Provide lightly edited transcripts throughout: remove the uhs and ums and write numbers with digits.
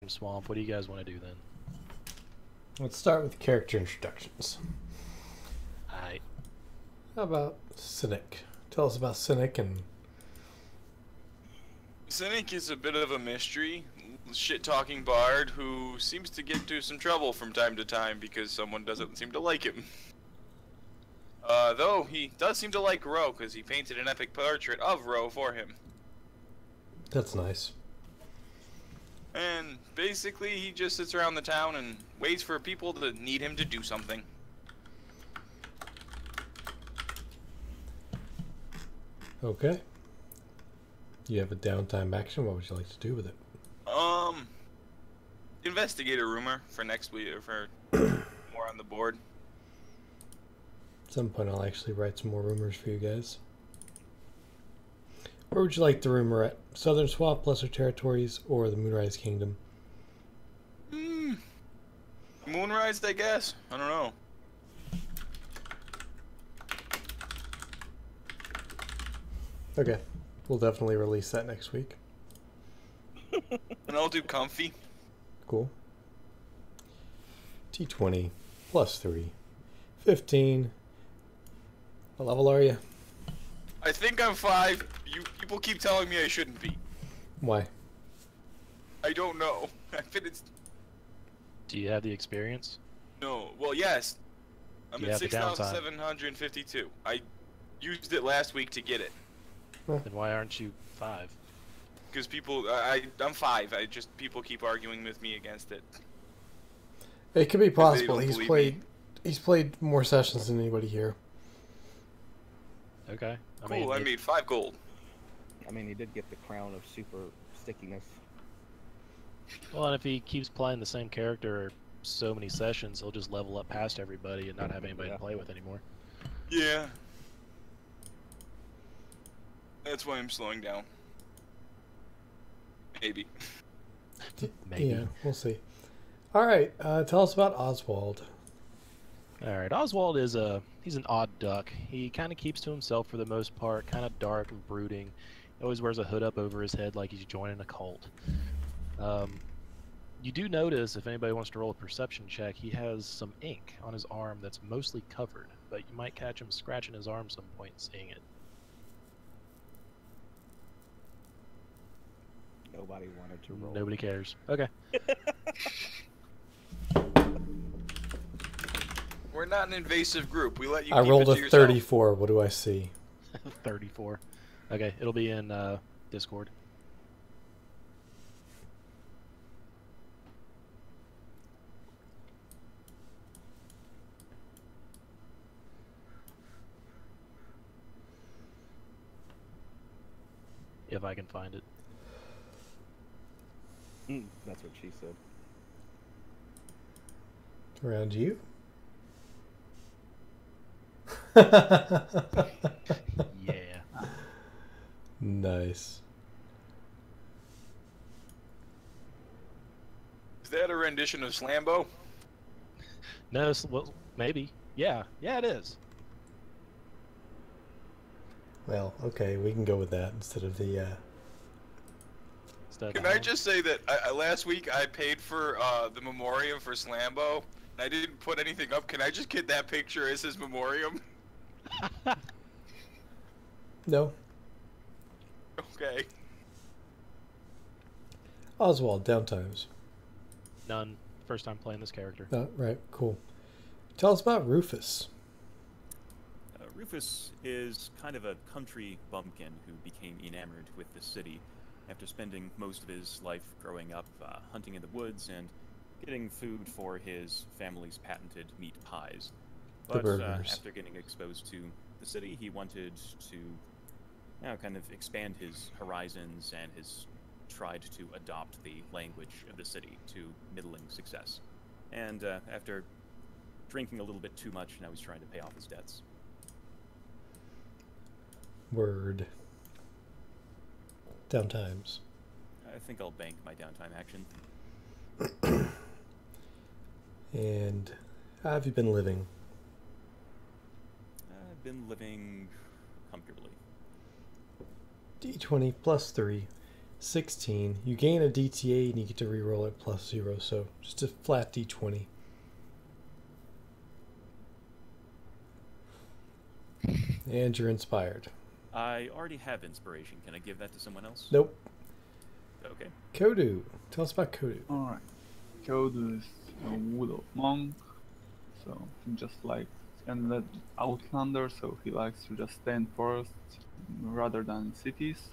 Southern Swamp. What do you guys want to do then? Let's start with character introductions. Alright. How about Cynic? Tell us about Cynic and... Cynic is a bit of a mystery, shit-talking bard who seems to get into some trouble from time to time because someone doesn't seem to like him. Though he does seem to like Ro because he painted an epic portrait of Ro for him. That's nice. And basically he just sits around the town and waits for people to need him to do something. Okay. You have a downtime action. What would you like to do with it? Investigate a rumor for next week, or for more on the board. At some point I'll actually write some more rumors for you guys. Where would you like the rumor at? Southern Swamp, Lesser Territories, or the Moonrise Kingdom? Moonrise, I guess. I don't know. Okay. We'll definitely release that next week. And I'll do comfy. Cool. T20 plus 3. 15. What level are you? I think I'm 5. You people keep telling me I shouldn't be. Why? I don't know. I fit it's Do you have the experience? no. Well, yes. I'm You at have the downtime. 6,752. I used it last week to get it. Then why aren't you 5? Because people, I'm 5. People keep arguing with me against it. It could be possible. don't He's believe played. me. He's played more sessions than anybody here. Okay. Cool, I made 5 gold. I mean, he did get the crown of super stickiness. Well, and if he keeps playing the same character so many sessions, he'll just level up past everybody and not have anybody to play with anymore. Yeah. That's why I'm slowing down. Maybe. Maybe. Yeah, we'll see. All right, tell us about Oswald. Alright, Oswald is he's an odd duck. He kind of keeps to himself for the most part, kind of dark and brooding. He always wears a hood up over his head like he's joining a cult. You do notice, if anybody wants to roll a perception check, he has some ink on his arm that's mostly covered, but you might catch him scratching his arm some point and seeing it. Nobody wanted to roll. Nobody cares. Okay. We're not an invasive group. We let you I keep rolled it a to yourself. 34. What do I see? 34. Okay, it'll be in Discord. If I can find it. That's what she said. Around you? Yeah. Nice. Is that a rendition of Slambo? No, well, maybe. Yeah, it is. Well, okay, we can go with that instead of the. Instead of Can the I hound. just say that last week I paid for the memoriam for Slambo, and I didn't put anything up. Can I just get that picture as his memoriam? No. Okay. Oswald, downtimes. None. First time playing this character. Right, cool. Tell us about Rufus. Rufus is kind of a country bumpkin who became enamored with the city after spending most of his life growing up hunting in the woods and getting food for his family's patented meat pies. But burgers. after getting exposed to the city, he wanted to kind of expand his horizons and has tried to adopt the language of the city to middling success. And after drinking a little bit too much, now he's trying to pay off his debts. Word. Downtimes. I think I'll bank my downtime action. And how have you been living? I've been living comfortably. D20 plus 3. 16. You gain a DTA and you get to reroll it +0, so just a flat D20. And you're inspired. I already have inspiration. Can I give that to someone else? Nope. Okay. Kodu. Tell us about Kodu. Alright. Code is a wood of monk, so he just like an outlander, so he likes to just stay in forests rather than in cities.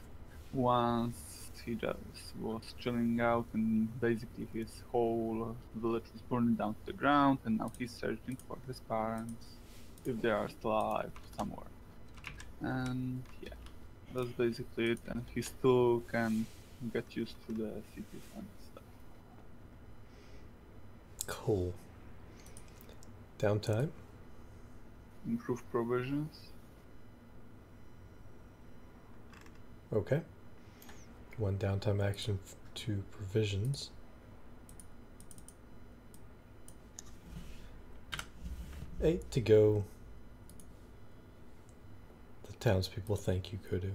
Once he just was chilling out and basically his whole village was burning down to the ground, and now he's searching for his parents, if they are still alive somewhere. And yeah, that's basically it, and he still can get used to the cities and stuff. Cool. Downtime. Improve provisions. Okay. 1 downtime action to provisions. Eight to go. The townspeople thank you, Kodu.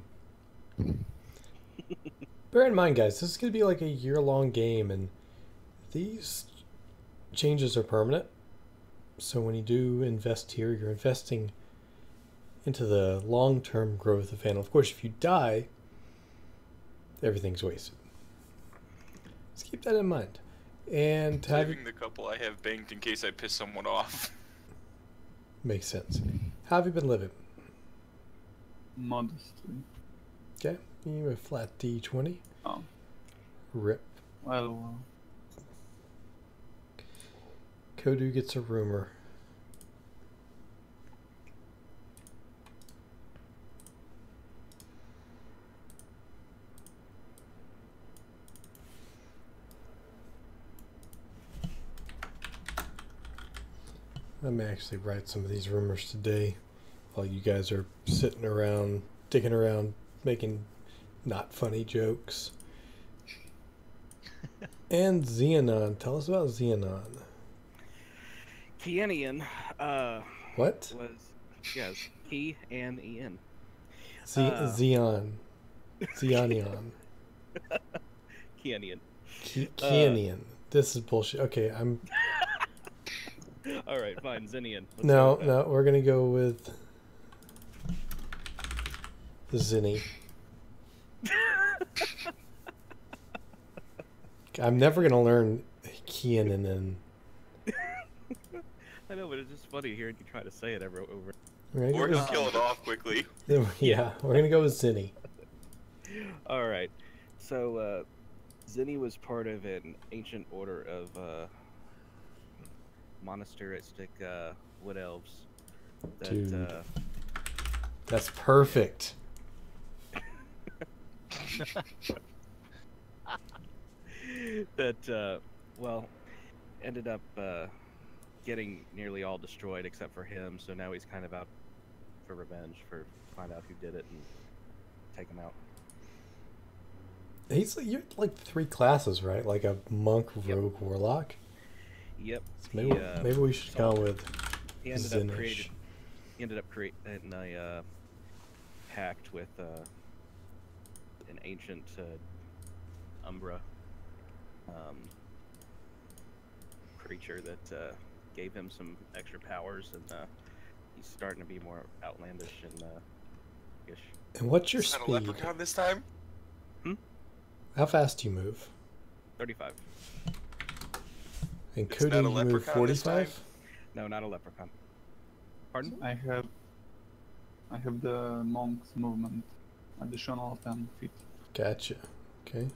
Bear in mind, guys, this is going to be like a year-long game, and these changes are permanent. So when you do invest here, you're investing into the long-term growth of Hannah. Of course, if you die, everything's wasted. Let's keep that in mind. And Saving the couple I have banked in case I piss someone off. makes sense. How have you been living? Modestly. Okay, you have a flat D20. Oh, Rip. well, Kodu gets a rumor. I may actually write some of these rumors today while you guys are sitting around, dicking around, making not funny jokes. And Xenon. Tell us about Xenon. Kianian, What? was, yes, Key and Ian. Xeon. Xeonion. Kianian. Kianian. This is bullshit. Okay, I'm... Alright, fine, Zinian. Let's No, go with no, we're gonna go with... Zinni. I'm never gonna learn Kianin and... that. I know, but it's just funny hearing you try to say it over. We're Or gonna he'll kill it off quickly. go with, yeah, we're gonna go with Zinni. Alright, so, Zinni was part of an ancient order of, monasteristic, wood elves. That, Dude. That's perfect. that well, ended up getting nearly all destroyed except for him. So now he's kind of out for revenge, for find out who did it and take him out. You're like 3 classes, right? Like a monk, rogue, warlock. Yep. So maybe we should go with He ended Zinnish. up creating a pact with an ancient Umbra creature that gave him some extra powers, and he's starting to be more outlandish and ish. And what's your Is that a speed? leprechaun this time? How fast do you move? 35. And It's Cody, not a you move leprechaun this 45? No, not a leprechaun. Pardon? I have the monk's movement, additional 10 feet. Gotcha. Okay.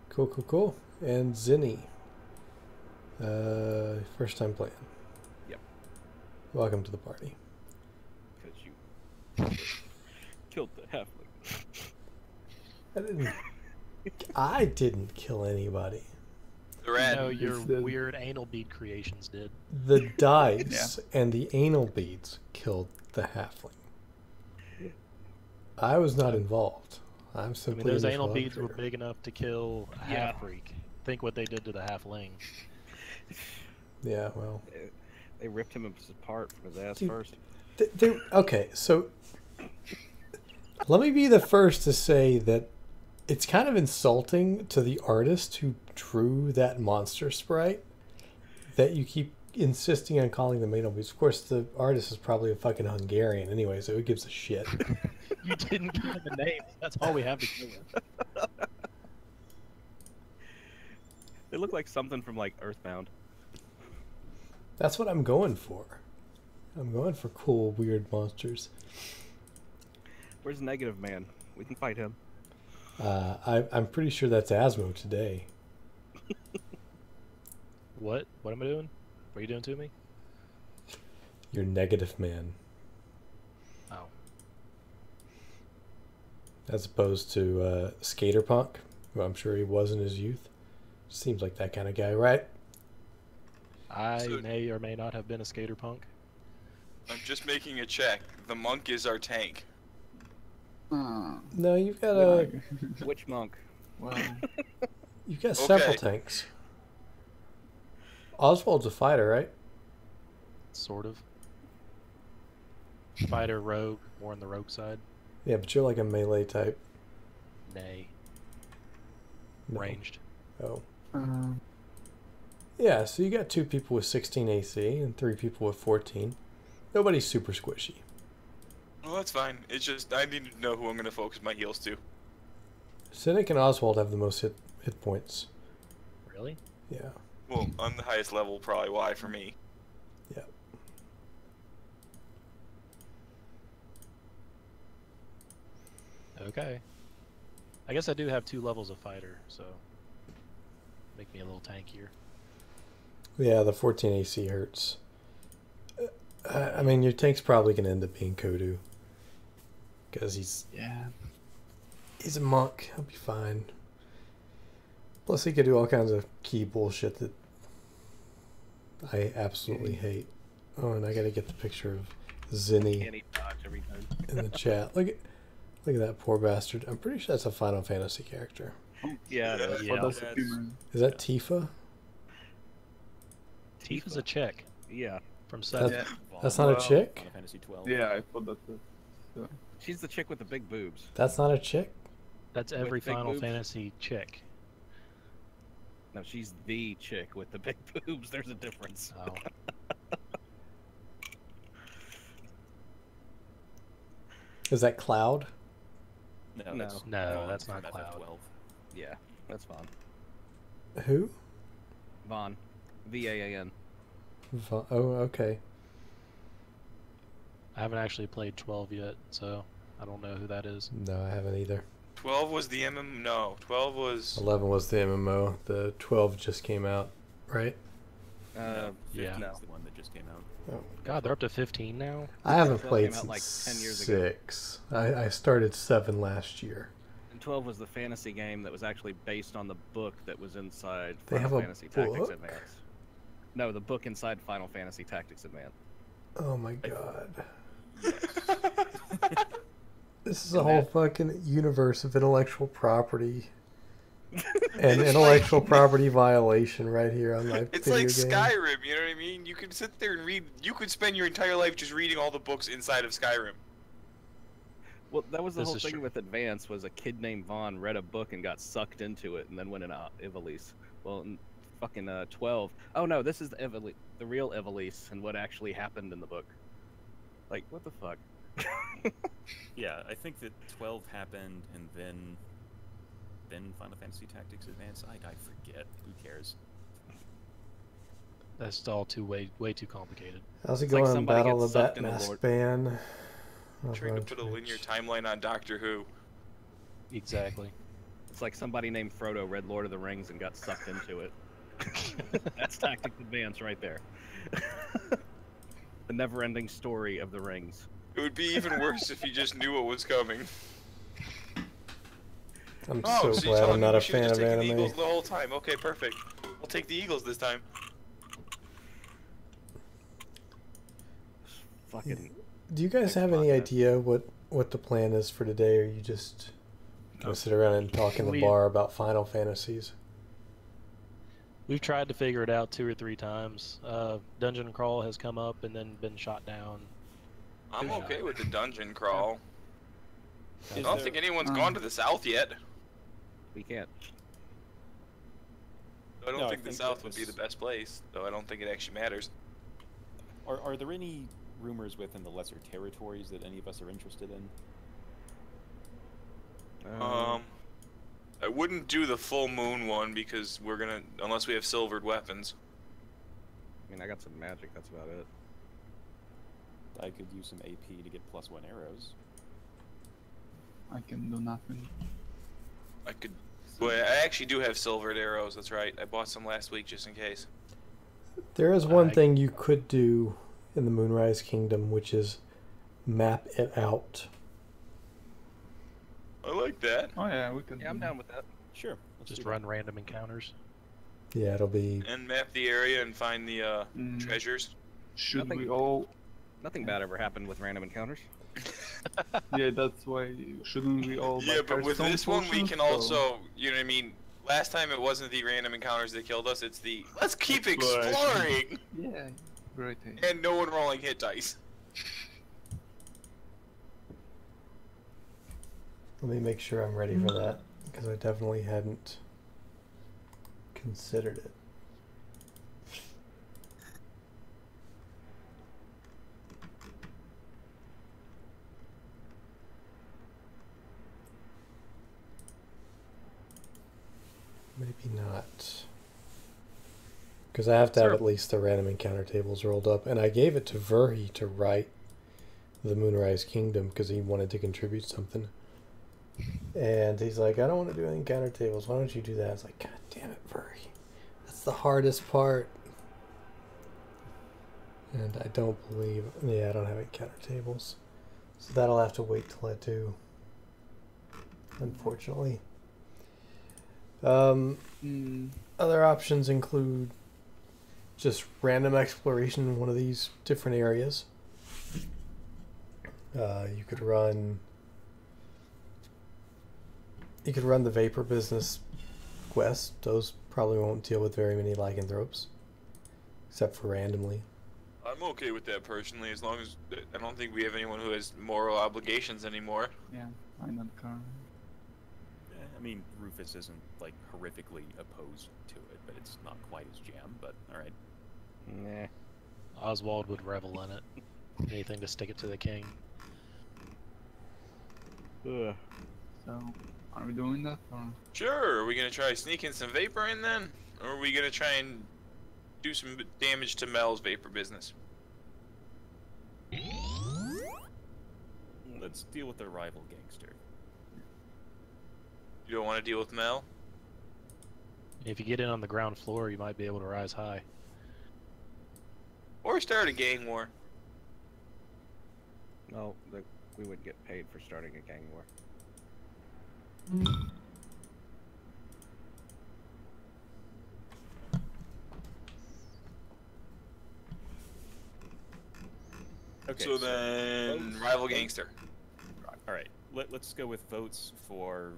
Cool, cool, cool. And Zinni. First time playing. Yep. Welcome to the party. Because you killed the halfling. I didn't kill anybody. The rat. No, your It's the- weird anal bead creations did. The dice and the anal beads killed the halfling. I was not involved. I'm I simply mean, those an anal initial beads were operator. big enough to kill a Yeah. half freak. Think what they did to the halfling. Yeah, well. They ripped him apart from his ass Dude. first. Okay, so let me be the first to say that It's kind of insulting to the artist who drew that monster sprite that you keep insisting on calling them Beetlejuice. Of course, the artist is probably a fucking Hungarian anyway, so who gives a shit? You didn't give him a name. That's all we have to go with. They look like something from like Earthbound. That's what I'm going for. I'm going for cool, weird monsters. Where's Negative Man? We can fight him. I'm pretty sure that's Asmo today. What? What am I doing? What are you doing to me? You're Negative Man. Oh. As opposed to Skater Punk, who I'm sure he was in his youth. Seems like that kind of guy, right? I may or may not have been a skater punk. I'm just making a check. The monk is our tank. No, you've got Which monk? Well, you've got several Okay. tanks. Oswald's a fighter, right? Sort of. Fighter, rogue, more on the rogue side. Yeah, but you're like a melee type. Nay. No. Ranged. Oh. uh, Yeah, so you got 2 people with 16 AC and 3 people with 14. Nobody's super squishy. Well, that's fine. It's just I need to know who I'm gonna focus my heals to. Cynic and Oswald have the most hit points. Really? Yeah. Well, on the highest level, probably why for me. Yeah. Okay. I guess I do have 2 levels of fighter, so make me a little tankier. Yeah, the 14 AC hurts. I mean, your tank's probably going to end up being Kodu. Because yeah. he's a monk. He'll be fine. Plus, he could do all kinds of key bullshit that I absolutely hate. Oh, and I got to get the picture of Zinni Can't eat dodge every time. in the chat. Look at that poor bastard. I'm pretty sure that's a Final Fantasy character. Yeah, Yeah. Yeah. But that's That's- human. Is that Tifa? Tifa's a chick Yeah. from 7. That's- Yeah. That's not a Wow. chick? Final Fantasy 12. Yeah, I thought that. So. She's the chick with the big boobs. That's not a chick? That's With every big Final boobs? Fantasy chick. No, she's the chick with the big boobs. There's a difference. Oh. Is that Cloud? No, No. that's, No, Vaughn that's not from Cloud. FF12. Yeah, that's Vaughn. Who? Vaughn. VAAN. Oh, okay. I haven't actually played 12 yet, so I don't know who that is. No, I haven't either. 12 was the No, 12 was. 11 was the MMO. The 12 just came out, right? No, 15 yeah. is the one that just came out. God, they're up to 15 now? I haven't 12 played came out since like 10 years ago. 6. I started 7 last year. And 12 was the fantasy game that was actually based on the book that was inside They Final have a Fantasy Tactics book? Advance. No, the book inside Final Fantasy Tactics Advance. Oh my god. Yes. This is a whole fucking universe of intellectual property and intellectual property violation right here on my It's video like game. Skyrim, you know what I mean? You could sit there and read. You could spend your entire life just reading all the books inside of Skyrim. Well, that was the This whole is thing true. with Advance was a kid named Vaughn read a book and got sucked into it and then went in Ivalice. Well, in fucking 12. Oh no, this is the real Ivalice and what actually happened in the book. Like, what the fuck? Yeah, I think that 12 happened, and then Final Fantasy Tactics Advance. I forget. Who cares? That's all way too complicated. How's it It's like going on somebody Battle gets of sucked in a Batmask lord. ban? Trying to put a linear timeline on Doctor Who. Exactly. It's like somebody named Frodo read Lord of the Rings and got sucked into it. That's Tactics Advance right there. The never-ending story of the rings. It would be even worse if you just knew what was coming. I'm Oh, so so you're glad telling I'm me not we a should have fan just of taken the anime. Eagles the whole time. Okay, perfect. We'll take the Eagles this time. Fucking. Do you guys have any idea what the plan is for today, or you just gonna sit around and talk in the We- bar about Final Fantasies? We've tried to figure it out 2 or 3 times. Dungeon crawl has come up and then been shot down. I'm Yeah. okay with the dungeon crawl. I Is don't there- think anyone's gone to the south yet. We can't. I don't No, I think the think South that would be the this- best place, though I don't think it actually matters. Are there any rumors within the lesser territories that any of us are interested in? I wouldn't do the full moon one because we're gonna, unless we have silvered weapons. I mean, I got some magic. That's about it. I could use some AP to get +1 arrows. I can do nothing. I could. Well, I actually do have silvered arrows. That's right. I bought some last week just in case. There is one I- thing you could do in the Moonrise Kingdom, which is map it out. I like that. Oh yeah, we can. Yeah, I'm do down with that. Sure. Let's Just do that. run random encounters. Yeah, it'll be. And map the area and find the Mm. treasures. Should Nothing- we all? Nothing bad ever happened with random encounters. Yeah, that's why. Shouldn't we all? Yeah, buy but with Hearthstone this one, we potions, can so- also, you know what I mean? Last time it wasn't the random encounters that killed us, it's the let's keep Exploration. exploring! Yeah, great idea. And no one rolling hit dice. Let me make sure I'm ready for that, because I definitely hadn't considered it. Maybe not. Because I have to have Sure. at least the random encounter tables rolled up. And I gave it to Verhi to write the Moonrise Kingdom because he wanted to contribute something. And he's like, I don't want to do any encounter tables. Why don't you do that? I was like, God damn it, Verhi. That's the hardest part. And I don't believe... Yeah, I don't have encounter tables. So that'll have to wait till I do. Unfortunately. Other options include just random exploration in one of these different areas. You could run the Vapor Business quest. Those probably won't deal with very many lycanthropes, except for randomly. I'm okay with that personally, as long as I don't think we have anyone who has moral obligations anymore. Yeah, I'm not current. I mean, Rufus isn't like horrifically opposed to it, but it's not quite his jam. But all right. Nah. Oswald would revel in it. Anything to stick it to the king. Ugh. So, are we doing that or? Sure, are we gonna try sneaking some vapor in then? Or are we gonna try and do some damage to Mel's vapor business? Let's deal with the rival gangster. You don't want to deal with Mel? If you get in on the ground floor, you might be able to rise high. Or start a gang war? No, we would get paid for starting a gang war. Okay. So then, votes- rival gangster. All right. Let's go with votes for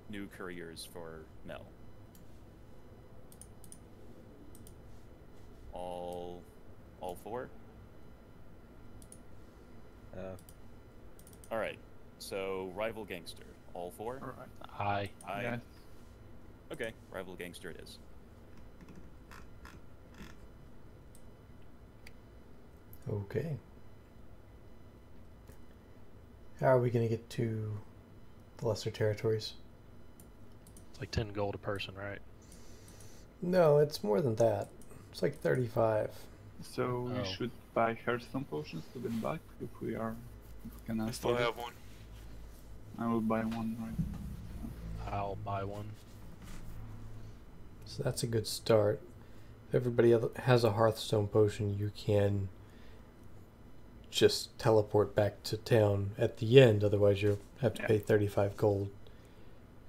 new couriers for Mel. All four. All right. So rival gangster. All four. Alright. High. Aye. Yes. Okay. Rival gangster it is. Okay. How are we going to get to the lesser territories? It's like 10 gold a person, right? No, it's more than that. It's like 35. So Oh. we should buy Hearthstone potions to get back if we can I still afford it. have one. I will buy one right. I'll buy one. So that's a good start. If everybody has a Hearthstone potion, you can just teleport back to town at the end. Otherwise, you'll have to Yeah. pay 35 gold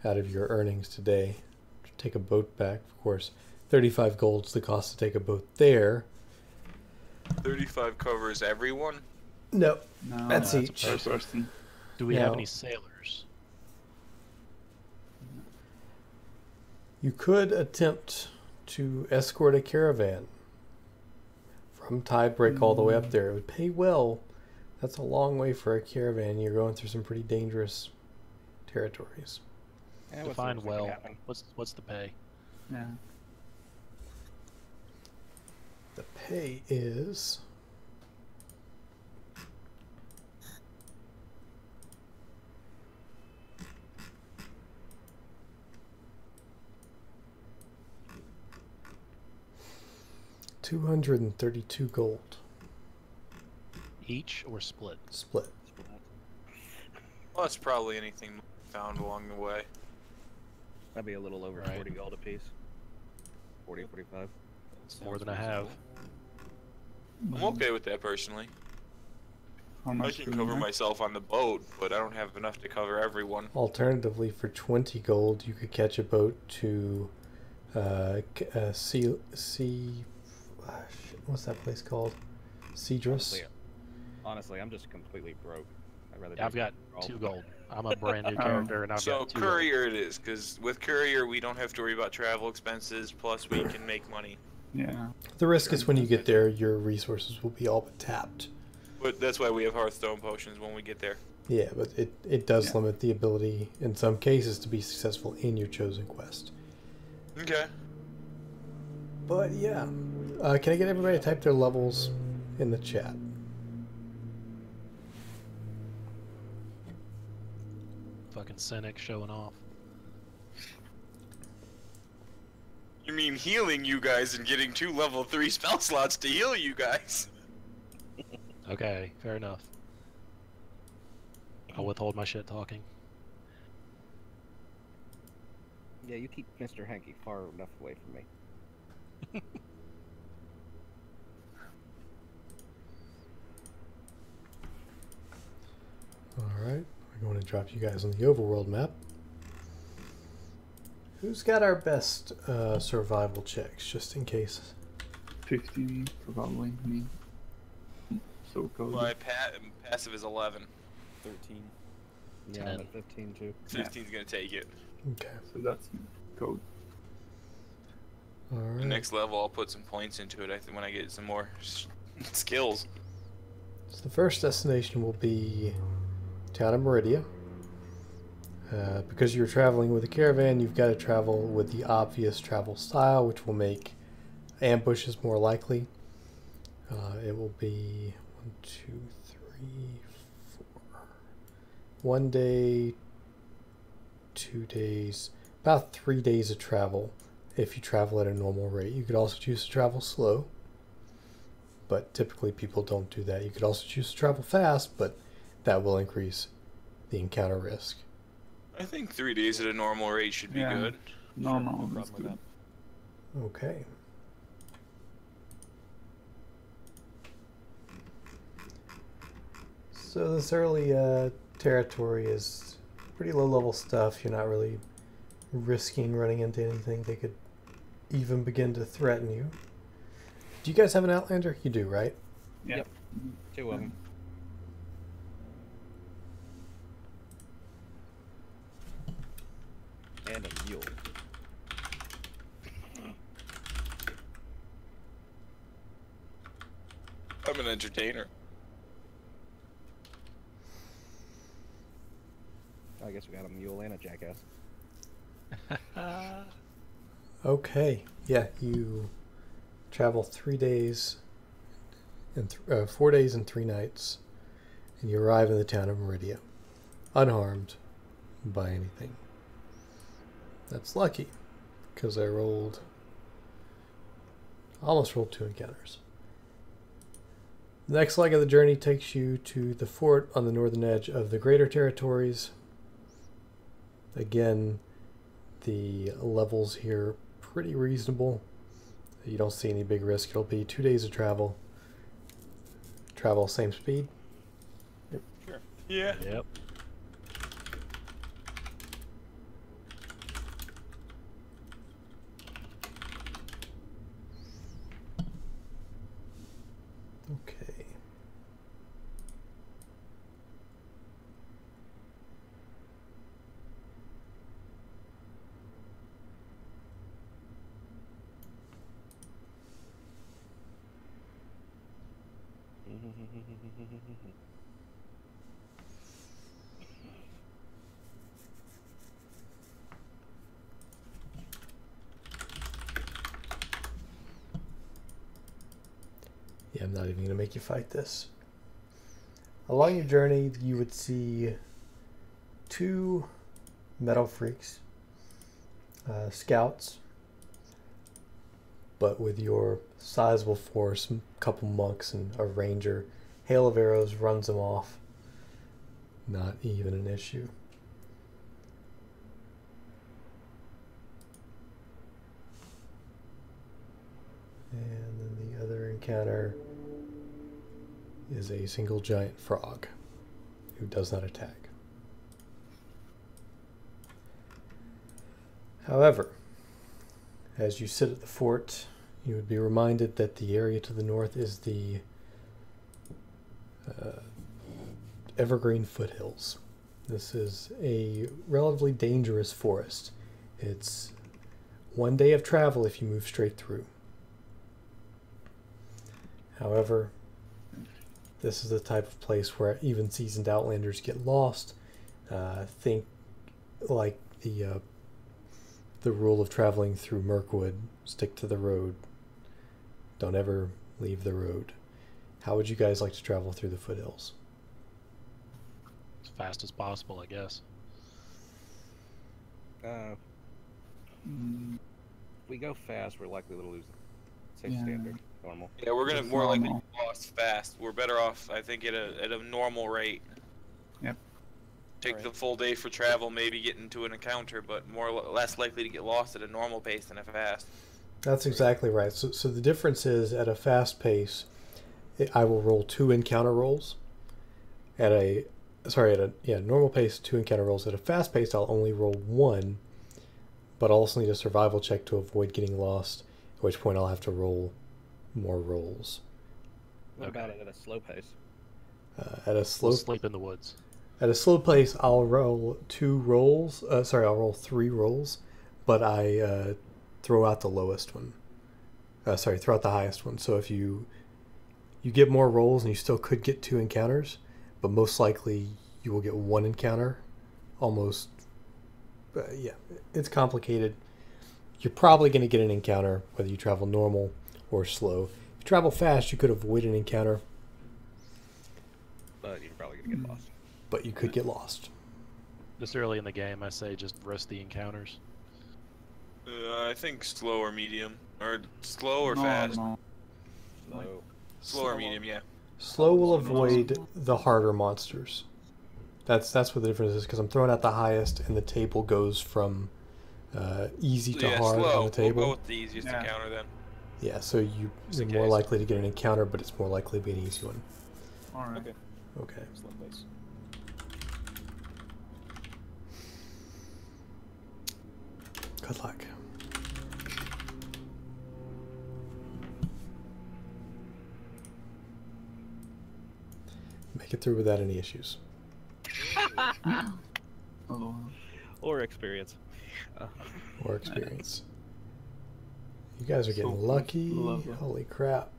out of your earnings today to take a boat back. Of course, 35 gold's the cost to take a boat there. 35 covers everyone? No, No, That's a each. per person. Do we have No. any sailors? You could attempt to escort a caravan from Tidebreak all the way up there. It would pay well. That's a long way for a caravan. You're going through some pretty dangerous territories. what's the Define worst that could well. happen? What's the pay? Yeah. The pay is $232 gold. Each or split? Split. Plus probably anything found along the way. That'd be a little over Right. 40 gold apiece. 40, 45. More than I have. I'm okay with that personally. How I much can do you cover make? myself on the boat, but I don't have enough to cover everyone. Alternatively, for 20 gold, you could catch a boat to what's that place called? Cedrus. Honestly, I'm just completely broke. I'd rather. Yeah, I've do got roll. 2 gold. I'm a brand new character, and I've So got 2 courier it is, because with courier we don't have to worry about travel expenses. Plus we can make money. Yeah. The risk is when you get there, your resources will be all but tapped. But that's why we have Hearthstone potions when we get there. Yeah, but it does Yeah. limit the ability, in some cases, to be successful in your chosen quest. Okay. But yeah, can I get everybody to type their levels in the chat? Fucking cynic showing off. You mean healing you guys and getting 2 level 3 spell slots to heal you guys? Okay, fair enough. I'll withhold my shit talking. Yeah, you keep Mr. Hanky far enough away from me. Alright, we're going to drop you guys on the overworld map. Who's got our best survival checks, just in case? 15 probably me. So code. My passive is 11. 13. Yeah, 10. I'm at 15 too. 15's gonna take it. Okay. So that's me. Code. The Alright. next level I'll put some points into it. I think when I get some more skills. So the first destination will be Town of Meridia. Because you're traveling with a caravan, you've got to travel with the obvious travel style, which will make ambushes more likely. It will be 1, 2, 3, 4. 1 day, 2 days, about 3 days of travel if you travel at a normal rate. You could also choose to travel slow, but typically people don't do that. You could also choose to travel fast, but that will increase the encounter risk. I think 3 days at a normal rate should be Yeah. good. No, Sure, no, no that's problem with good. Okay. So this early territory is pretty low level stuff. You're not really risking running into anything that could even begin to threaten you. Do you guys have an Outlander? You do, right? Yeah. Yep. 2 of them. And a mule. I'm an entertainer. I guess we got a mule and a jackass. Okay. Yeah, you travel 3 days and 4 days and 3 nights, and you arrive in the town of Meridia, unharmed by anything. That's lucky, because I almost rolled 2 encounters. The next leg of the journey takes you to the fort on the northern edge of the Greater Territories. Again, the levels here pretty reasonable. You don't see any big risk. It'll be 2 days of travel. Travel same speed. Yeah. Yep. Okay. Yeah, I'm not even going to make you fight this. Along your journey, you would see 2 metal freaks, scouts, but with your sizable force, a couple monks and a ranger. Hail of arrows runs them off. Not even an issue. And then the other encounter is a single giant frog who does not attack. However, as you sit at the fort, you would be reminded that the area to the north is the Evergreen Foothills. This is a relatively dangerous forest. It's 1 day of travel if you move straight through. However, this is the type of place where even seasoned outlanders get lost. Think like the rule of traveling through Mirkwood: stick to the road. Don't ever leave the road. How would you guys like to travel through the foothills? As fast as possible, I guess. Mm, If we go fast, we're likely to lose it. Say Yeah. standard, normal. Yeah, we're gonna Just more likely normal. get lost fast. We're better off, I think, at a normal rate. Yep. Take Right. the full day for travel, maybe get into an encounter, but less likely to get lost at a normal pace than a fast. That's exactly right. So the difference is, at a fast pace, I will roll 2 encounter rolls. At a normal pace, 2 encounter rolls. At a fast pace, I'll only roll 1, but I'll also need a survival check to avoid getting lost, at which point I'll have to roll more rolls. What about it at a slow pace? At a slow We'll sleep in the woods. At a slow pace, I'll roll 2 rolls. I'll roll 3 rolls, but I throw out the lowest one. Throw out the highest one. So if you get more rolls, and you still could get 2 encounters, but most likely you will get 1 encounter. Almost, yeah, it's complicated. You're probably going to get an encounter whether you travel normal or slow. If you travel fast, you could avoid an encounter, But you're probably gonna get lost. but you could get lost. This early in the game, I say just risk the encounters. I think slow or medium, or slow or no, fast. no. Like, So, Slow or medium, yeah. Slow will avoid the harder monsters. That's what the difference is, because I'm throwing out the highest, and the table goes from easy to Yeah, hard slow. on the table. We'll go with the easiest Yeah. encounter then. Yeah, so you're Just in more case. likely to get an encounter, but it's more likely to be an easy one. alright. Okay. Okay. Slow pace. Good luck. Make it through without any issues. Oh, or experience. Or experience. You guys are getting So lucky. lovely. Holy crap.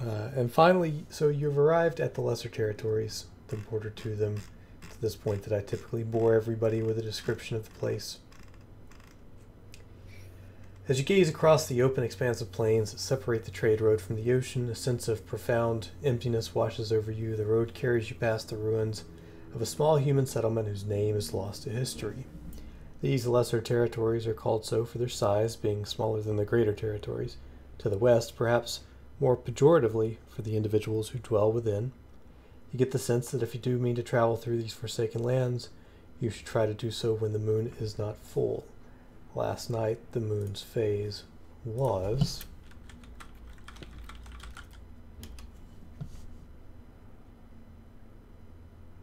And finally, so you've arrived at the Lesser Territories, the border to them. To this point that I typically bore everybody with a description of the place. As you gaze across the open expanse of plains that separate the trade road from the ocean, a sense of profound emptiness washes over you. The road carries you past the ruins of a small human settlement whose name is lost to history. These lesser territories are called so for their size, being smaller than the greater territories. To the west, perhaps more pejoratively, for the individuals who dwell within. You get the sense that if you do mean to travel through these forsaken lands, you should try to do so when the moon is not full. Last night, the moon's phase was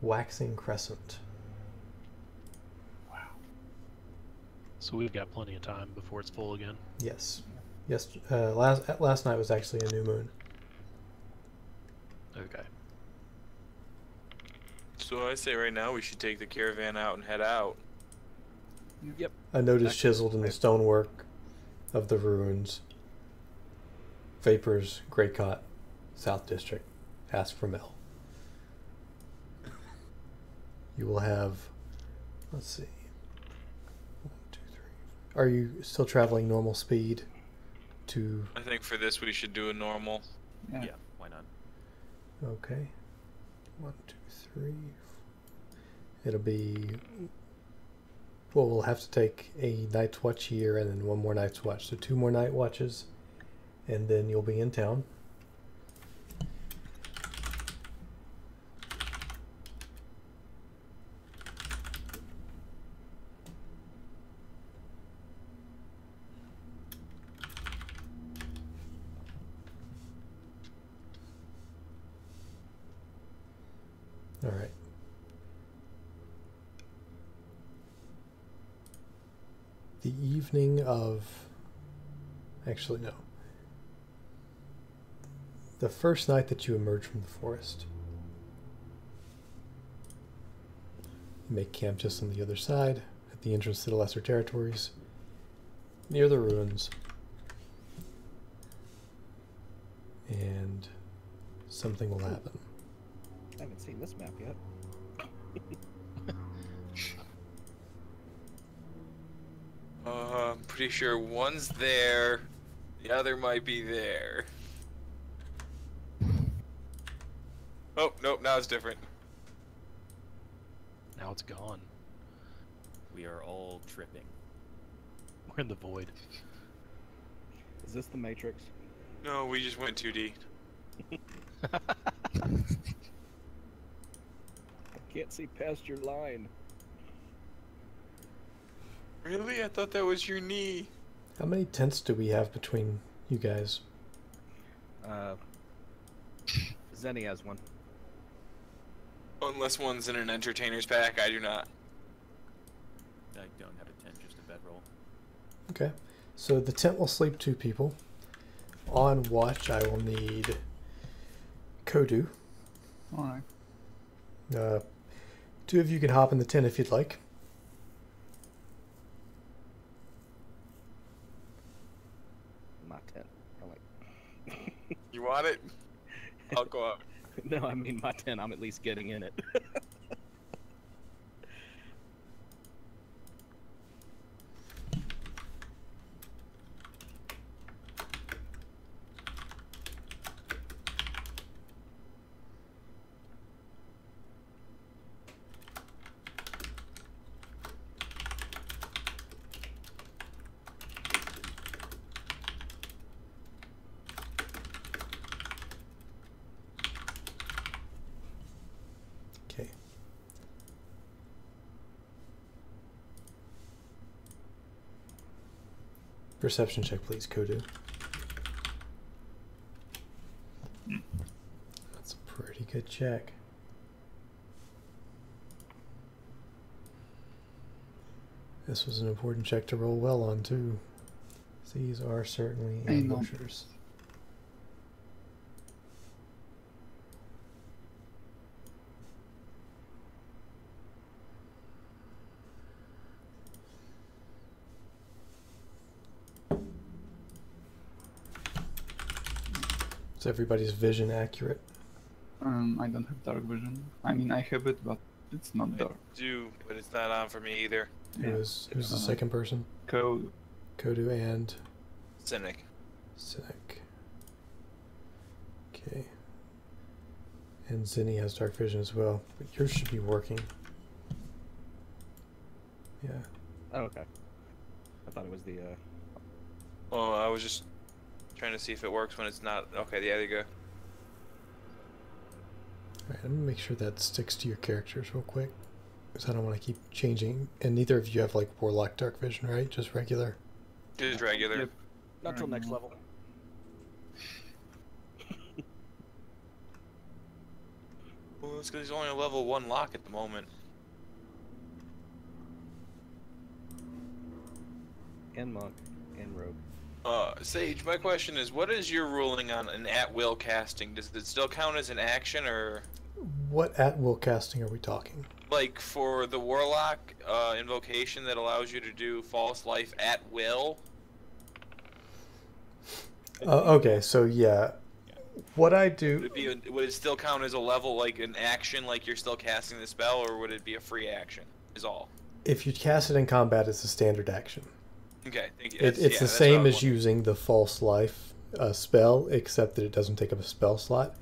waxing crescent. So we've got plenty of time before it's full again. Yes. Yes. Last night was actually a new moon. Okay. So I say right now we should take the caravan out and head out. Yep. A note is chiseled in the stonework of the ruins. Vapors, Greycott, South District. Ask for Mel. You will have, let's see, 1, 2, 3. Are you still traveling normal speed? to... I think for this we should do a normal. Yeah. Yeah, why not? Okay. 1, 2, 3. It'll be... Well, we'll have to take a night's watch here and then one more night's watch. So 2 more night watches, and then you'll be in town. All right. The evening of... Actually, no. The first night that you emerge from the forest. You make camp just on the other side, at the entrance to the Lesser Territories, near the ruins. And something will happen. I haven't seen this map yet. I'm pretty sure one's there, the other might be there. Oh, nope, now it's different. Now it's gone. We are all tripping. We're in the void. Is this the Matrix? No, we just went 2D. I can't see past your line. Really? I thought that was your knee. How many tents do we have between you guys? Zenny has one. Unless one's in an entertainer's pack, I do not. I don't have a tent, just a bedroll. Okay. So the tent will sleep 2 people. On watch, I will need Kodu. Alright. 2 of you can hop in the tent if you'd like. My tent. I like. You want it? I'll go up. No, I mean my tent. I'm at least getting in it. Okay. Perception check, please, Kodu. That's a pretty good check. This was an important check to roll well on, too. These are certainly I know. ambushers. Is everybody's vision accurate? I don't have dark vision. I mean, I have it, but it's not I dark. do, but it's not on for me either. Who's the second person? Code. Kodu and Cynic. Cynic. Okay. And Zinni has dark vision as well, but yours should be working. Yeah. Oh, okay. I thought it was the. Oh, I was just trying to see if it works when it's not. Okay, yeah, there you go. Alright, I'm gonna make sure that sticks to your characters real quick, because I don't want to keep changing. And neither of you have like Warlock dark vision, right? Just regular. Just regular. Yep. Not till next level. Well, it's because he's only a level 1 lock at the moment. And monk. And rogue. Sage, my question is, what is your ruling on an at-will casting? Does it still count as an action, or... What at-will casting are we talking? Like, for the Warlock invocation that allows you to do false life at will? Okay, so yeah. What I do... Would it still count as a level, like an action, like you're still casting the spell, or would it be a free action, is all? If you cast it in combat, it's a standard action. Okay, thank you. It's Yeah, the that's what I same was as wondering. using the false life spell, except that it doesn't take up a spell slot.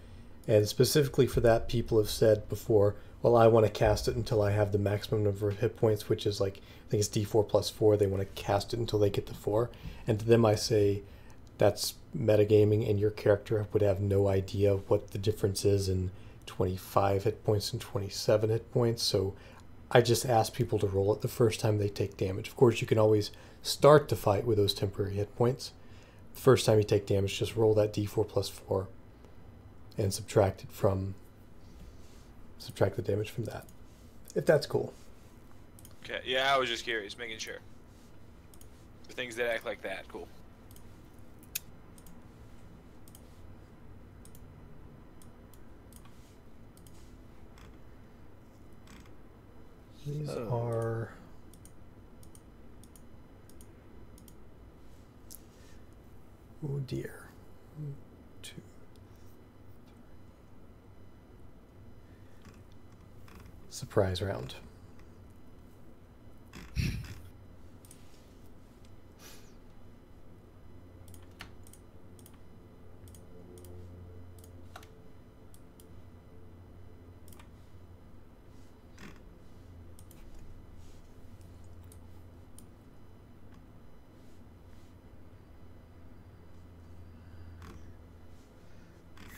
And specifically for that, people have said before, well, I want to cast it until I have the maximum number of hit points, which is like, I think it's d4 plus 4. They want to cast it until they get to 4. And to them, I say that's metagaming, and your character would have no idea what the difference is in 25 hit points and 27 hit points. So I just ask people to roll it the first time they take damage. Of course, you can always start the fight with those temporary hit points. First time you take damage, just roll that d4 plus 4 and subtract the damage from that. If that's cool. Okay, yeah, I was just curious, making sure. The things that act like that, cool. These are... Oh dear. 2. Surprise round.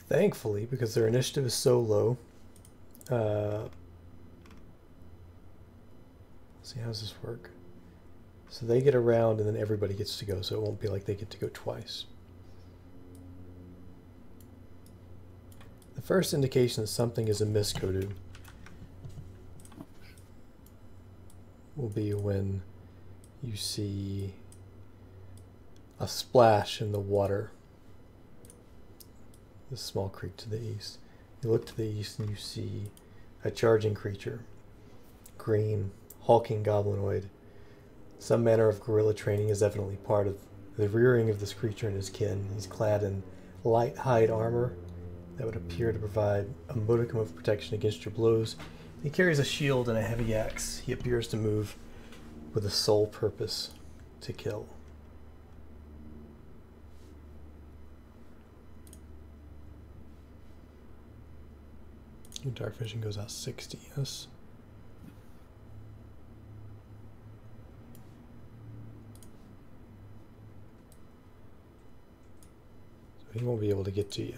Thankfully, because their initiative is so low, see, how does this work? So they get a round and then everybody gets to go, so it won't be like they get to go twice. The first indication that something is amiss, Kodu, will be when you see a splash in the water. This small creek to the east. You look to the east and you see a charging creature. Green, hulking goblinoid. Some manner of guerrilla training is evidently part of the rearing of this creature and his kin. He's clad in light hide armor that would appear to provide a modicum of protection against your blows. He carries a shield and a heavy axe. He appears to move with a sole purpose to kill. Your dark vision goes out 60, yes. So he won't be able to get to you.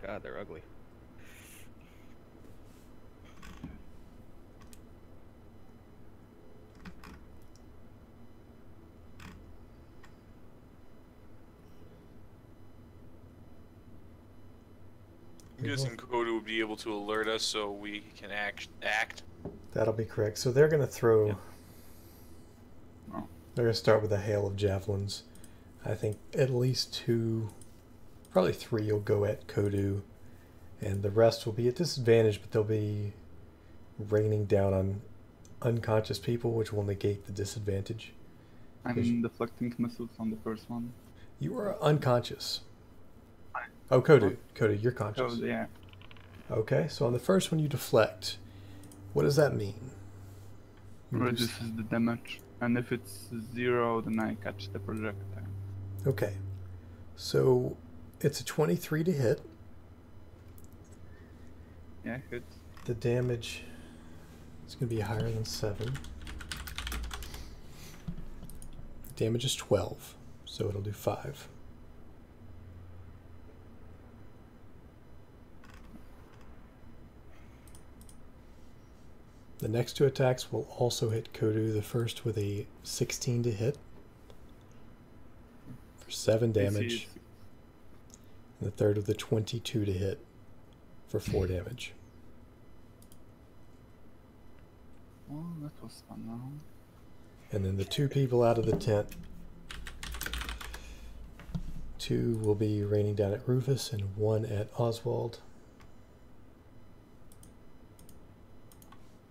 God, they're ugly. I'm guessing Kodu will be able to alert us so we can act. That'll be correct. So they're going to throw... Yeah. Oh. They're going to start with a hail of javelins. I think at least 2, probably 3 will go at Kodu. And the rest will be at disadvantage, but they'll be raining down on unconscious people, which will negate the disadvantage. I'm deflecting missiles on the first one. You are unconscious. Oh, Kodu, you're conscious. So, yeah. Okay, so on the first one you deflect. What does that mean? You lose- Reduces the damage. And if it's 0, then I catch the projectile. Okay, so it's a 23 to hit. Yeah, hit. The damage is going to be higher than 7. Damage is 12, so it'll do 5. The next 2 attacks will also hit Kodu. The first with a 16 to hit for 7 damage. And the third with a 22 to hit for 4 damage. Well, that was fun now. And then the 2 people out of the tent. 2 will be raining down at Rufus and 1 at Oswald.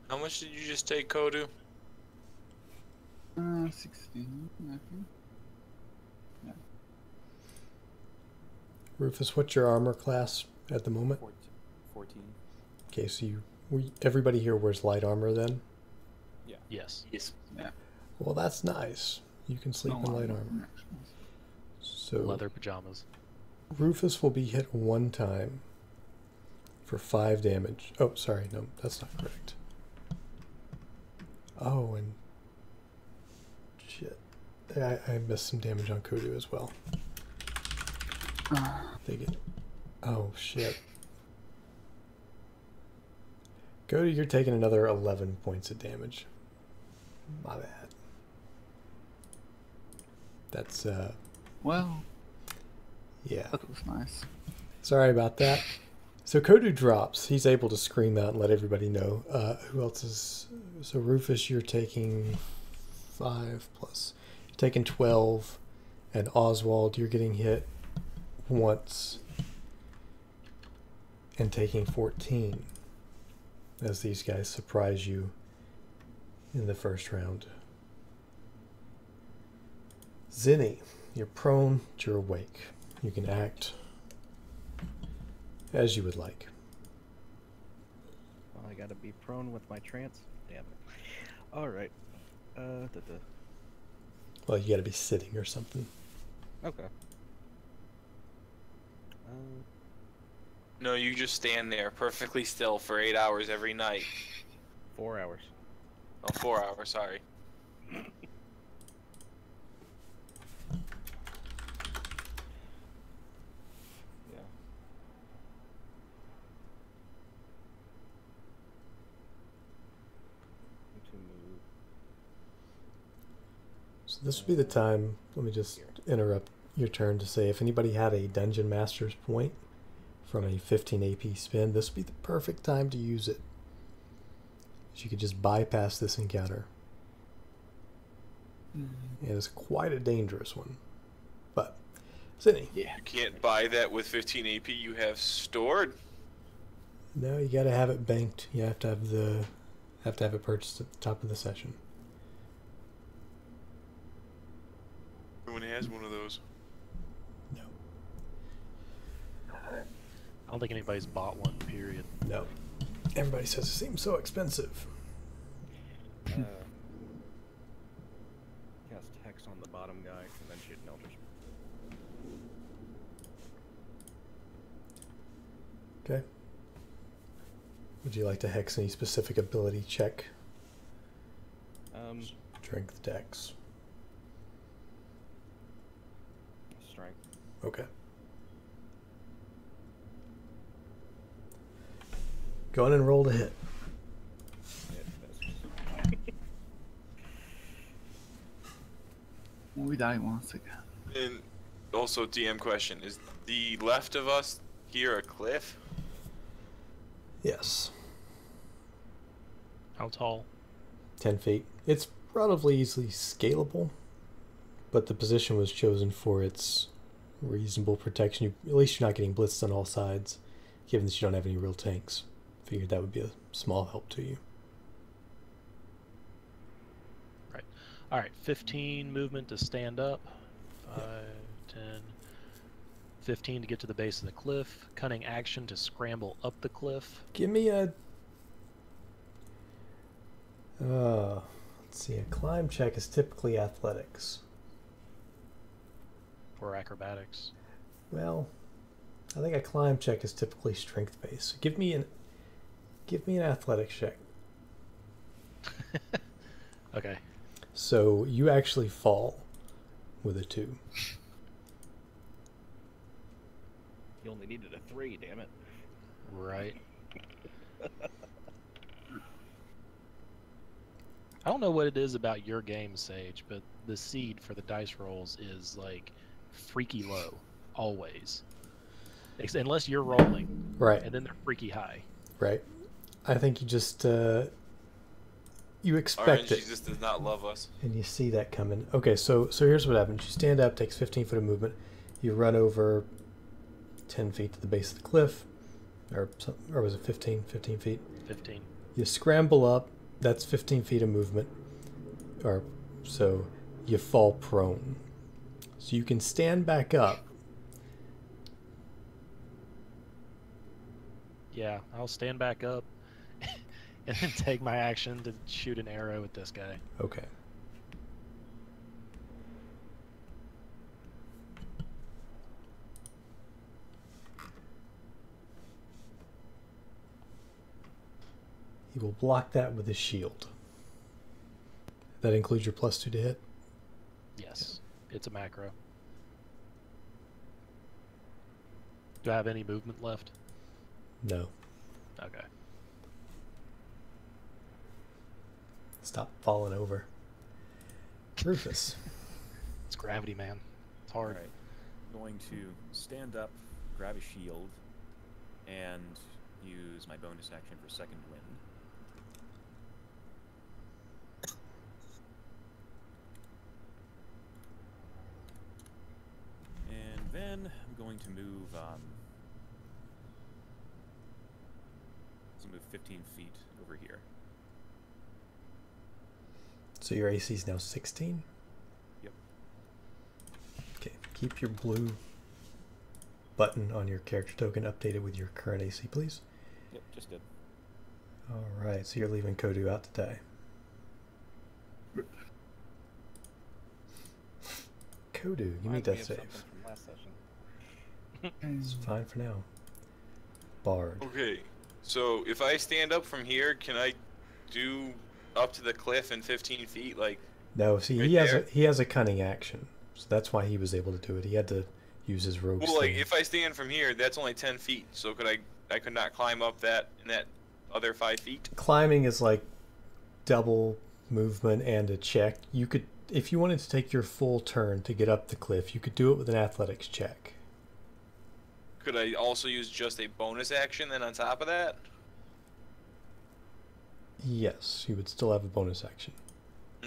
How much did you just take, Kodu? 16, I think. Rufus, what's your armor class at the moment? 14. Okay, so everybody here wears light armor then? Yes. Yes. Yeah. Well, that's nice. You can sleep in light armor. So Leather pajamas. Rufus will be hit one time for 5 damage. Oh, sorry, no, that's not correct. Oh, and shit. I missed some damage on Kudu as well. They get... Oh, shit. Kudu, you're taking another 11 points of damage. My bad. That's, Well, yeah. that was nice. Sorry about that. So Kodu drops. He's able to scream out and let everybody know. Who else is... So Rufus, you're taking 5 plus... You're taking 12. And Oswald, you're getting hit once. And taking 14. As these guys surprise you in the first round. Zinni, you're prone, but you're awake. You can act as you would like. Well, I gotta be prone with my trance. Damn it. Alright. Well, you gotta be sitting or something. Okay. No, you just stand there perfectly still for 8 hours every night. 4 hours. Oh, 4 hours, sorry. Yeah. To move. So this would be the time, let me just interrupt your turn to say if anybody had a Dungeon Master's point from a 15 AP spin, this would be the perfect time to use it. So you could just bypass this encounter. And it's quite a dangerous one. But, Zinni. Yeah. You can't buy that with 15 AP you have stored. No, you gotta have it banked. You have to have it purchased at the top of the session. Everyone has one of those. No. I don't think anybody's bought one, period. No. Everybody says it seems so expensive. Cast Hex on the bottom guy, and then shoot an Eldritch. Okay. Would you like to hex any specific ability check? Strength, dex. Strength. Okay. Go on and roll to hit. We die once again. And also, DM question: is the left of us here a cliff? Yes. How tall? 10 feet. It's relatively easily scalable, but the position was chosen for its reasonable protection. At least you're not getting blitzed on all sides, given that you don't have any real tanks. Figured that would be a small help to you. Right. All right. 15 movement to stand up. 5, 10, 15 to get to the base of the cliff. Cunning action to scramble up the cliff. Give me a... let's see, a climb check is typically athletics. Or acrobatics. Well, I think a climb check is typically strength based. So give me an athletics check. Okay. So you actually fall with a 2. You only needed a 3, damn it. Right. I don't know what it is about your game, Sage, but the seed for the dice rolls is like freaky low, always. Unless you're rolling. Right. And then they're freaky high. Right. I think you just you expect RNG it, just does not love us. and you see that coming. Okay, so here's what happens: you stand up, takes 15 foot of movement, you run over 10 feet to the base of the cliff, or was it 15? 15 feet. 15. You scramble up, That's 15 feet of movement. Or so you fall prone. So you can stand back up. Yeah, I'll stand back up and then take my action to shoot an arrow at this guy. Okay. He will block that with his shield. That includes your +2 to hit? Yes, it's a macro. Do I have any movement left? No. Okay. Stop falling over. Rufus. It's gravity, man. It's hard. Alright. I'm going to stand up, grab a shield, and use my bonus action for second wind. And then I'm going to move, let's move 15 feet over here. So your AC is now 16? Yep. Okay, keep your blue button on your character token updated with your current AC, please. Yep, just did. Alright, so you're leaving Kodu out to die. Kodu, you need Reminds me death of save. something from last session. It's fine for now. Bard. Okay, so if I stand up from here, can I do up to the cliff in 15 feet? Like, No, see, right he has a cunning action, so that's why he was able to do it. He had to use his rogue. well, like if I stand from here, that's only 10 feet. So could I could not climb up that in that other 5 feet? Climbing is like double movement and a check. You could, if you wanted to take your full turn to get up the cliff, you could do it with an athletics check. Could I also use just a bonus action then on top of that? Yes, you would still have a bonus action.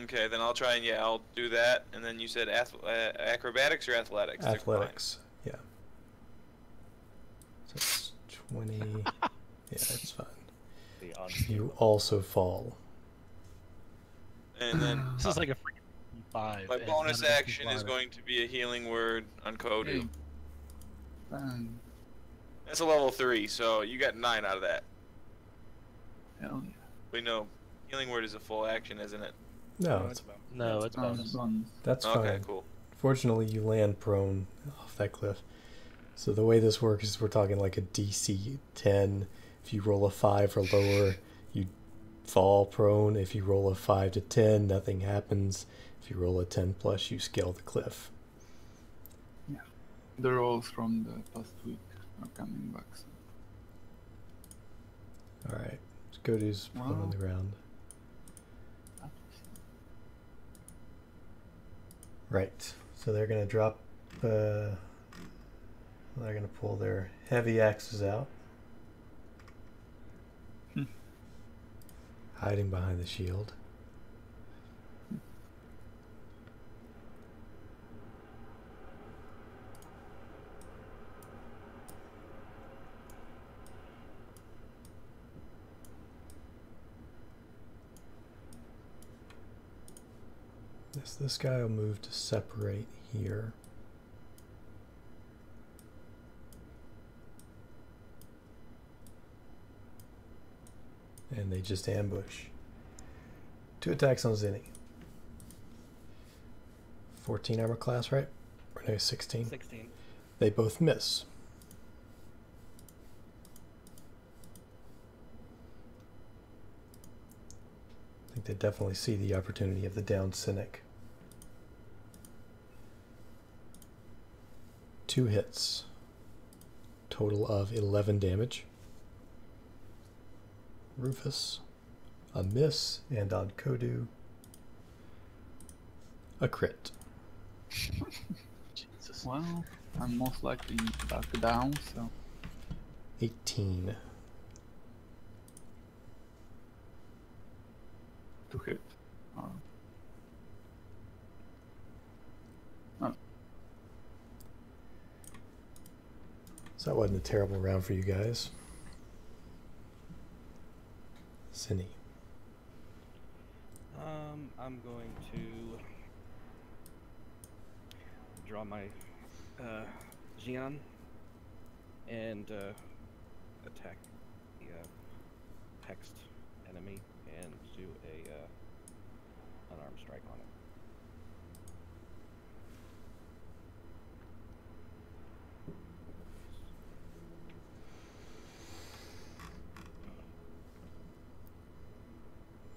Okay, then I'll try and I'll do that. And then you said acrobatics or athletics? to climb? Athletics, yeah. So it's 20. Yeah, it's fine. The odds. You also fall. And then This is like a freaking 5. my and bonus none of these action people is are- going to be a healing word on Kodu. Okay. Bang. That's a level 3, so you got 9 out of that. Hell yeah. We know healing word is a full action, isn't it? No, it's, No, it's bonus. that's Okay, fine. cool. Fortunately, you land prone off that cliff. So the way this works is we're talking like a DC 10. If you roll a 5 or lower, you fall prone. If you roll a 5 to 10, nothing happens. If you roll a 10 plus, you scale the cliff. The rolls from the past week are coming back. So. All right, Kodu's prone on Wow. the ground. Right, so they're gonna drop. They're gonna pull their heavy axes out, hiding behind the shield. This guy will move to separate here. And they just ambush. 2 attacks on Zinni. 14 armor class, right? Or no, 16. 16. They both miss. I think they definitely see the opportunity of the downed cynic. 2 hits. Total of 11 damage. Rufus, a miss, and on Kodu, a crit. Jesus. Well, I'm most likely back down, so 18. to hit. So that wasn't a terrible round for you guys. Zinni. I'm going to draw my Xian and attack the text enemy and do a unarmed strike on it.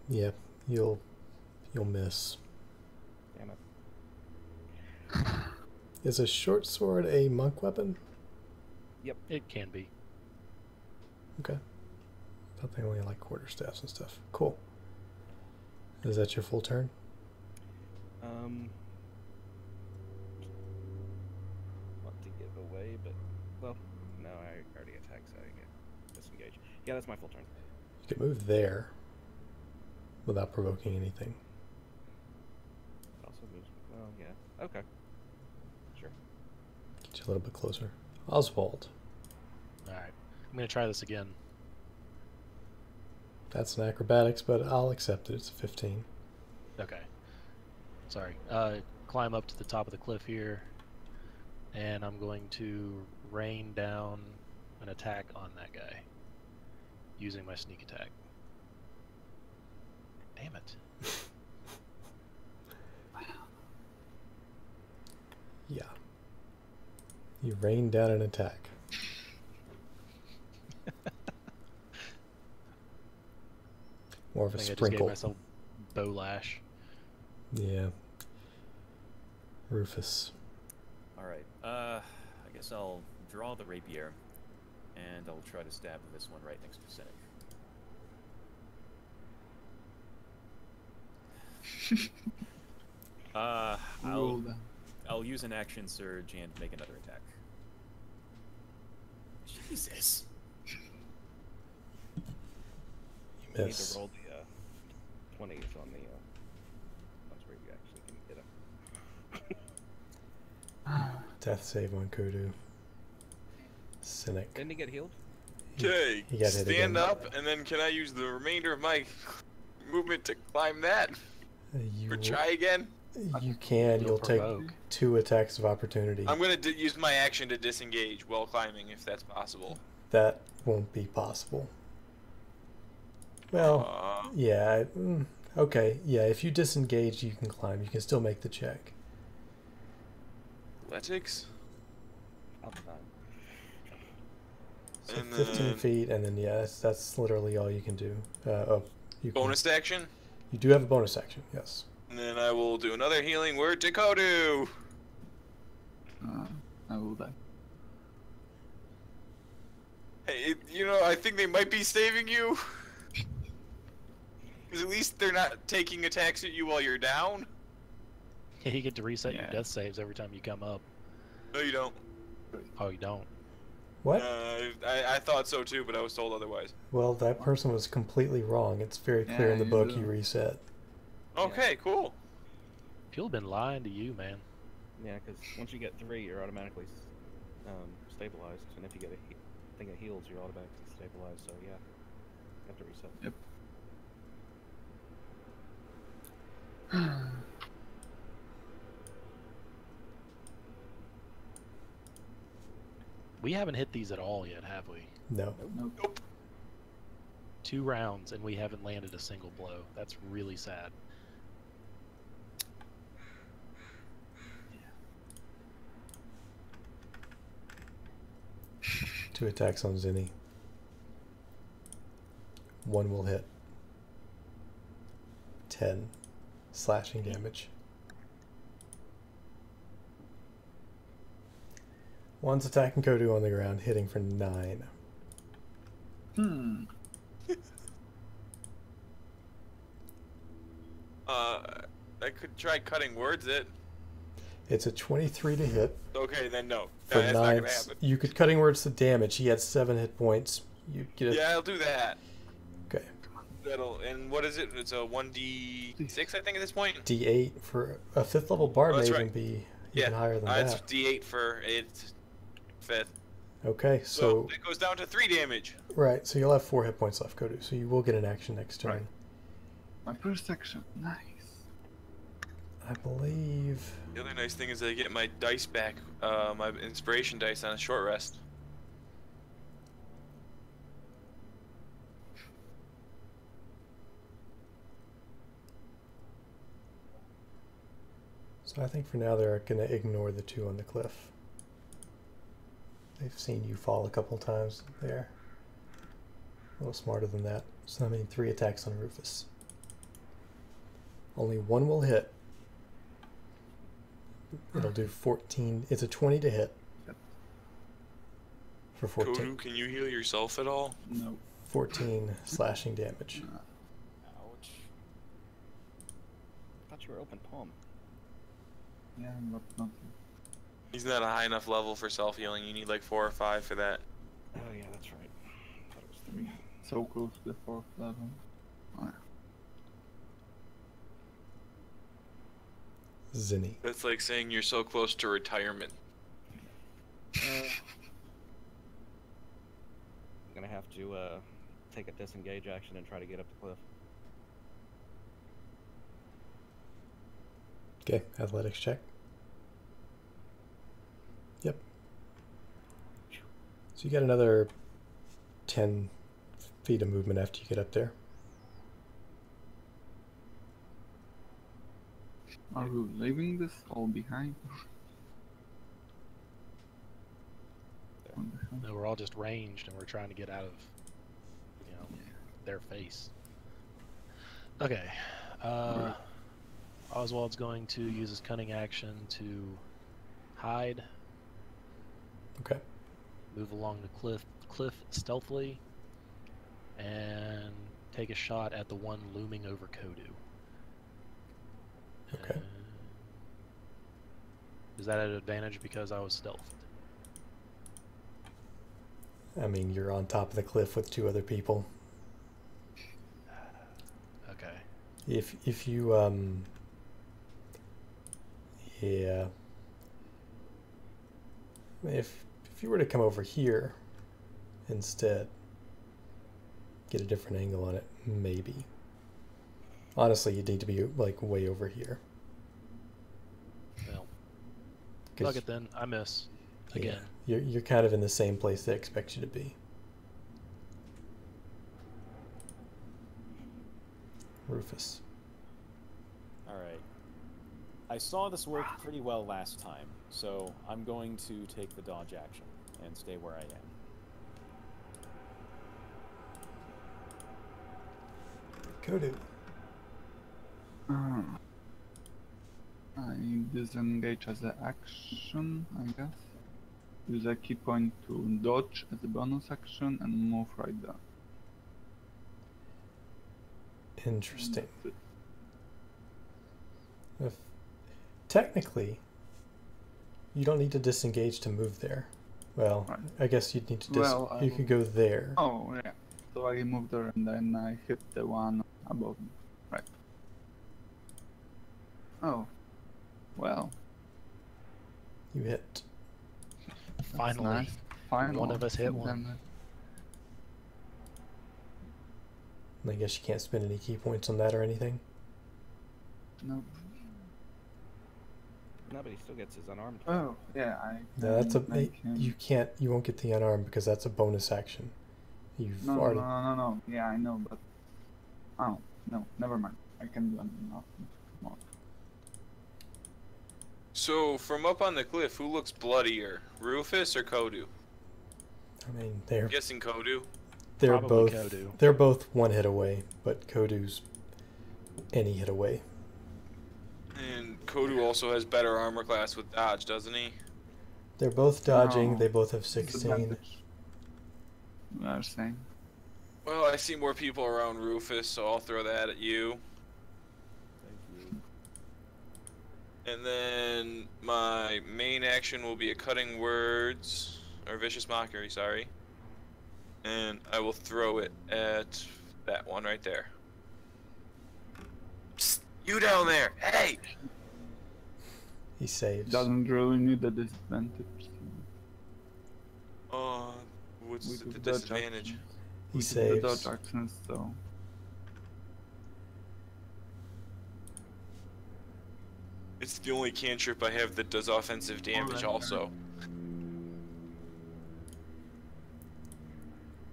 Yeah, you'll miss. Damn it. Is a short sword a monk weapon? It can be. Okay. I thought they only like quarterstaffs and stuff. Cool. Is that your full turn? Want to give away, but well, no, I already attacked, so I get disengage. Yeah, that's my full turn. You could move there without provoking anything. It also moves. Well, yeah. Okay. Sure. Get you a little bit closer. Oswald. Alright. I'm going to try this again. That's an acrobatics, but I'll accept it. It's a 15. Okay. Sorry. Climb up to the top of the cliff here. And I'm going to rain down an attack on that guy. Using my sneak attack. Damn it. Yeah. You rain down an attack. More of a I think I just gave sprinkle. myself bow lash. Yeah. Rufus. All right. I guess I'll draw the rapier, and I'll try to stab this one right next to Cynic. Roll that. I'll use an action surge and make another attack. Jesus. You You need miss. to roll the 20s on the ones where you actually can hit him. Death save on Kudu. Cynic. Didn't he get healed? Okay, He got hit stand again. up, and then can I use the remainder of my movement to climb that? You, Or try again? you can. You'll You'll take provoke. 2 attacks of opportunity. I'm gonna use my action to disengage while climbing, if that's possible. That won't be possible. Well, yeah. Okay. Yeah, if you disengage, you can climb. You can still make the check. Athletics? All the time. So And 15 then- feet, and then yeah, that's literally all you can do. You can, Bonus action? You do have a bonus action. Yes. And then I will do another healing word to Kodu! I will die. Hey, you know, I think they might be saving you. Because at least they're not taking attacks at you while you're down. Yeah, you get to reset your Yeah. death saves every time you come up. No, you don't. Oh, you don't? What? I thought so too, but I was told otherwise. Well, that person was completely wrong. It's very clear Yeah, in the you book do. you reset. Okay, cool. People have been lying to you, man. Yeah, because once you get 3, you're automatically stabilized, and if you get a thing of heals, you're automatically stabilized. So yeah, you have to reset. Yep. We haven't hit these at all yet, have we? No. Nope. 2 rounds and we haven't landed a single blow. That's really sad. Two attacks on Zinni. One will hit. 10 slashing damage. One's attacking Kodu on the ground, hitting for 9. I could try cutting words it. It's a 23 to hit Okay, then no. for That's not 9. gonna happen. You could cutting words to damage. He had 7 hit points. You get it. Yeah, I'll do that. Okay. That'll. And what is it? It's a 1d6, I think, at this point. D8 for a 5th level bard Oh, may that's even right. be Yeah, even higher than it's that. d8 for its 5th. Okay, So so it goes down to 3 damage. right, so you'll have 4 hit points left, Kodu. So you will get an action next turn. Right. My first action. Nice. I believe. The other nice thing is I get my dice back, my inspiration dice on a short rest. So I think for now they're going to ignore the 2 on the cliff. They've seen you fall a couple times there. A little smarter than that. So I mean 3 attacks on Rufus. Only 1 will hit. It'll do 14. It's a 20 to hit. For 14. Kodu, can you heal yourself at all? No. 14 slashing damage. Ouch. I thought you were open palm. Yeah, but not. He's not a high enough level for self-healing. You need like 4 or 5 for that. Oh yeah, that's right. I thought it was 3. So close to the 4th level. Oh, yeah. Zinni. That's like saying you're so close to retirement. I'm gonna have to take a disengage action and try to get up the cliff. Okay, athletics check. Yep. So you get another 10 feet of movement after you get up there. Are we leaving this all behind? No, we're all just ranged and we're trying to get out of, you know, their face. Okay. Oswald's going to use his cunning action to hide. Okay. Move along the cliff stealthily, and take a shot at the one looming over Kodu. Okay. Is that an advantage because I was stealthed? I mean, you're on top of the cliff with 2 other people. Okay. If you yeah. If you were to come over here instead, get a different angle on it, maybe. Honestly, you need to be like way over here. Well, fuck it then. I miss again. Yeah, you're kind of in the same place they expect you to be. Rufus. Alright. I saw this work pretty well last time, so I'm going to take the dodge action and stay where I am. Kodu. I disengage as an action, I guess. Use a key point to dodge as a bonus action and move right there. Interesting. If, technically, you don't need to disengage to move there. Well, Right. I guess you'd need to you could will- go there. Oh, yeah. So I move there and then I hit the one above me. Right. Oh. Well. You hit. That's Finally, nice. Finally. one of us hit one. I guess you can't spend any key points on that or anything. No. No, but he still gets his unarmed. Oh, yeah. I. No, that's a make him- you won't get the unarmed because that's a bonus action. You've No, already no. Yeah, I know, but. Oh, no. Never mind. I can do nothing more. So, from up on the cliff, who looks bloodier, Rufus or Kodu? I mean they're I'm guessing Kodu. they're Probably both Kodu. they're both 1 hit away, but Kodu's any hit away. And Kodu also has better armor class with dodge, doesn't he? They're both dodging, No. they both have 16. Disadvantage. We are saying. Well, I see more people around Rufus, so I'll throw that at you. Thank you. And then my main action will be a cutting words, or vicious mockery, sorry. And I will throw it at that one right there. Psst, you down there! Hey! He saves. Doesn't really need a disadvantage. What's We the took dodge disadvantage? action. He We took saves. the dodge actions, so. It's the only cantrip I have that does offensive damage also.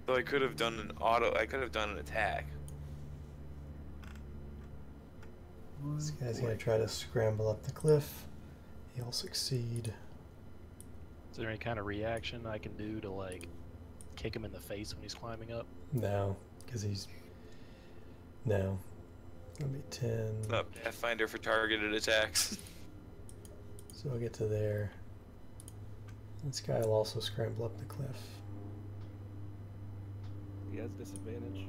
So I could have done an I could have done an attack. This guy's gonna try to scramble up the cliff. He'll succeed. Is there any kind of reaction I can do to like kick him in the face when he's climbing up? No, because he's... No. Gonna be 10. Not Pathfinder for targeted attacks. So I'll get to there. This guy will also scramble up the cliff. He has disadvantage.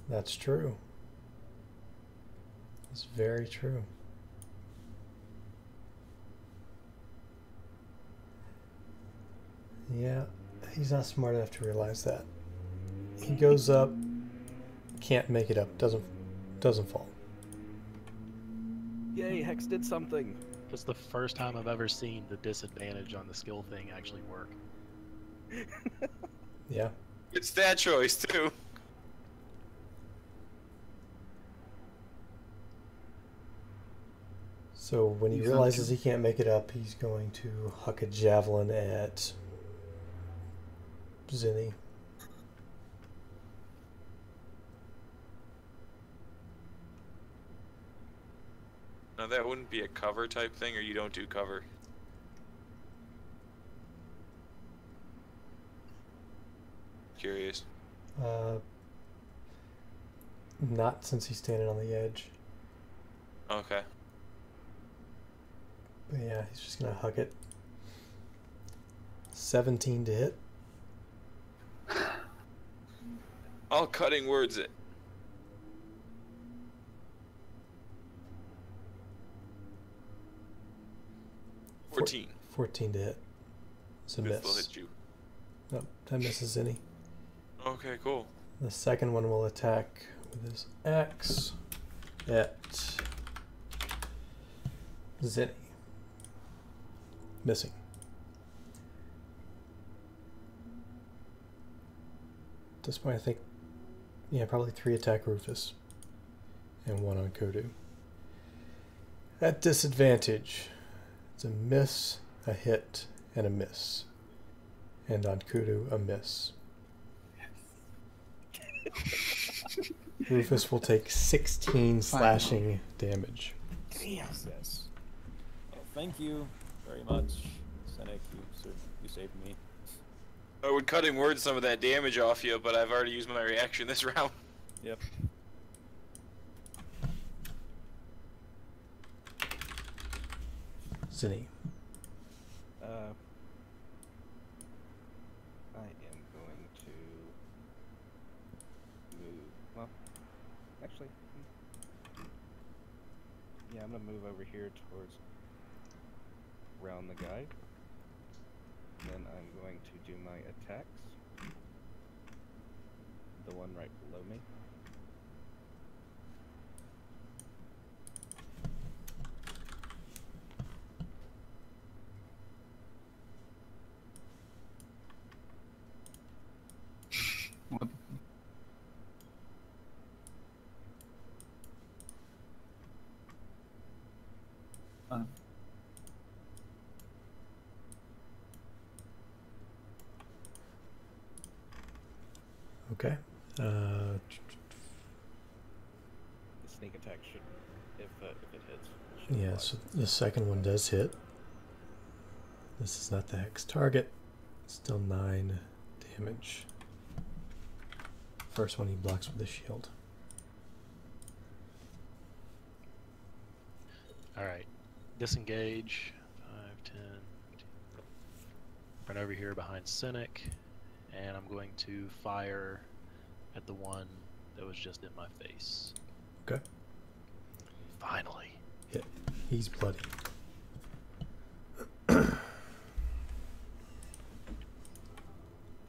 That's true. That's very true. Yeah, he's not smart enough to realize that. He goes up, can't make it up, doesn't fall. Yay, Hex did something. It's the first time I've ever seen the disadvantage on the skill thing actually work. Yeah. It's that choice too. So when he He's realizes on he can't make it up, he's going to huck a javelin at Zinni. No, that wouldn't be a cover type thing, or you don't do cover. Curious. Not since he's standing on the edge. Okay. But yeah, he's just gonna huck it. 17 to hit. I'll cutting words it. Four- 14. 14 to hit. It's a Fifth will miss. hit you. Nope, that misses Zinni. Okay, cool. The second one will attack with his axe at Zinni. Missing. At this point, I think, yeah, probably 3 attack Rufus and 1 on Kodu. At disadvantage, it's a miss, a hit, and a miss. And on Kudu, a miss. Rufus will take 16 slashing damage. Jesus. Well, thank you very much, Senek. You saved me. I would cutting words some of that damage off you, but I've already used my reaction this round. Yep. Zinni. I am going to move. Well, actually, yeah, I'm gonna move over here towards around the guy. Then I'm going to do my attacks. The one right below me. What? Okay. The sneak attack should, if it hits. Should Yeah, fly. so the second one does hit. This is not the hex target. Still 9 damage. First one he blocks with the shield. Alright. Disengage. 5, 10. Run over here behind Cynic. And I'm going to fire at the one that was just in my face. Okay. Finally. Hit. He's bloody. Damn,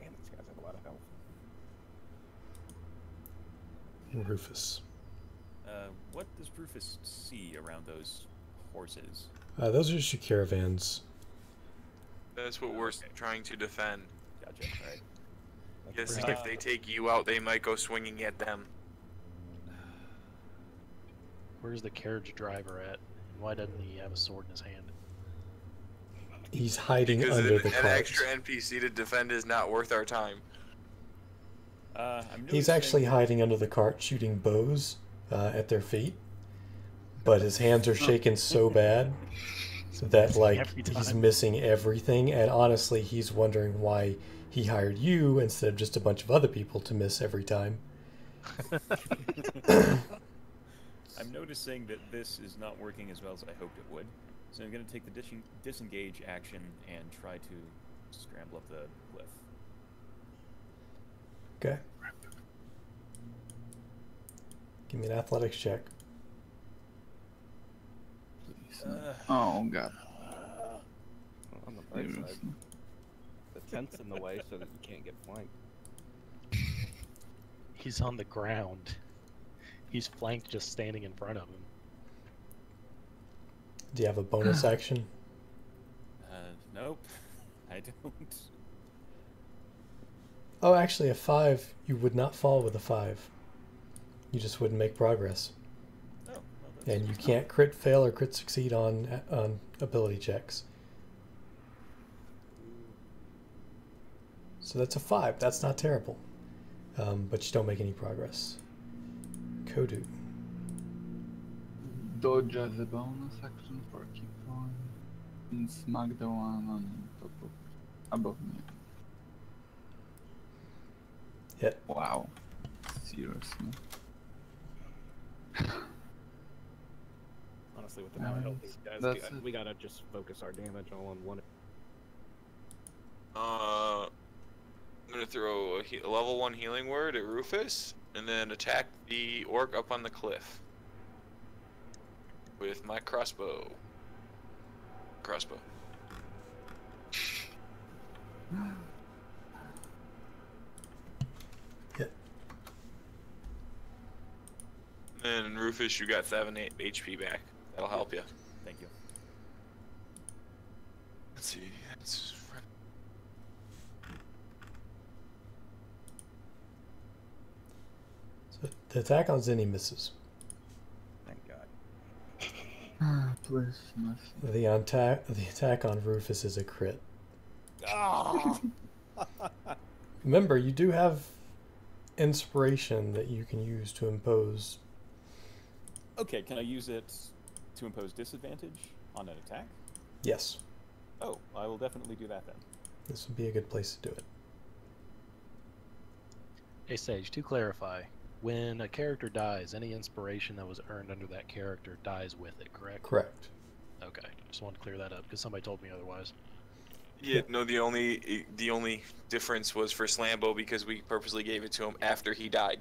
these guys have a lot of health. Rufus. What does Rufus see around those horses? Those are just your caravans. That's what we're trying to defend. Gotcha. All right. Yes, pretty if they take you out, they might go swinging at them. Where's the carriage driver at? Why doesn't he have a sword in his hand? He's hiding Because under an the cart. extra NPC to defend is not worth our time. I'm He's noticing actually that- hiding under the cart shooting bows at their feet. But his hands are shaking so bad that like Every he's time. missing everything, and honestly he's wondering why he hired you instead of just a bunch of other people to miss every time. I'm noticing that this is not working as well as I hoped it would. So I'm going to take the disengage action and try to scramble up the cliff. Okay. Give me an athletics check. Please. Oh god. On the bright side, Seriously. the tent's in the way so that you can't get flanked. He's on the ground. He's flanked just standing in front of him. Do you have a bonus action? Nope, I don't. Oh, actually, a 5. You would not fall with a 5. You just wouldn't make progress. Oh, well, that's And you can't crit fail or crit succeed on ability checks. So that's a 5. That's not terrible. But you don't make any progress. Kodu. Dodge as a bonus action for keep going. And smack the one on top of above me. Hit. Wow. Seriously. Honestly, with the amount of health these guys That's got, it. we gotta just focus our damage all on one. I'm gonna throw a level 1 healing word at Rufus, and then attack the orc up on the cliff with my crossbow. Crossbow. Hit. And Rufus, you got 7 HP back. That'll help you. Thank you. Let's see. That's So the attack on Zinni misses. Thank God. Please, mercy. The attack on Rufus is a crit. Remember, you do have inspiration that you can use to impose. Okay, can I use it to impose disadvantage on an attack? Yes, Oh, I will definitely do that then. this would be a good place to do it. Hey Sage, to clarify, when a character dies, any inspiration that was earned under that character dies with it, correct? Correct. Okay, just wanted to clear that up because somebody told me otherwise. Yeah, no, the only difference was for Slambo because we purposely gave it to him after he died.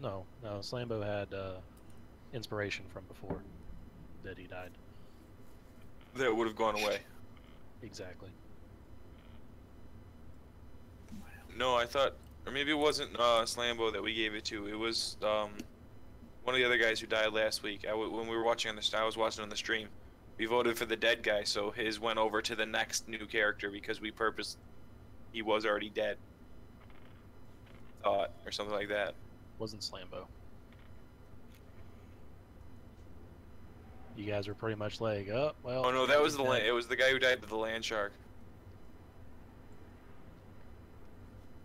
No, Slambo had inspiration from before that he died. That would have gone away. Exactly. No, I thought, or maybe it wasn't Slambo that we gave it to. It was one of the other guys who died last week. When we were watching on I was watching on the stream. We voted for the dead guy, so his went over to the next new character because he was already dead. Or something like that. Wasn't Slambo. You guys were pretty much like, oh, well. Oh no, that was he's the dead. it was the guy who died to the land shark.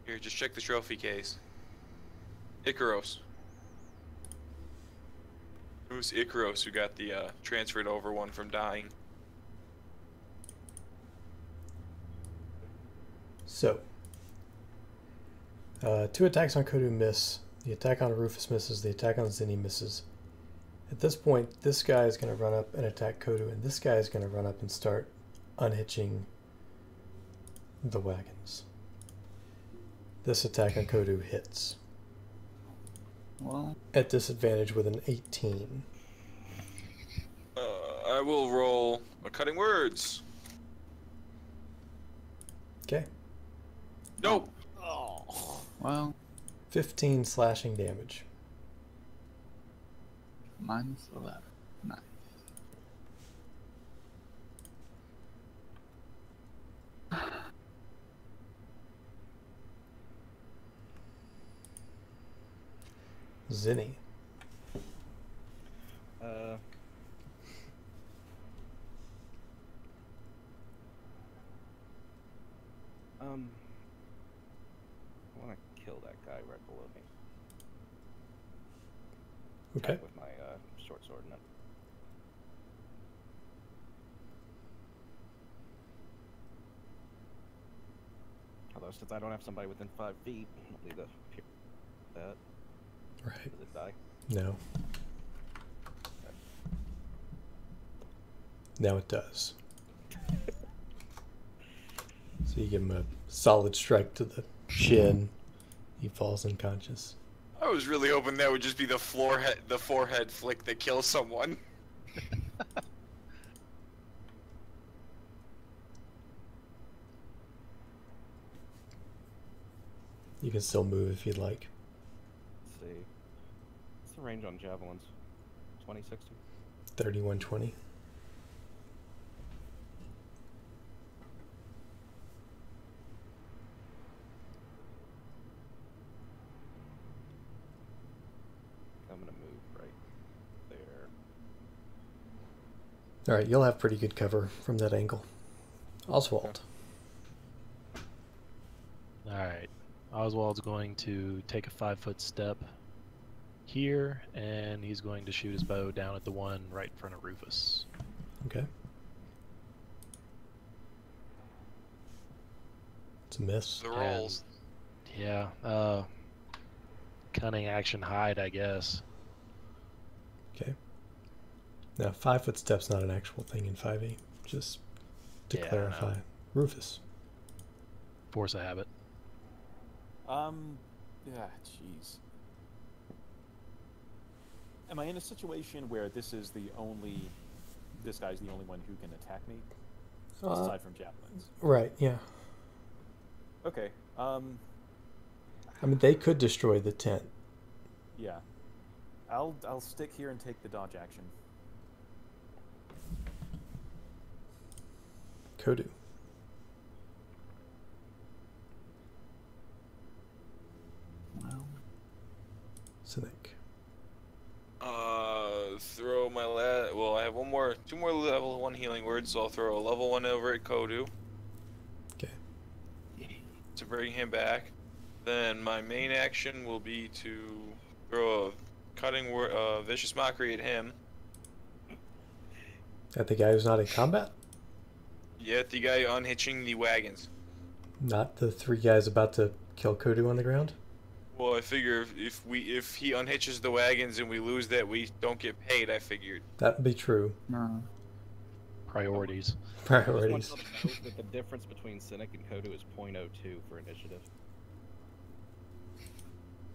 Here, just check the trophy case. Icaros. It was Icaros who got the transferred over one from dying. So, 2 attacks on Kodu miss. The attack on Rufus misses. The attack on Zinni misses. At this point, this guy is going to run up and attack Kodu, and this guy is going to run up and start unhitching the wagons. This attack on Kodu hits. Well, At disadvantage with an 18. I will roll a cutting words. Okay. Nope. well, 15 slashing damage. minus 11. Nice. Zinni. I want to kill that guy right below me. Okay. Attack with my short sword. And although since I don't have somebody within 5 feet, I'll leave that. Right. Does it die? No. Now it does. So you give him a solid strike to the shin. He falls unconscious. I was really hoping that would just be the forehead flick that kills someone. You can still move if you'd like. Let's see. What's the range on javelins? 2060? 3120. I'm gonna move right there. Alright, you'll have pretty good cover from that angle. Oswald. Alright. Oswald's going to take a 5-foot step here, and he's going to shoot his bow down at the one right in front of Rufus. Okay. It's a miss. The rolls. Yeah, cunning action hide, I guess. Okay. Now, 5-foot step's not an actual thing in 5e. Just to Yeah, I clarify. know. Rufus. Force a habit. Yeah, jeez. Am I in a situation where this guy's the only one who can attack me? Aside from javelins. Right, yeah. Okay, I mean, they could destroy the tent. yeah. I'll stick here and take the dodge action. Kodu. Well, Cynic. Throw my well, I have two more level 1 healing words, so I'll throw a level 1 over at Kodu Okay. to bring him back. Then my main action will be to throw a cutting word, vicious mockery at him. At the guy who's not in combat? Yeah, the guy unhitching the wagons. Not the 3 guys about to kill Kodu on the ground? Well, I figure if he unhitches the wagons and we lose that, we don't get paid. I figured. That would be true. no. Priorities. Priorities. I just want to note that the difference between Cynic and Kodu is .02 for initiative.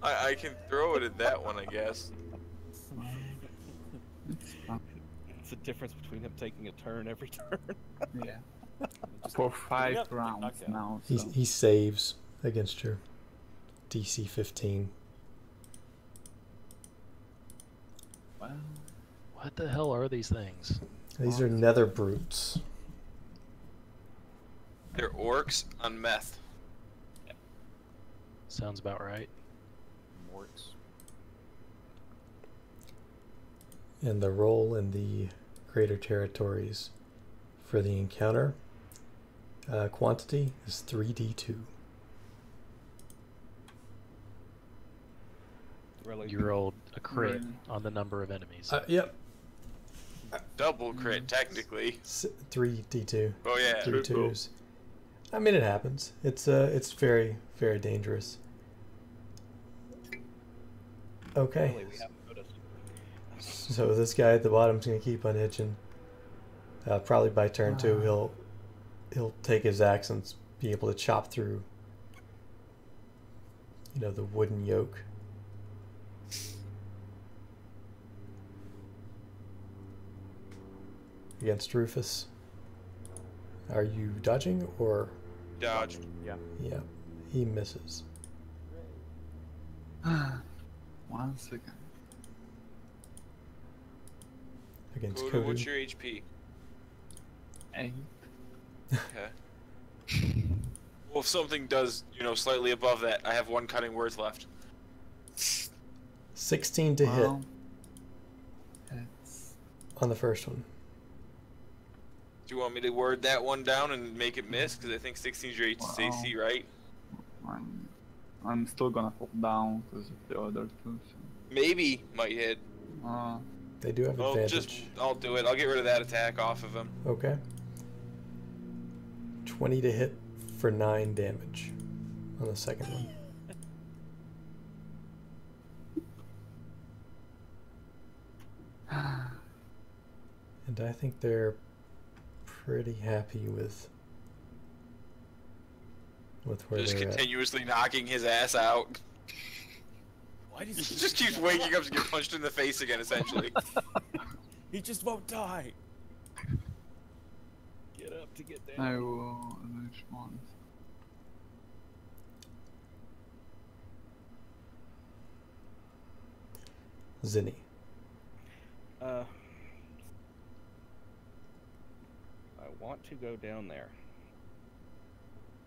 I can throw it at that one, I guess. It's the difference between him taking a turn every turn. Yeah. Just For clean 5 up the rounds knockdown. now. He, So. he saves against your DC 15. Well, What the hell are these things? These are nether brutes. They're orcs on meth. Sounds about right. Morts. And the roll in the greater territories for the encounter quantity is 3d2. Really? You rolled a crit Really? on the number of enemies. Yep. Double crit, technically. 3d2. Oh yeah. 3 2s. I mean, it happens. It's very, very dangerous. Okay. Really, we haven't noticed. So this guy at the bottom's gonna keep unhitching. Probably by turn 2, he'll take his axe and be able to chop through, the wooden yoke. Against Rufus. Are you dodging or? Dodge. Yeah. Yeah, he misses. 1 second. Against Kodu, what's Kodu. your HP? 8. Okay. Well, if something does, slightly above that, I have 1 cutting words left. 16 to hit Well, it's on the first one. Do you want me to word that one down and make it miss? Because I think 16 is your AC, right? I'm still gonna hold down because of the other two. So. Maybe might hit. They do have advantage. I'll do it. I'll get rid of that attack off of him. Okay. 20 to hit for 9 damage on the second one. And I think they're pretty happy with where Just they're continuously knocking his ass out. Why does He just keeps waking up to get punched in the face again, essentially. He just won't die. Get up to get down. I will unleash one. at Zinni. I want to go down there,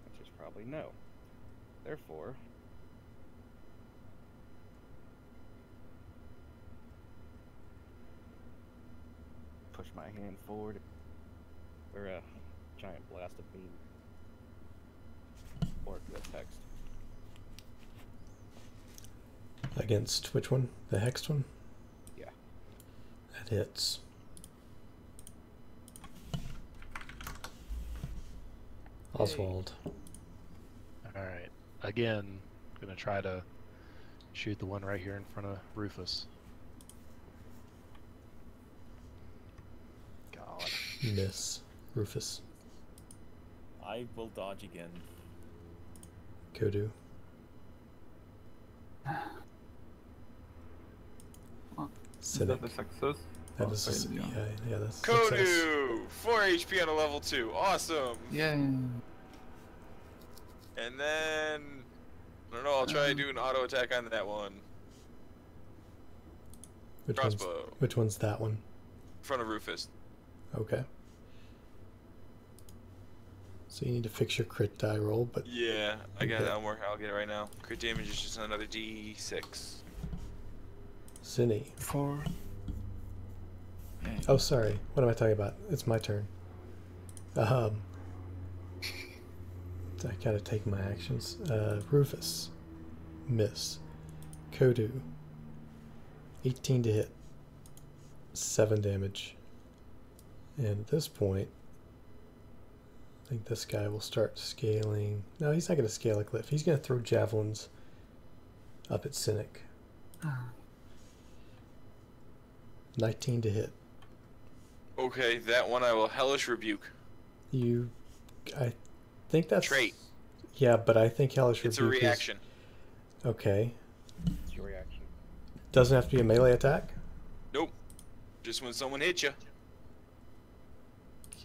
which is probably no. Therefore, push my hand forward, or a giant blast of beam, or the text. Against which one? The hexed one? Yeah. That hits. Oswald. Alright. Again, gonna try to shoot the one right here in front of Rufus. God. Miss. Rufus. I will dodge again. Kodu. Is that Cynic. a success? That Oh, is a, failure. yeah, that's success. Kodu! 4 HP on a level 2. Awesome! Yeah. And then... I don't know, I'll try to do an auto attack on that one. Crossbow. Which one's that one? In front of Rufus. Okay. So you need to fix your crit die roll, but Yeah, I got Okay. it. I'll get it right now. Crit damage is just another D6. Zinni. 4. Yeah. Oh, sorry. What am I talking about? It's my turn. I gotta take my actions. Rufus. Miss. Kodu. 18 to hit. 7 damage. And at this point, I think this guy will start scaling. No, he's not going to scale a cliff. He's going to throw javelins up at Cynic. 19 to hit. Okay, that one I will Hellish Rebuke. I think that's... Trait. Yeah, but I think Hellish It's a Rebuke reaction. is... Okay. It's your reaction. Doesn't have to be a melee attack? Nope. Just when someone hits you.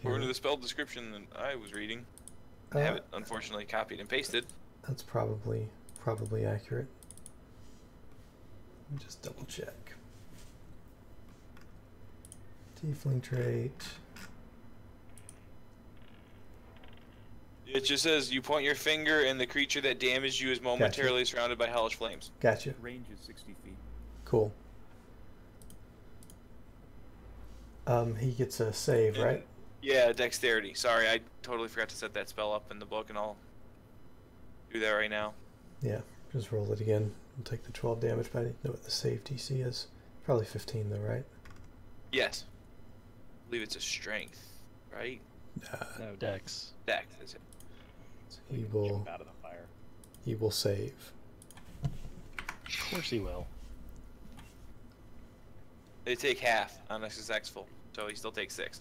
According to the spell description that I was reading. I have it, unfortunately, copied and pasted. That's probably accurate. Let me just double check. Tiefling trait. It just says you point your finger and the creature that damaged you is momentarily surrounded by hellish flames. Gotcha. Range is 60 feet. Cool. He gets a save, And- right? Yeah, dexterity. Sorry, I totally forgot to set that spell up in the book, and I'll do that right now. Yeah. Just roll it again. We'll take the 12 damage, but I didn't know what the save DC is. Probably 15 though, right? Yes. I believe it's a strength, right? No, Dex. Dex, is it? He will Jump out of the fire. save. Of course he will. They take half on a successful, so he still takes 6.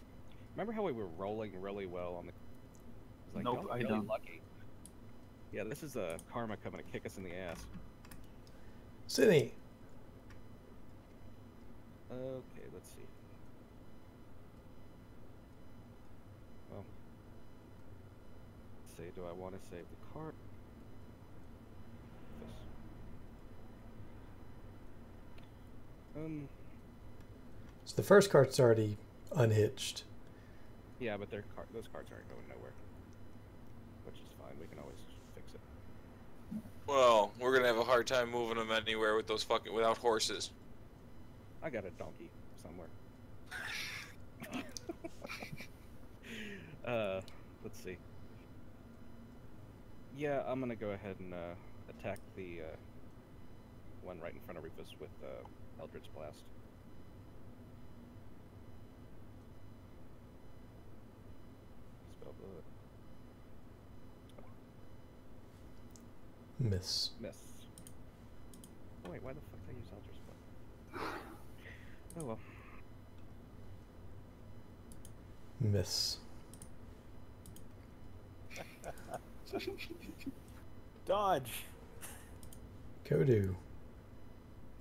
Remember how we were rolling really well on the? It was like, Nope, y'all I really don't. lucky. Yeah, this is karma coming to kick us in the ass. Zinni. Okay, let's see. Well, let's see. Do I want to save the card? This. So the first card's already unhitched. Yeah, but those cards aren't going nowhere. Which is fine. We can always fix it. Well, we're gonna have a hard time moving them anywhere with those without horses. I got a donkey somewhere. Let's see. Yeah, I'm gonna go ahead and attack the one right in front of Rufus with Eldritch Blast. Spell the Miss. miss. Oh wait, why the fuck did I use Eldritch Blast? Oh well. Miss. Dodge. Kodu.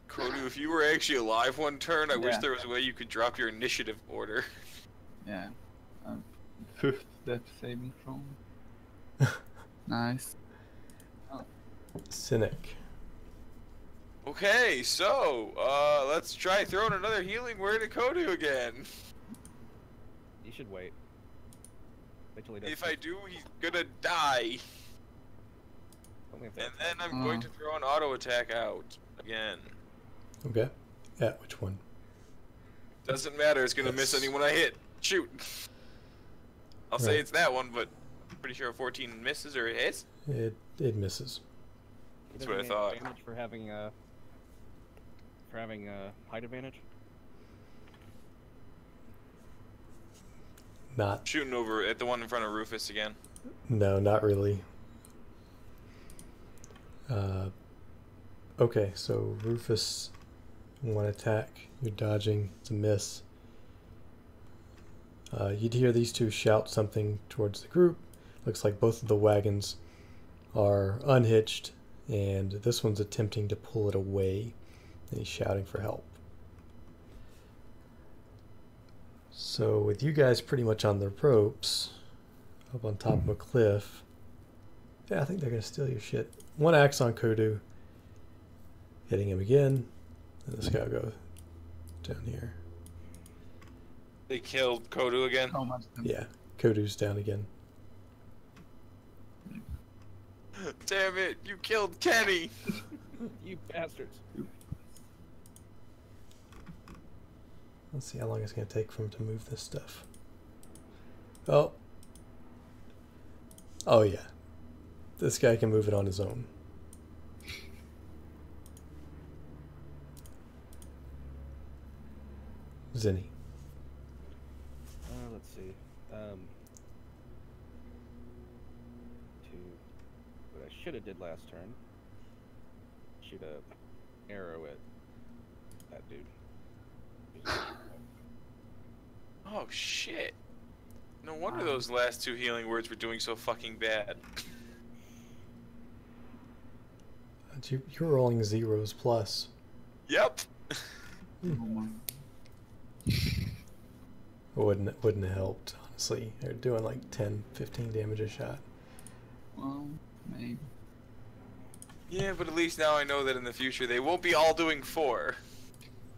Kodu, if you were actually alive one turn, I wish Yeah. there was a way you could drop your initiative order. Yeah. 5th death saving throw. Nice. Cynic. Okay, so let's try throwing another healing word at Kodu again. You should wait. Wait till he does. If I do, he's gonna die. Only if And they then I'm going to throw an auto attack out again. Okay. Yeah, which one? Doesn't matter, it's gonna miss That's- anyone I hit. Shoot. I'll say Right. it's that one, but I'm pretty sure 14 misses or hits. It misses. He That's doesn't what I get thought. damage for having height advantage. Not. Shooting over at the one in front of Rufus again. No, not really. Okay, so Rufus, one attack. You're dodging. It's a miss. You'd hear these two shout something towards the group. Looks like both of the wagons are unhitched, and this one's attempting to pull it away, and he's shouting for help. So with you guys pretty much on the ropes, up on top of a cliff, yeah, I think they're going to steal your shit. One axe on Kodu, hitting him again, and this guy will go down here. They killed Kodu again. How much damage? Yeah, Kodu's down again. Damn it, you killed Kenny! You bastards! Let's see how long it's going to take for him to move this stuff. Oh. Oh, yeah. This guy can move it on his own. Zinni. Let's see. To what I should have did last turn. Shoot a arrow at that dude. Oh shit. No wonder those last two healing words were doing so fucking bad. You're rolling zeros plus. Yep. Wouldn't have helped, honestly. They're doing like 10, 15 damage a shot. Well, maybe. Yeah, but at least now I know that in the future they won't be all doing 4.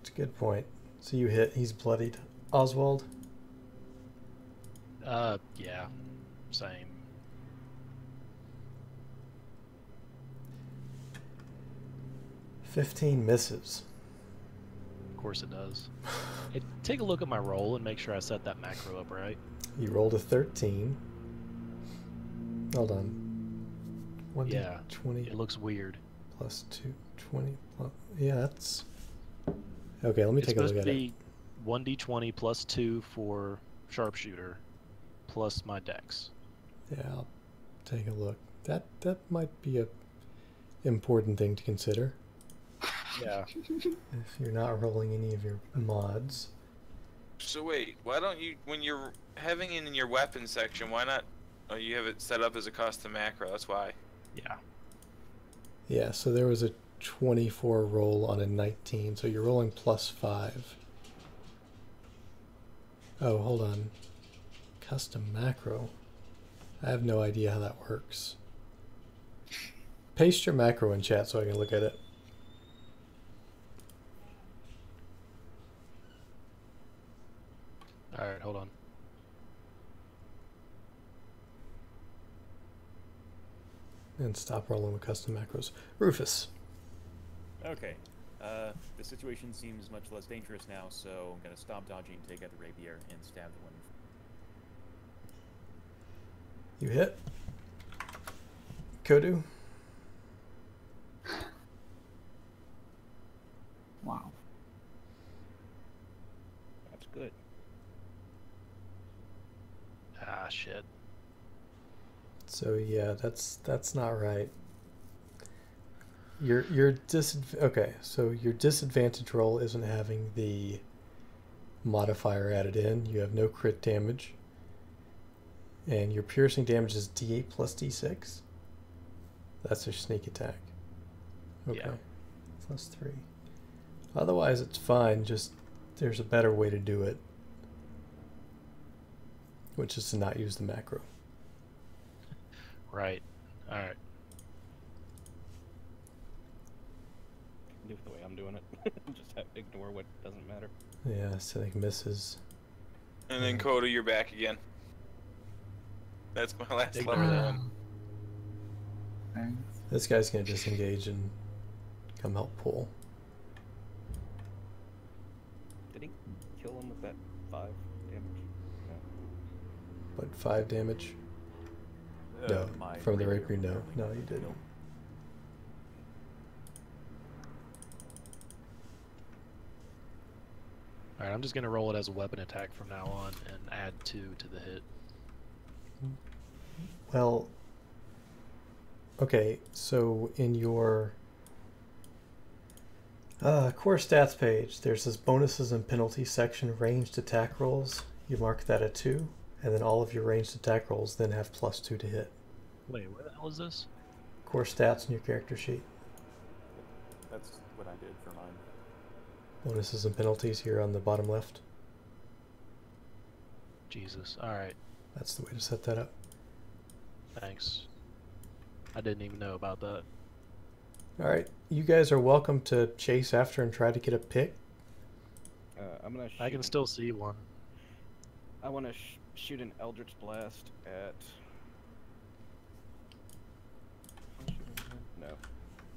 It's a good point. So you hit, he's bloodied. Oswald? Yeah, same. 15 misses. Of course it does. Hey, take a look at my roll and make sure I set that macro up right. You rolled a 13. Hold on. 1 Yeah, 20 It looks weird. plus 2, 20 plus... Yeah, that's... Okay, let me It's take a look supposed at to it. be 1d20 plus 2 for sharpshooter, plus my dex. Yeah, I'll take a look. That might be a important thing to consider. Yeah. If you're not rolling any of your mods. So wait, why don't you, when you're having it in your weapon section, why not, oh, you have it set up as a custom macro, that's why. Yeah. Yeah, so there was a 24 roll on a 19, so you're rolling plus 5. Oh, hold on. Custom macro. I have no idea how that works. Paste your macro in chat so I can look at it. Alright, hold on. And stop rolling with custom macros. Rufus. Okay. The situation seems much less dangerous now, so I'm gonna stop dodging, take out the rapier, and stab the one. You hit. Kodu. Wow. That's good. Ah, shit. So yeah, that's not right. Your okay, so your disadvantage roll isn't having the modifier added in. You have no crit damage. And your piercing damage is D8 plus D6. That's your sneak attack. Okay. Yeah. Plus 3. Otherwise it's fine, just there's a better way to do it. Which is to not use the macro. Right. Alright. Do it the way I'm doing it. Just ignore what doesn't matter. Yeah, acidic misses. And then Coda, you're back again. That's my last Ignore level that. one. Thanks. This guy's gonna disengage and come help pull. Did he kill him with that 5 damage? No. But 5 damage? No. My From the rapier, rapier, no. apparently. No, you didn't. Nope. Alright, I'm just gonna roll it as a weapon attack from now on and add 2 to the hit. Well, okay, so in your core stats page, there's this bonuses and penalties section, ranged attack rolls. You mark that at 2, and then all of your ranged attack rolls then have +2 to hit. Wait, where the hell is this? Core stats in your character sheet. That's what I did for mine. Bonuses and penalties here on the bottom left. Jesus. Alright, That's the way to set that up. thanks. I didn't even know about that. Alright, you guys are welcome to chase after and try to get a pick. I'm gonna. I can shoot- still see one. I want to shoot an Eldritch Blast at. No,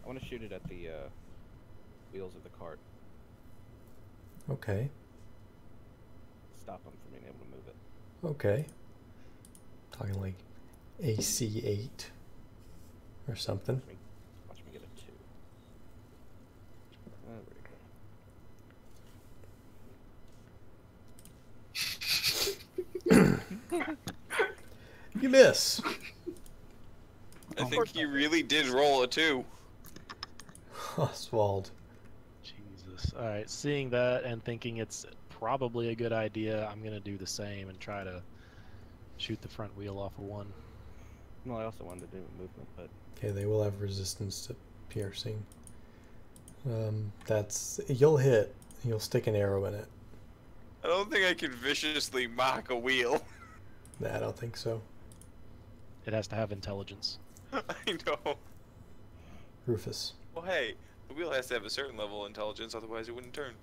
I want to shoot it at the wheels of the cart. Okay, Stop them from being able to move it. okay. Talking like AC 8 or something. Watch me get a 2. There we go. You miss. I think he really did roll a 2. Oswald. Jesus. Alright, seeing that and thinking it's probably a good idea, I'm gonna do the same and try to shoot the front wheel off of one. Well, I also wanted to do movement, but Okay, they will have resistance to piercing. That's you'll hit. You'll stick an arrow in it. I don't think I can viciously mock a wheel. Nah, I don't think so. It has to have intelligence. I know. Rufus. Well, hey, the wheel has to have a certain level of intelligence, otherwise it wouldn't turn.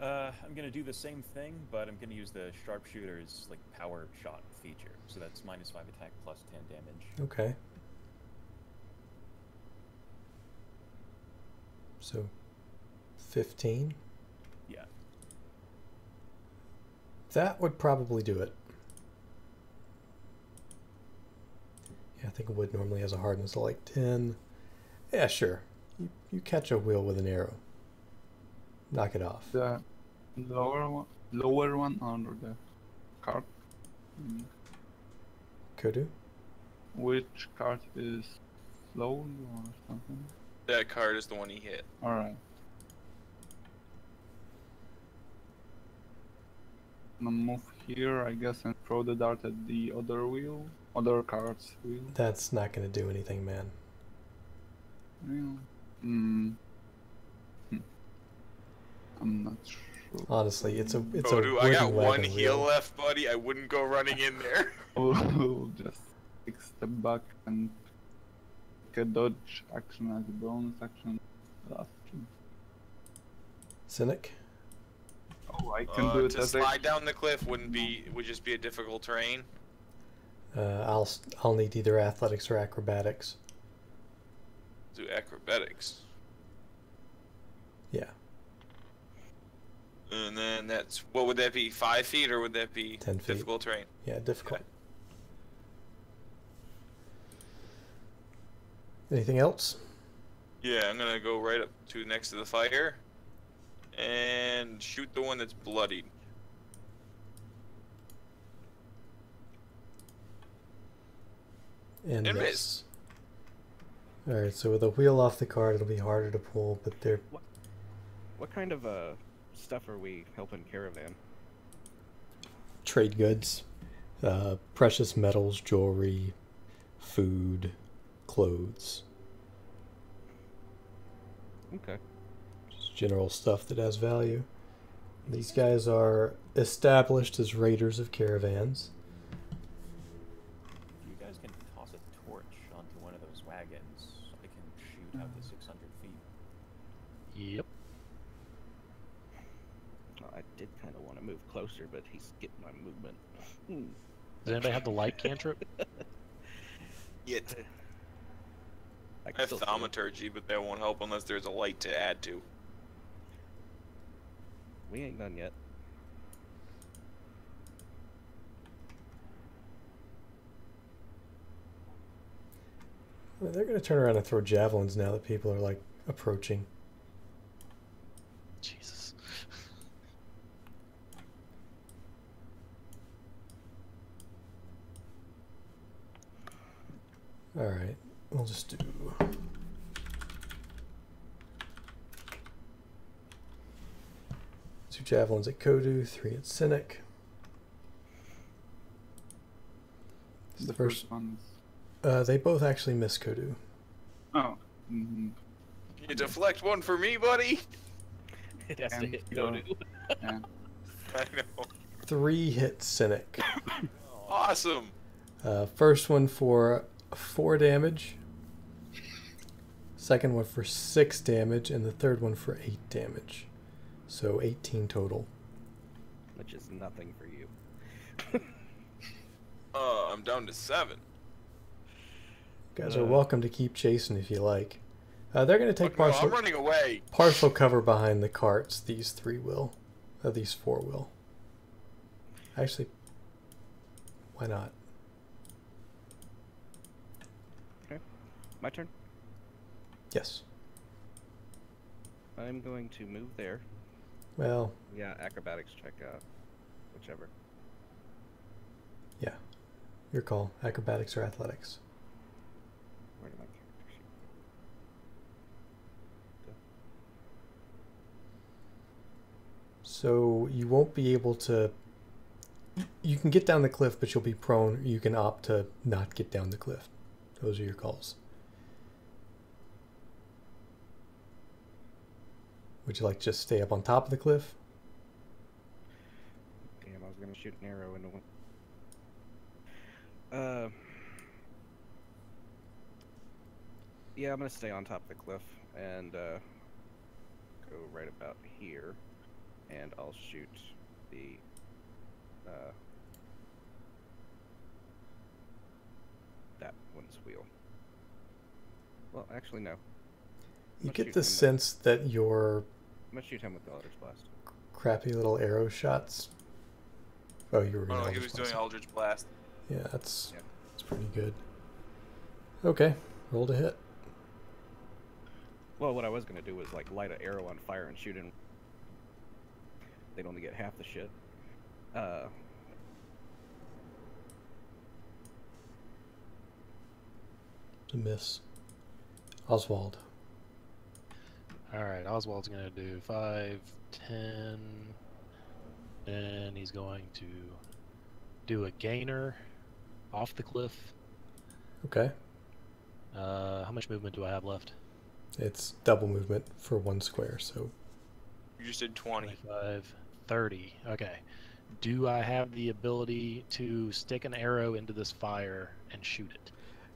I'm gonna do the same thing, but I'm gonna use the sharpshooter's like power shot feature. So that's -5 attack plus 10 damage. Okay. So 15. Yeah. That would probably do it. Yeah, I think wood normally has a hardness of like 10. Yeah, sure. You catch a wheel with an arrow. Knock it off. The lower one under the cart. Mm. Kudu? Which cart is slow or something? That card is the one he hit. Alright. I'm gonna move here, I guess, and throw the dart at the other wheel. Other cart's wheel. That's not going to do anything, man. Wheel. I'm not sure. Honestly, it's a Oh, a dude, I got wooden one wagon heal wheel. left, buddy. I wouldn't go running in there. We'll just take a step back and take a dodge action as a bonus action. Last two. Cynic? Oh, I can do it To as a... slide down the cliff would just be a difficult terrain. I'll need either athletics or acrobatics. Do acrobatics. Yeah, And then that's, what would that be, 5 feet, or would that be 10 feet. difficult terrain? yeah, difficult. Anything else? Yeah, I'm gonna go right up to next to the fire and shoot the one that's bloodied. And And miss. Alright, so with a wheel off the cart, it'll be harder to pull, but they're What kind of stuff are we helping caravan? trade goods, precious metals, jewelry, food, clothes, Okay. just general stuff that has value. These guys are established as raiders of caravans. If you guys can toss a torch onto one of those wagons, I can shoot out to 600 feet. Yep. Well, I did kind of want to move closer, but he's getting my movement. Does anybody have the light cantrip? Yet. I I can have still see it. thaumaturgy, but that won't help unless there's a light to add to. We ain't done yet. Well, they're going to turn around and throw javelins now that people are like approaching. Jesus. Alright, we'll just do... two javelins at Kodu, 3 at Cynic. The First- first one. They both actually miss Kodu. Oh. Mm-hmm. You deflect one for me, buddy? It has to And hit go. Kodu. Yeah. I know. 3 hit Cynic. Awesome. First one for 4 damage. Second one for 6 damage. And the third one for 8 damage. So 18 total. Which is nothing for you. I'm down to 7. You guys are welcome to keep chasing if you like. They're going to take Fuck no, I'm partial, running away. partial cover behind the carts. These 3 will. These 4 will. Actually, why not? My turn. Yes. I'm going to move there. Well, Yeah, acrobatics check out. Whichever. yeah. Your call. Acrobatics or athletics. Where did my character sheet go? So you won't be able to... You can get down the cliff, but you'll be prone. You can opt to not get down the cliff. Those are your calls. Would you like to just stay up on top of the cliff? Damn, I was gonna shoot an arrow into one. Yeah, I'm gonna stay on top of the cliff and go right about here, and I'll shoot the that one's wheel. Well, actually, no. You Let's get shoot the him. sense that your I'm gonna shoot him with the Eldritch Blast. crappy little arrow shots... Oh, you were Oh, going no, to he was doing Eldritch Blast. Yeah, that's Yeah. pretty good. Okay, roll to hit. Well, what I was gonna do was like light an arrow on fire and shoot him. They'd only get half the shit. To miss. Oswald. Alright, Oswald's going to do 5, 10. Then he's going to do a gainer off the cliff. Okay. How much movement do I have left? It's double movement for 1 square, so... You just did 20. 25, 30. Okay. Do I have the ability to stick an arrow into this fire and shoot it?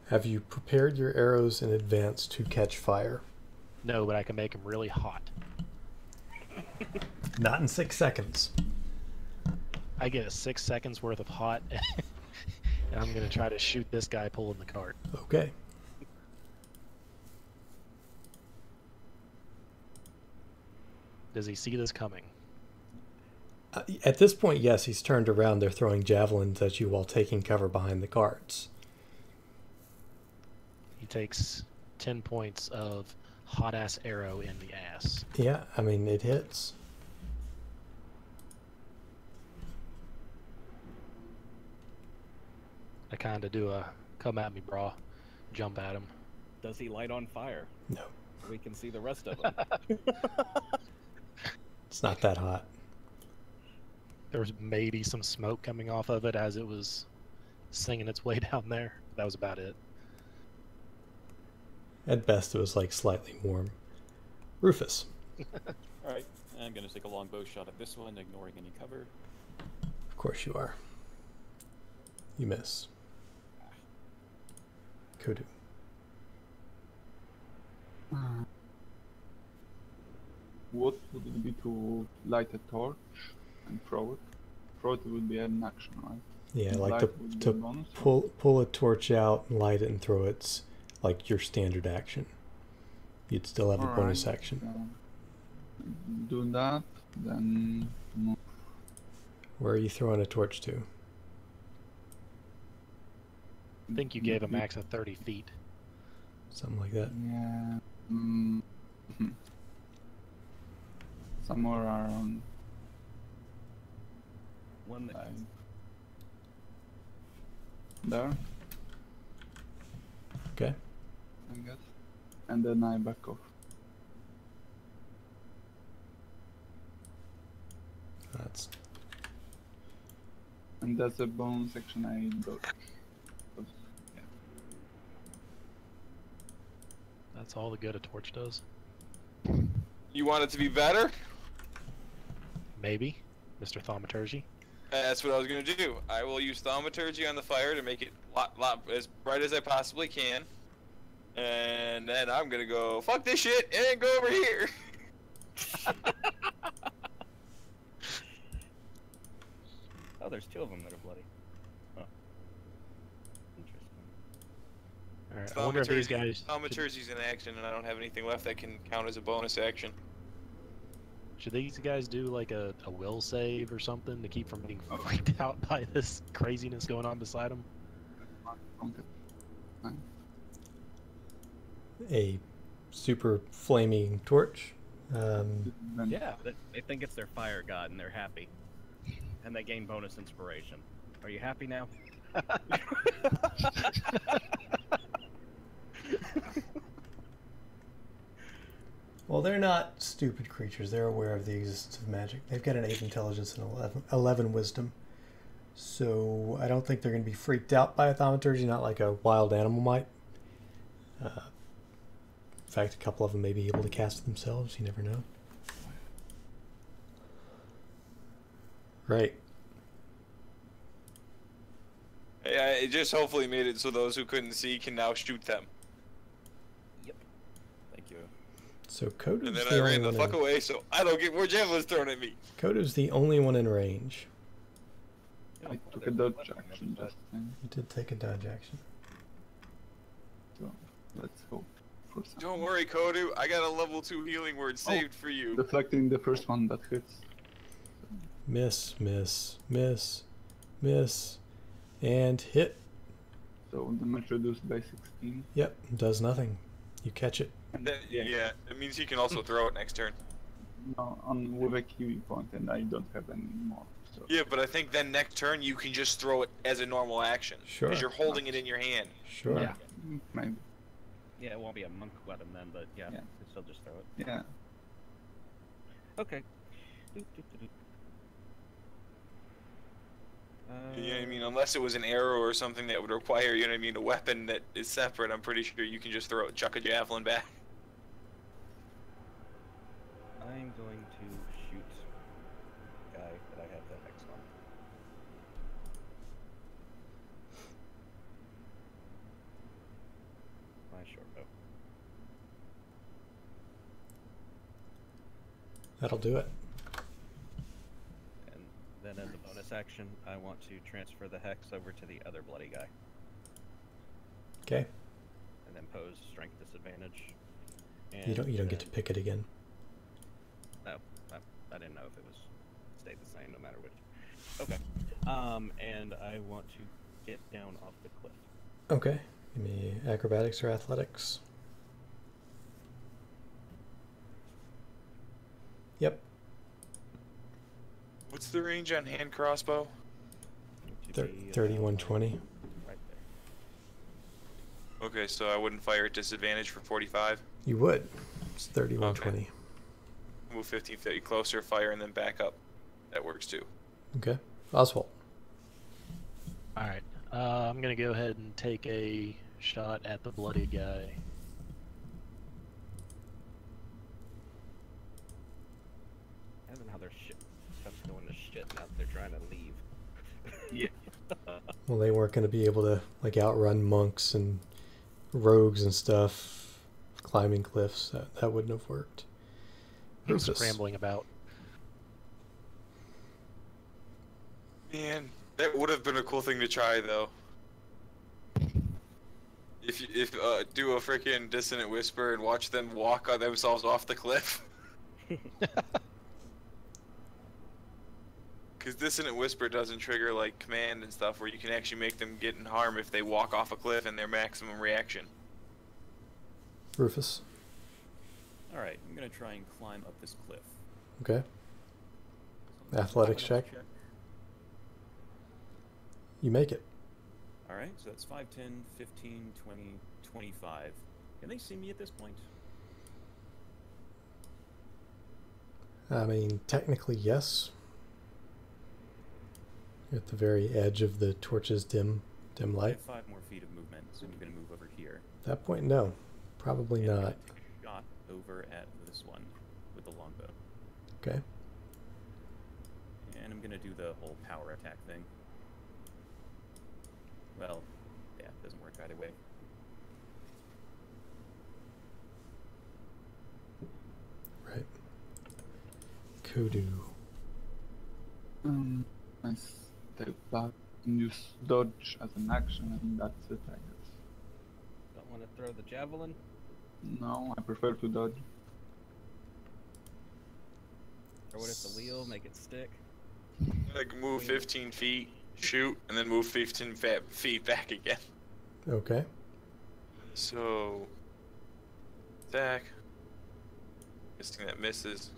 Have you prepared your arrows in advance to catch fire? No, but I can make them really hot. Not in 6 seconds. I get a 6 seconds worth of hot, and I'm going to try to shoot this guy pulling the cart. Okay. Does he see this coming? At this point, yes, he's turned around. They're throwing javelins at you while taking cover behind the carts. He takes 10 points of hot ass arrow in the ass. Yeah, I mean, it hits. I kind of do a come at me, brah, jump at him. Does he light on fire? No, We can see the rest of him. it's not that hot. There was maybe some smoke coming off of it as it was singing its way down there. That was about it. At best, it was like slightly warm. Rufus. Alright, I'm going to take a longbow shot at this one, ignoring any cover. Of course you are. You miss. Kodu. What would it be to light a torch and throw it? Throw it would be an action, right? Yeah, like Light would be a bonus? pull a torch out and light it and throw it's like your standard action. You'd still have a bonus Alright, action. so do that, then move. Where are you throwing a torch to? I think you gave a max of 30 feet. Something like that. Yeah. Somewhere around One that like there, Okay. I guess. And then I back off. That's And that's a bonus action I dodge. Yeah. That's all the good a torch does. You want it to be better? Maybe, Mr. Thaumaturgy. That's what I was gonna do. I will use thaumaturgy on the fire to make it lot as bright as I possibly can, and then I'm gonna go fuck this shit and go over here. Oh, there's two of them that are bloody. Oh. Interesting. All right. I wonder if these guys Thaumaturgy's in action, and I don't have anything left that can count as a bonus action. should these guys do like a will save or something to keep from being freaked out by this craziness going on beside them? Okay. Fine. a super flaming torch. Then Yeah, they think it's their fire god and they're happy. And they gain bonus inspiration. Are you happy now? Well, they're not stupid creatures. They're aware of the existence of magic. They've got an 8 intelligence and 11 wisdom. So I don't think they're going to be freaked out by a thaumaturgy, not like a wild animal might. In fact, a couple of them may be able to cast it themselves. You never know. Right. Yeah, it just hopefully made it so those who couldn't see can now shoot them. Thank you. So Kodu's And then the I only ran the one fuck in, away so I don't get more javelins thrown at me. Kodu's the only one in range. I took a dodge action just then, You did take a dodge action. so let's hope for some. Don't worry, Kodu. I got a level 2 healing word saved for you. Deflecting the first one that hits. Miss, miss, miss, miss, and hit. So damage reduced by 16. Yep, does nothing. You catch it. Yeah, it means he can also throw it next turn. No, on with a kiwi point, and I don't have any more. So Yeah, but I think then next turn you can just throw it as a normal action. Sure. Because you're holding it in your hand. Sure. Yeah. Maybe. Yeah, it won't be a monk weapon then, but yeah, Yeah. you still just throw it. Yeah. Okay. You know what I mean? Unless it was an arrow or something that would require, you know what I mean, a weapon that is separate, I'm pretty sure you can just chuck a javelin back. I'm going to shoot the guy that I have the hex on. My short bow. That'll do it. And then as a bonus action, I want to transfer the hex over to the other bloody guy. Okay. And then pose strength disadvantage. You don't get to then- pick it again. No, I didn't know if it was stayed the same no matter which. Okay. And I want to get down off the cliff. Okay. Give me acrobatics or athletics. What's the range on hand crossbow? To be about, 3120. right there. Okay, so I wouldn't fire at disadvantage for 45. You would. It's 3120. Move 15 feet closer, fire, and then back up. That works too. Okay. Oswald. All right. I'm gonna go ahead and take a shot at the bloody guy. I don't know how their shit stuff's going to shit now that they're trying to leave. Yeah. Well, they weren't going to be able to like outrun monks and rogues and stuff climbing cliffs. That wouldn't have worked. Rufus. Scrambling about. Man, that would have been a cool thing to try, though. If do a freaking dissonant whisper and watch them walk on themselves off the cliff. Because dissonant whisper doesn't trigger like command and stuff, where you can actually make them get in harm if they walk off a cliff in their maximum reaction. Rufus. Alright, I'm gonna try and climb up this cliff. Okay. So Athletics check. You make it. Alright, so that's 5, 10, 15, 20, 25. Can they see me at this point? I mean, technically, yes. You're at the very edge of the torch's dim I light. have 5 more feet of movement, so I'm gonna move over here. At that point, no. Probably And I'm not. gonna take a shot over at this one with the longbow. Okay. And I'm gonna do the whole power attack thing. Well, yeah, it doesn't work either way. Right. Kudu. I step back and use dodge as an action, and that's it, I guess. Don't want to throw the javelin. No, I prefer to dodge. Throw it at the wheel, make it stick. Like move 15 feet, shoot, and then move 15 feet back again. Okay. So, attack. Guessing that misses.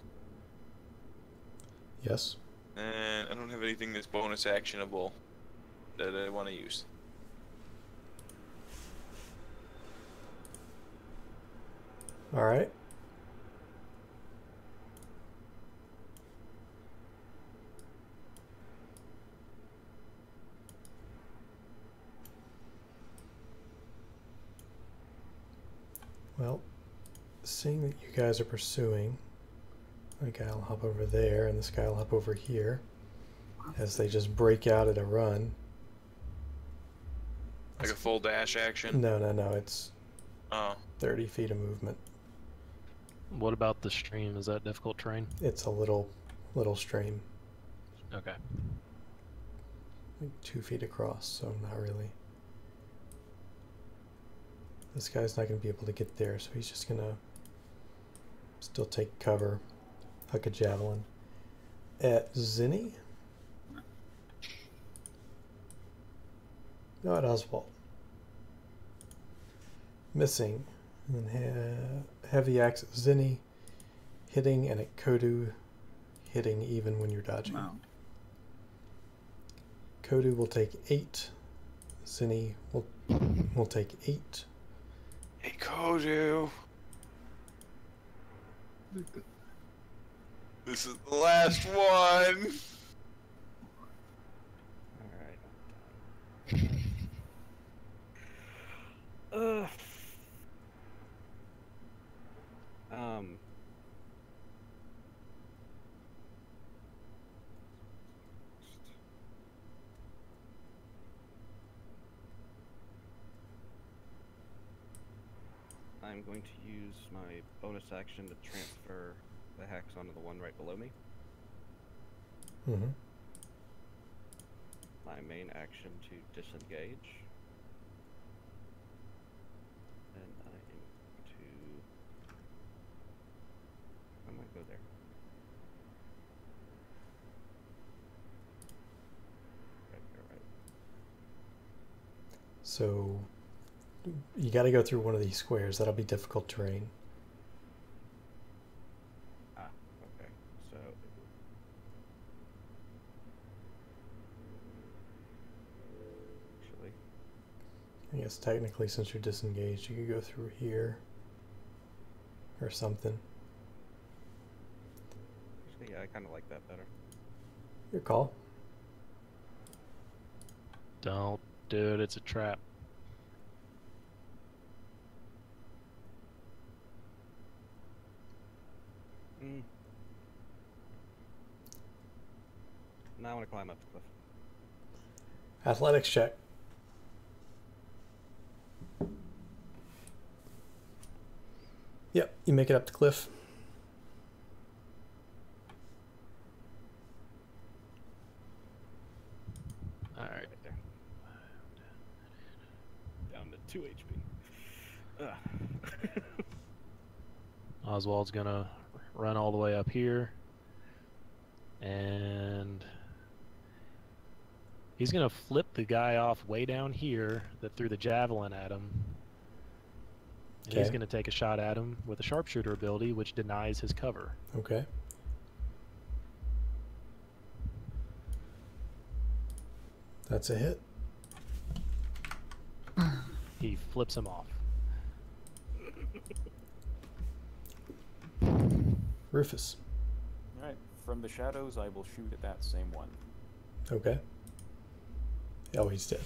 Yes. And I don't have anything that's bonus actionable that I want to use. All right. Well, seeing that you guys are pursuing, the guy will hop over there, and this guy will hop over here as they just break out at a run. Like a full dash action? No, it's Oh. 30 feet of movement. What about the stream? Is that difficult terrain? It's a little stream, Okay. like 2 feet across, so not really. This guy's not going to be able to get there, so he's just going to still take cover, huck a javelin at Zinni. No, at Oswald. Missing. And then heavy axe at Zinni, hitting, and at Kodu, hitting even when you're dodging. Wow. Kodu will take 8. Zinni will take 8. Hey, Kodu. This is the last one. Alright. I'm going to use my bonus action to transfer the hex onto the one right below me. Mm-hmm. My main action to disengage. And I am going to... I might go there. Right. So you got to go through one of these squares. That'll be difficult terrain. Ah, okay. So I guess technically, since you're disengaged, you could go through here or something. Actually, yeah, I kind of like that better. Your call. Don't do it. It's a trap. Now I want to climb up the cliff. Athletics check. Yep, you make it up the cliff. All right. There. Down to 2 HP. Oswald's gonna run all the way up here, and he's gonna flip the guy off way down here that threw the javelin at him. And he's Okay. gonna take a shot at him with a sharpshooter ability, which denies his cover. Okay. That's a hit. He flips him off. Rufus. Alright, from the shadows, I will shoot at that same one. Okay. Oh, he's dead.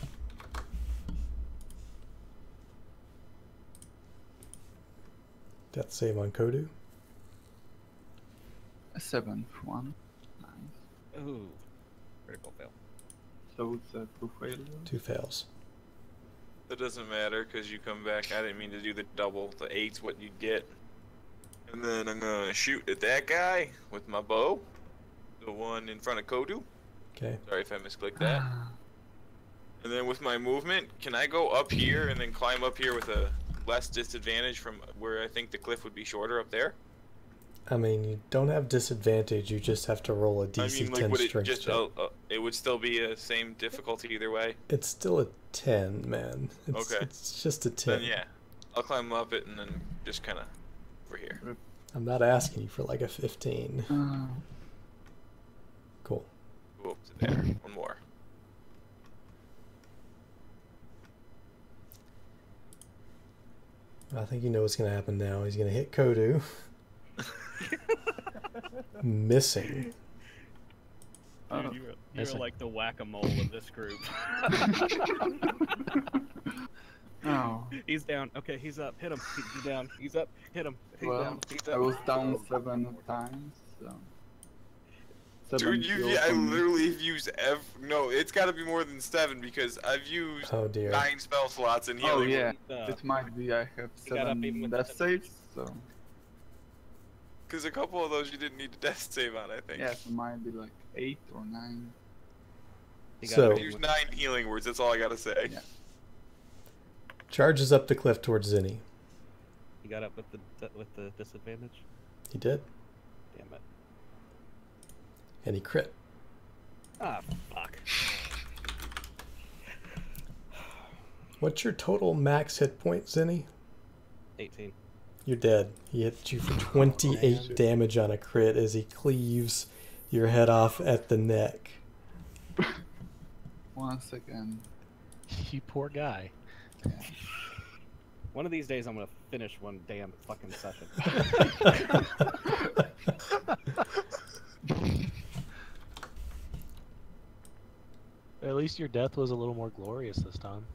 Death save on Kodu. A 7th one. Nice. Ooh. Critical fail. So it's a 2 failure. 2 fails. That doesn't matter because you come back. I didn't mean to do the double. The 8's what you get. And then I'm gonna shoot at that guy with my bow. The one in front of Kodu. Okay. Sorry if I misclicked that. And then with my movement, can I go up here and then climb up here with a less disadvantage from where I think the cliff would be shorter up there? I mean, you don't have disadvantage. You just have to roll a DC I mean, like, 10 would it strength just check. it would still be a same difficulty either way? It's still a 10, man. It's, Okay. It's just a 10. Then yeah, I'll climb up it and then just kind of over here. I'm not asking you for like a 15. Cool. Go up to there. One more. I think you know what's going to happen now. He's going to hit Kodu. Missing. Dude, you're Missing. like the whack-a-mole of this group. Oh, He's down. Okay, he's up. Hit him. He's down. He's up. Hit him. He's well, down. He's I up. was down 7 times, so... 7 Dude, kills I on me. literally have used no, it's got to be more than 7 because I've used Oh, dear. 9 spell slots in Oh healing. yeah, Uh, it might be I have he got up even 7 with death the- saves, so... Because a couple of those you didn't need to death save on, I think. Yeah, so it might be like 8 or 9. he got So- up I even used with- 9 healing words, that's all I gotta say. Yeah. Charges up the cliff towards Zinni. He got up with the disadvantage. He did. Damn it. And he crit. Ah, fuck. What's your total max hit point, Zinni? 18. You're dead. He hit you for 28 damage on a crit as he cleaves your head off at the neck. Once again. You poor guy. One of these days I'm gonna finish one damn fucking session. At least your death was a little more glorious this time.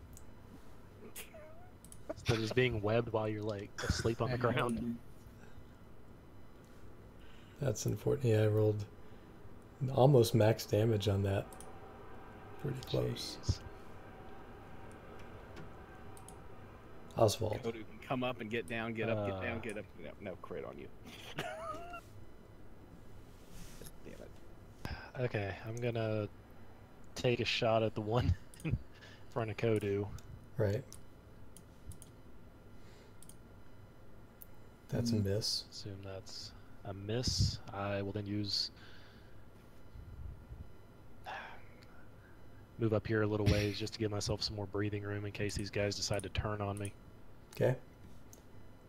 Instead of just being webbed while you're like asleep on the ground. That's unfortunate. Yeah, I rolled almost max damage on that. Pretty close. Jeez. Oswald. Kodu can come up and get down, get up, get down, get up. No crit on you. Damn it. Okay, I'm gonna take a shot at the one in front of Kodu. Right. That's a miss. Assume that's a miss. I will then move up here a little ways just to give myself some more breathing room in case these guys decide to turn on me. Okay.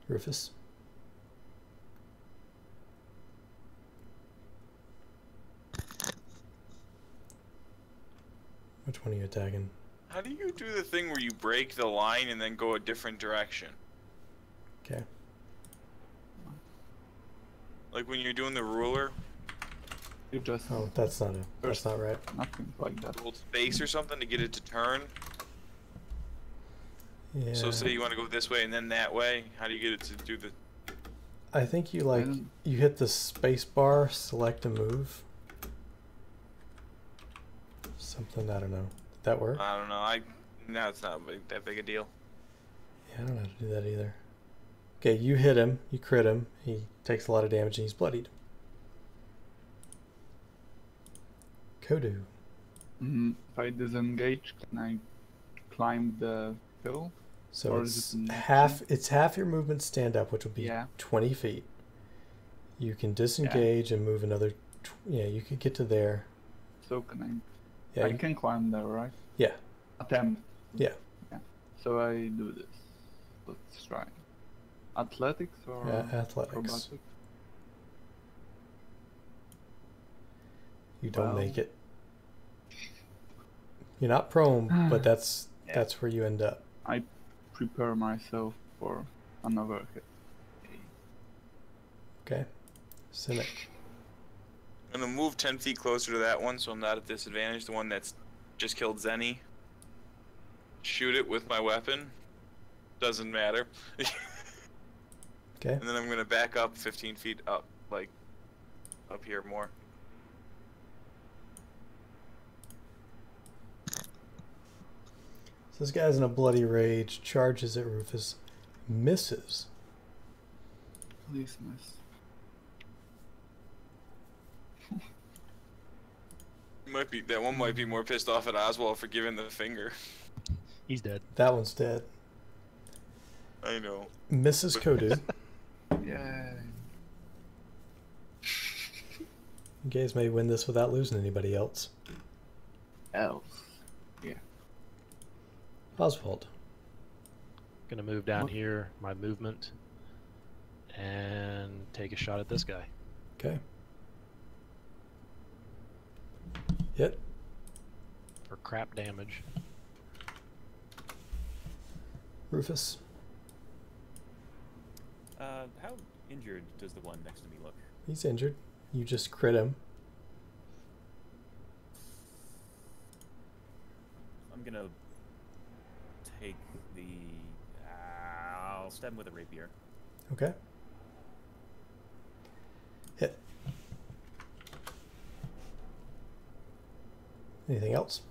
Rufus. Which one are you attacking? How do you do the thing where you break the line and then go a different direction? Okay. Like when you're doing the ruler, You just Oh, that's not right. nothing like that. hold space or something to get it to turn. Yeah. So say you want to go this way and then that way. How do you get it to do the? I think you don't- you hit the space bar, select a move. Something, I don't know. Did that work? I don't know. No, it's not that big a deal. Yeah, I don't know how to do that either. Okay, you hit him, you crit him, he takes a lot of damage and he's bloodied. Kodu. If I disengage, can I climb the hill? So Or it's is it an half your movement stand up, which would be Yeah. 20 feet. You can disengage and move another. Yeah, you could get to there. So can I? Yeah, I can climb there, right? yeah, Attempt. yeah. So I do this. Let's try. Athletics or Athletics. acrobatics? You don't Well. make it. You're not prone, but that's Yeah. where you end up. I prepare myself for another hit. Okay. Cynic. I'm gonna move 10 feet closer to that one, so I'm not at disadvantage. The one that's just killed Zenny. Shoot it with my weapon. Doesn't matter. Okay. And then I'm gonna back up 15 feet up, like up here more. So this guy's in a bloody rage, charges at Rufus, misses. Please miss. That one might be more pissed off at Oswald for giving the finger. He's dead. That one's dead. I know. Misses Kodu. Yay. You guys may win this without losing anybody else. Else. Oswald. Gonna move down What? here, my movement, and take a shot at this guy. Okay. Hit. For crap damage. Rufus. How injured does the one next to me look? He's injured. You just crit him. I'm gonna take the. I'll stab him with a rapier. Okay. Hit. Anything else?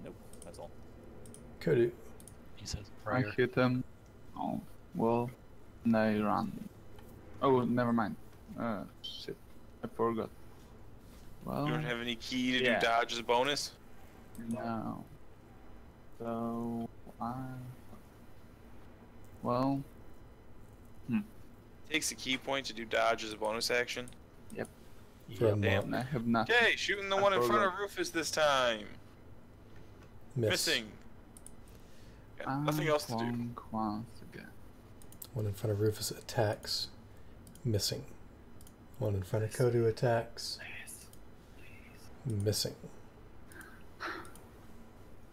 Nope, that's all. Kodu. He says I prayer. hit him. Oh, well, and I run. Oh, never mind. Shit. I forgot. Well, You don't have any key to Yeah. do dodge as a bonus? no. So, well, Takes a key point to do dodge as a bonus action. For a Yep. Damn. I have nothing. Okay, shooting the I one in front forgot. of Rufus this time. Miss. Missing. Got nothing else to do. Clonk once again. One in front of Rufus attacks. Missing. One in front of Kodu attacks. Missing.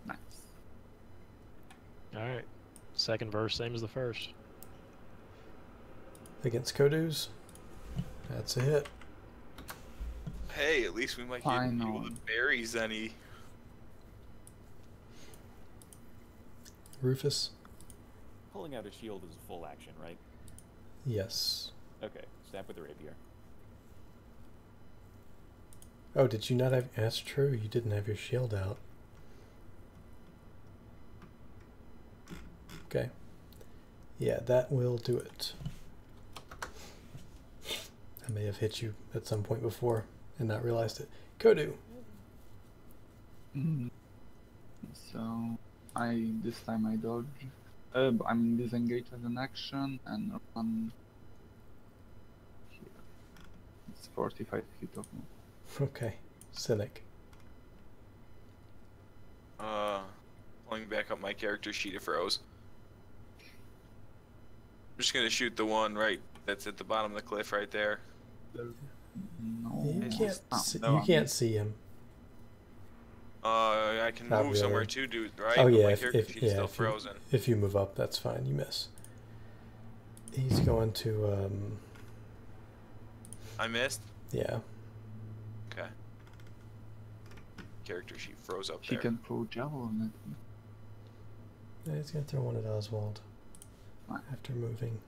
Nice. Alright. Second verse, same as the first. Against Kodu's. That's a hit. Hey, at least we might get able to bury Zenny. Rufus. Pulling out a shield is a full action, right? Yes. Okay, stab with a rapier. Oh, did you not have... That's true, you didn't have your shield out. Okay. Yeah, that will do it. I may have hit you at some point before and not realized it. Kodu. So, this time I dodge. I'm disengaged as an action and run here. It's 45 feet of me. Okay. Cynic. Pulling back up my character sheet, it froze. I'm just gonna shoot the one that's at the bottom of the cliff right there. No, You it's can't not. see, No, you can't see him. I can Not move somewhere really. too, dude. Right? Oh But yeah, my if, character if sheet's yeah, still if you, frozen. if you move up, that's fine. You miss. He's going to I missed. yeah. Okay. Character sheet froze up She there. can throw javelin Yeah, he's gonna throw one at Oswald Right. after moving.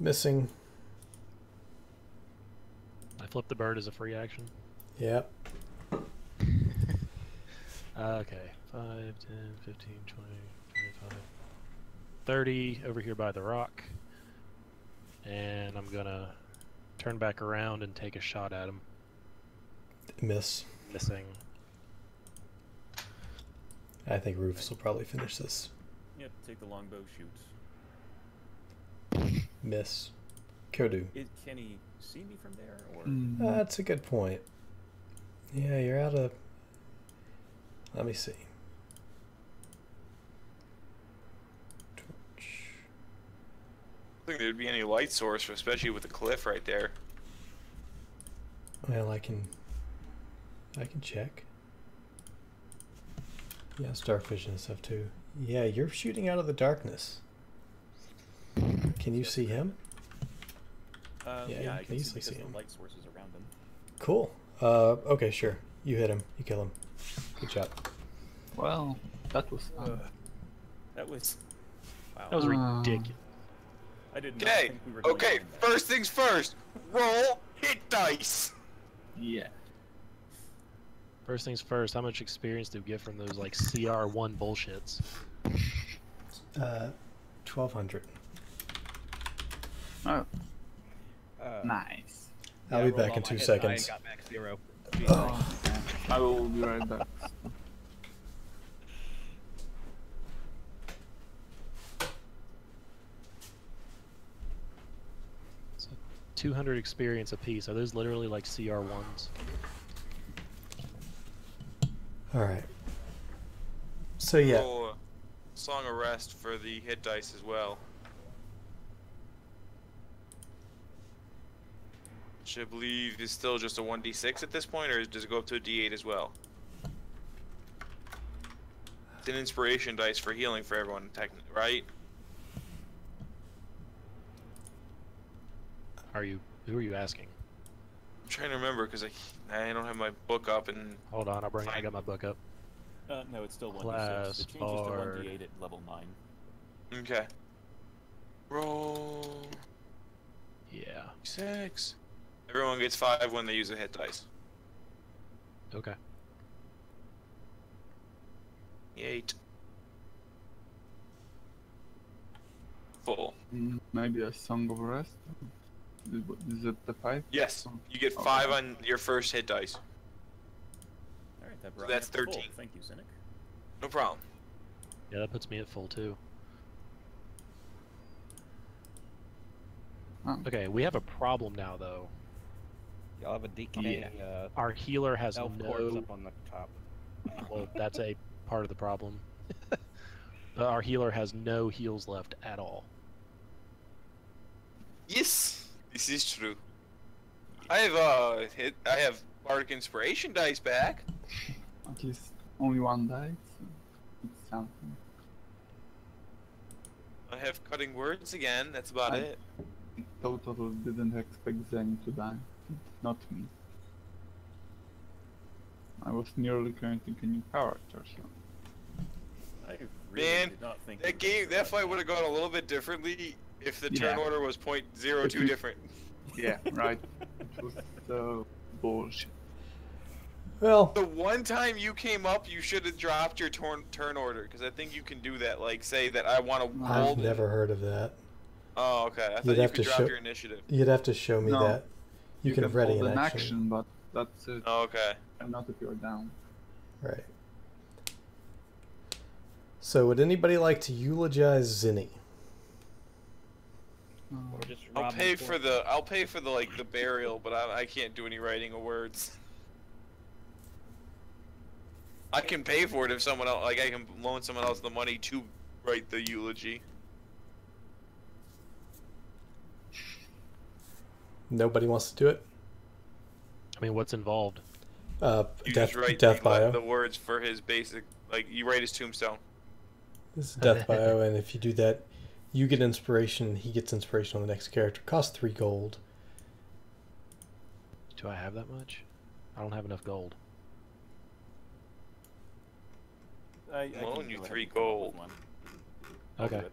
Missing. I flip the bird as a free action. Yep. Okay. 5, 10, 15, 20, 25, 30 over here by the rock. And I'm gonna turn back around and take a shot at him. Miss. Missing. I think Rufus will probably finish this. Yep, take the longbow, shoot. Miss. Kodu. Can he see me from there, or That's a good point. Yeah, you're out of... Let me see. Torch. I think there'd be any light source, especially with the cliff right there. Well, I can check. Yeah, it's dark vision and stuff too. Yeah, you're shooting out of the darkness. Can you see him? Yeah, you I can can easily see see because him. the light source is around him. Cool. Okay, sure. You hit him. You kill him. Good job. Well, that was fun. That was. Wow. That was Uh, ridiculous. I did not Okay. think we were going Okay. down that. First things first. Roll hit dice. Yeah. First things first, how much experience do we get from those like CR1 bullshits? 1200. Oh, Uh, nice. I'll yeah, be I rolled back all in my 2 hits, I seconds. got back 0. Oh, okay. I will be right back. So 200 experience apiece. Are those literally like CR1s? Alright. So yeah. Roll a Song of Rest for the hit dice as well. Which I believe is still just a 1d6 at this point, or does it go up to a d8 as well? It's an inspiration dice for healing for everyone, technically, right? Who are you asking? I'm trying to remember because I don't have my book up and Hold on, I got my book up. No, it's still 1d6. Class It changes bard. to 1d8 at level 9. okay. Roll Yeah. 6. Everyone gets 5 when they use a hit dice. Okay. 8. Full. Maybe a Song of Rest? Is it the 5? Yes, you get Okay. 5 on your first hit dice. Alright, that So brought that's me up to full. 13. Thank you, Cynic. No problem. Yeah, that puts me at full too. Oh. Okay, we have a problem now though. Y'all have a DK Our healer has elf corpse no. up on the top. Well, that's a part of the problem. But our healer has no heals left at all. Yes, this is true. I have Bardic Inspiration dice back. At least only one die, so it's something. I have Cutting Words again. That's about I- it. Totally didn't expect Zen to die. Not me. I was nearly creating a new character, so. I really Man, did not think That fight would have gone a little bit differently if the turn Yeah. order was .02 If you- different. Yeah, right. It was so bullshit. Well, The one time you came up, you should have dropped your turn order, because I think you can do that. Like, say that I want to I've hold. never heard of that. Oh, okay. I You'd thought you have could to drop show- your initiative. You'd have to show me No. that. You can ready hold an an action. action, but that's it. Oh, okay. And not if you're down. Right. So would anybody like to eulogize Zinni? Or just I'll rob pay the for the like the burial, but I can't do any writing of words. I can pay for it if someone else, like I can loan someone else the money to write the eulogy. Nobody wants to do it? I mean, what's involved? You Death, just write death bio. the words for his basic, like you write his tombstone. This is death bio, and if you do that, you get inspiration. He gets inspiration on the next character. Costs 3 gold. Do I have that much? I don't have enough gold. I Loan can you go ahead 3 and come up with gold. one. I'll do Okay. it.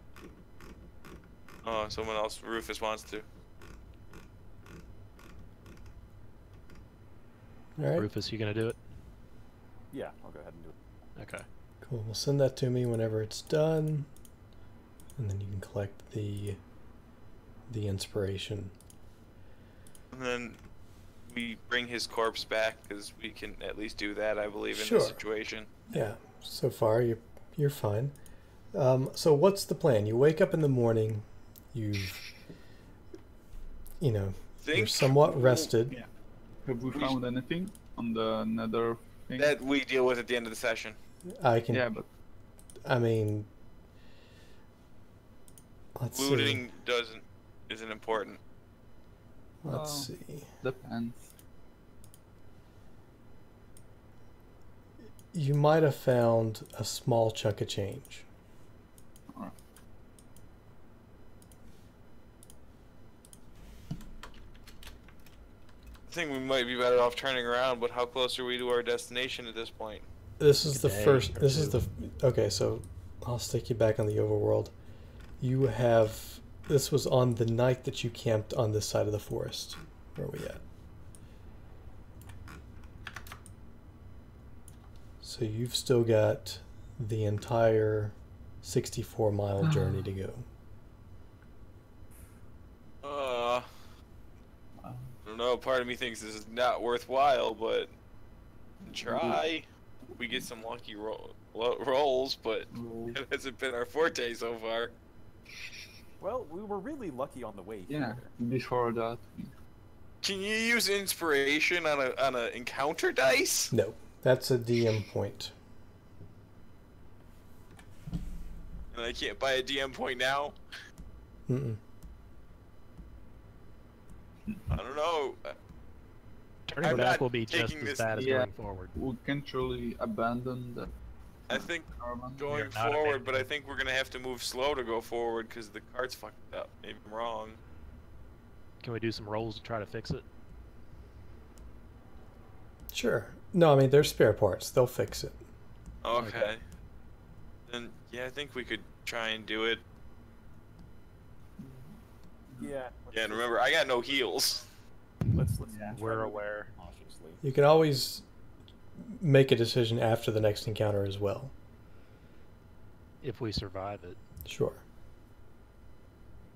Oh, someone else, Rufus wants to. All right. Rufus, you gonna do it? Yeah, I'll go ahead and do it. Okay. Cool. We'll send that to me whenever it's done, and then you can collect the inspiration. And then we bring his corpse back because we can at least do that, I believe, in Sure. this situation. Yeah. So far, you're fine. So what's the plan? You wake up in the morning. You're Think somewhat rested. Yeah. Have we found anything on the nether thing? that we deal with at the end of the session. I can. Yeah, but I mean, let's see. Looting isn't important. Let's Well, see. depends. You might have found a small chunk of change. Alright. I think we might be better off turning around, but how close are we to our destination at this point? This is A the day first. or This is two. the. Okay, so I'll stick you back on the overworld. You have. This was on the night that you camped on this side of the forest. Where are we at? So you've still got the entire 64-mile journey to go. I don't know. Part of me thinks this is not worthwhile, but try. We get some lucky rolls, but it hasn't been our forte so far. Well, we were really lucky on the way Yeah, here. before that. Can you use inspiration on a encounter dice? No, that's a DM point. And I can't buy a DM point now. Mm-mm. I don't know. Turning I'm back not will be just taking as this- bad as Yeah. going forward. We can't really abandon the I think caravan. going not forward, but I abandoning. think we're gonna have to move slow to go forward because the cart's fucked up. Maybe I'm wrong. Can we do some rolls to try to fix it? Sure. No, I mean, there's spare parts. They'll fix it. Okay. Then yeah, I think we could try and do it. Yeah. Yeah, and remember, I got no heals. Let's Yeah. try We're moving aware. cautiously. You can always make a decision after the next encounter as well. If we survive it. Sure.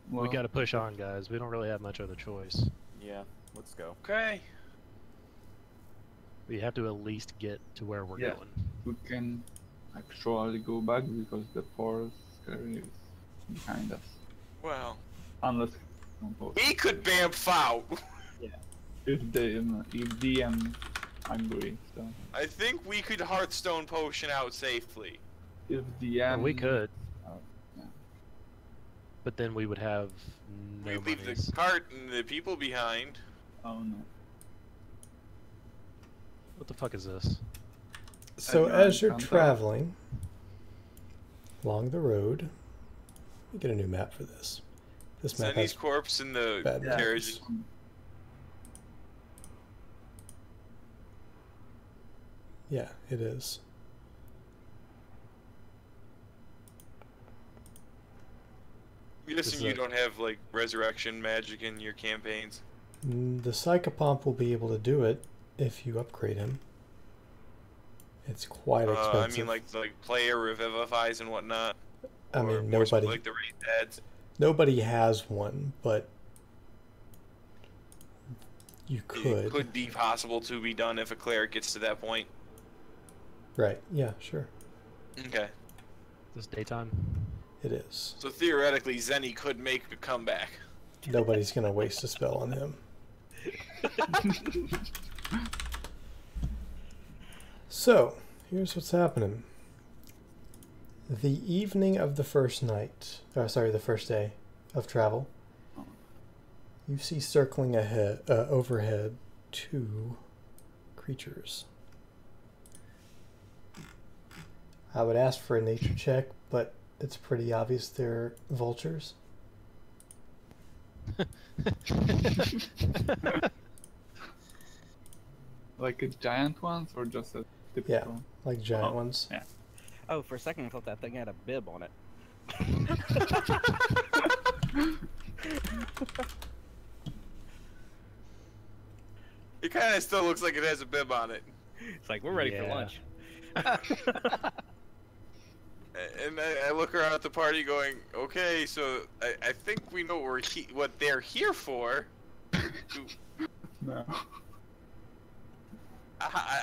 Well, We gotta push on, guys. We don't really have much other choice. Yeah, let's go. Okay. We have to at least get to where we're Yeah. going. we can actually go back because the forest area is behind us. Well, Unless we could bamf out. if DM agree. So I think we could Hearthstone potion out safely. if Well, DM we could, yeah. but then we would have no We leave monies. the cart and the people behind. Oh no. What the fuck is this? So know, as you're I'm sorry. traveling along the road, let me get a new map for this. This map Zenny's has corpse in the bad maps. carriage. Yeah, it is. I'm This guessing is you a- don't have like resurrection magic in your campaigns. The Psychopomp will be able to do it if you upgrade him. It's quite expensive. I mean, like player revivifies and whatnot. I or mean, more nobody like the raised heads. nobody has one, but you It could. could be possible to be done if a cleric gets to that point. Right? Yeah, sure. Okay. This daytime? It is. So theoretically, Zenny could make a comeback. Nobody's gonna waste a spell on him. So, here's what's happening. The evening of the first night, the first day of travel, you see circling ahead, overhead, 2 creatures. I would ask for a nature check, but it's pretty obvious they're vultures. Like a giant ones or just a typical? Like giant Oh, ones. yeah. Oh, for a second I thought that thing had a bib on it. It kind of still looks like it has a bib on it. It's like, we're ready for Yeah. lunch. And I look around at the party going, okay, so I think we know what they're here for. No.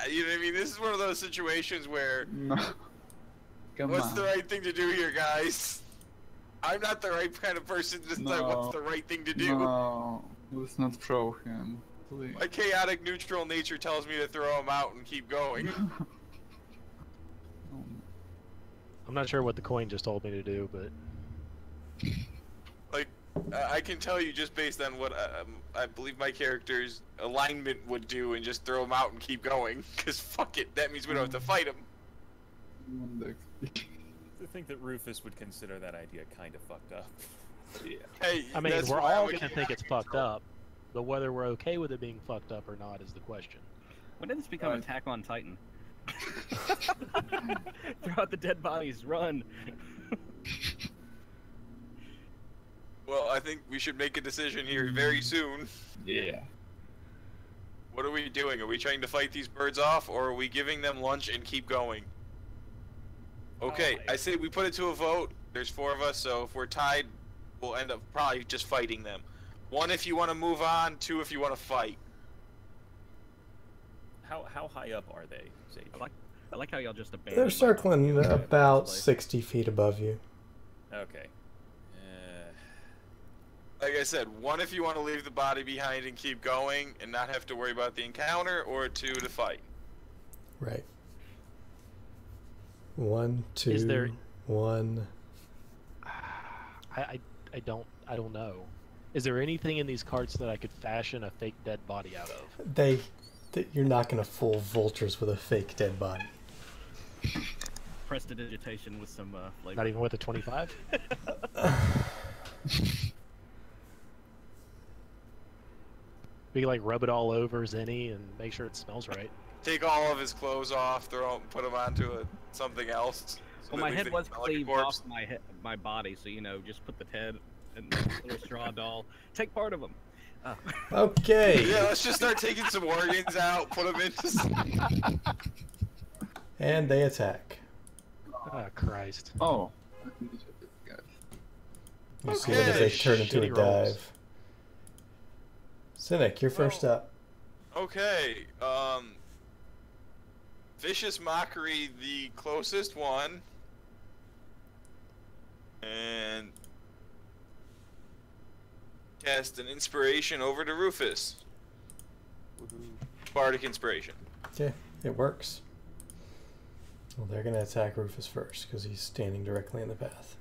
You know what I mean? This is one of those situations where, No. Come what's on. the right thing to do here, guys? I'm not the right kind of person to decide what's No. the right thing to do. No. Let's not throw him. Please. My chaotic neutral nature tells me to throw him out and keep going. I'm not sure what the coin just told me to do, but Like, I can tell you just based on what I believe my character's alignment would do and just throw him out and keep going. Because fuck it, that means we don't have to fight him. I think that Rufus would consider that idea kind of fucked up. Yeah. Hey, I mean, that's we're why all I'm a gonna think it's chaotic fucked neutral. up, but whether we're okay with it being fucked up or not is the question. When did this become Right. Attack on Titan? Throw out the dead bodies, run! Well, I think we should make a decision here very soon. Yeah. What are we doing? Are we trying to fight these birds off, or are we giving them lunch and keep going? Okay, I say we put it to a vote. There's 4 of us, so if we're tied, we'll end up probably just fighting them. 1 if you want to move on, 2 if you want to fight. How high up are they, Sage? I like how y'all just abandoned. They're my circling idea in the about first place. 60 feet above you. Okay. Like I said, 1 if you want to leave the body behind and keep going and not have to worry about the encounter, or 2 to fight. Right. 1, 2, Is there- 1. I don't know. Is there anything in these carts that I could fashion a fake dead body out of? You're not going to fool vultures with a fake dead body. Prestidigitation with some flavor. Not even with a 25? We can like rub it all over Zenny and make sure it smells right. Take all of his clothes off, put him onto something else. So Well, that my we head think was smell like a cleaved corpse. off my body, so just put the head and the little straw doll. Take part of them. Okay. Yeah, let's just start taking some organs out, put them into. And they attack. Oh, Christ. Oh. I think you should do it, guys. You see what if they Okay, turn into a shitty rolls. dive. Cynic, you're first Well- up. Okay, Vicious Mockery, the closest one. And cast an inspiration over to Rufus. Bardic Inspiration. Okay, it works. Well, they're going to attack Rufus first because he's standing directly in the path.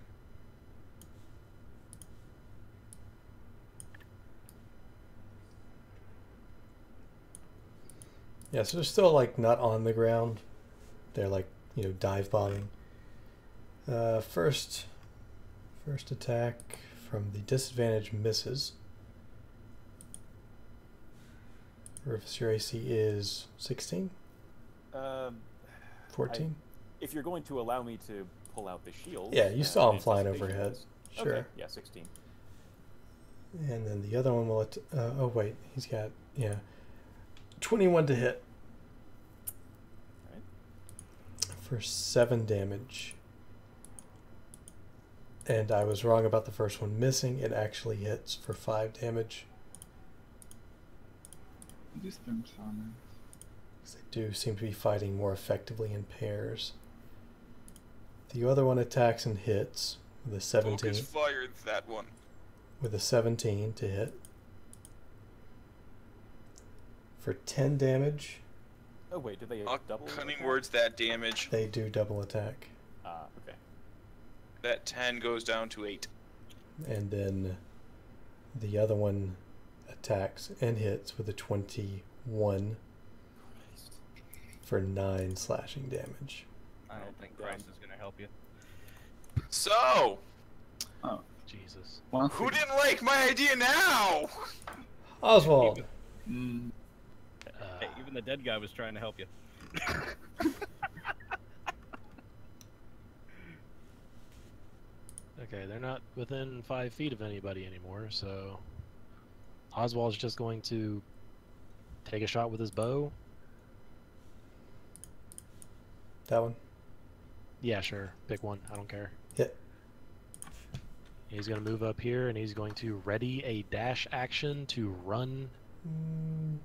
Yeah, so they're still like not on the ground. They're like, dive bombing. First attack from the disadvantage misses. Rufus, your AC is 16? 14? If you're going to allow me to pull out the shield. Yeah, you saw him and flying anticipation overhead. is- Sure. Okay, yeah, 16. And then the other one will... oh, wait. He's got... Yeah. 21 to hit. Alright. For 7 damage. And I was wrong about the first one missing. It actually hits for 5 damage. These things are nice. 'Cause they do seem to be fighting more effectively in pairs. The other one attacks and hits with a 17. Focus fired that one. With a 17 to hit. For 10 damage, Oh wait, did they double? Cunning attack? words that damage. they do double attack. Ah, okay. That 10 goes down to 8. And then the other one attacks and hits with a 21 Christ. for 9 slashing damage. I don't think Christ is gonna help you. So, Oh, Jesus. once who again. didn't like my idea now? Oswald. Mm, Hey, even the dead guy was trying to help you. Okay, they're not within 5 feet of anybody anymore, so Oswald's just going to take a shot with his bow. That one. Yeah, sure. Pick one. I don't care. Hit. He's going to move up here, and he's going to ready a dash action to run.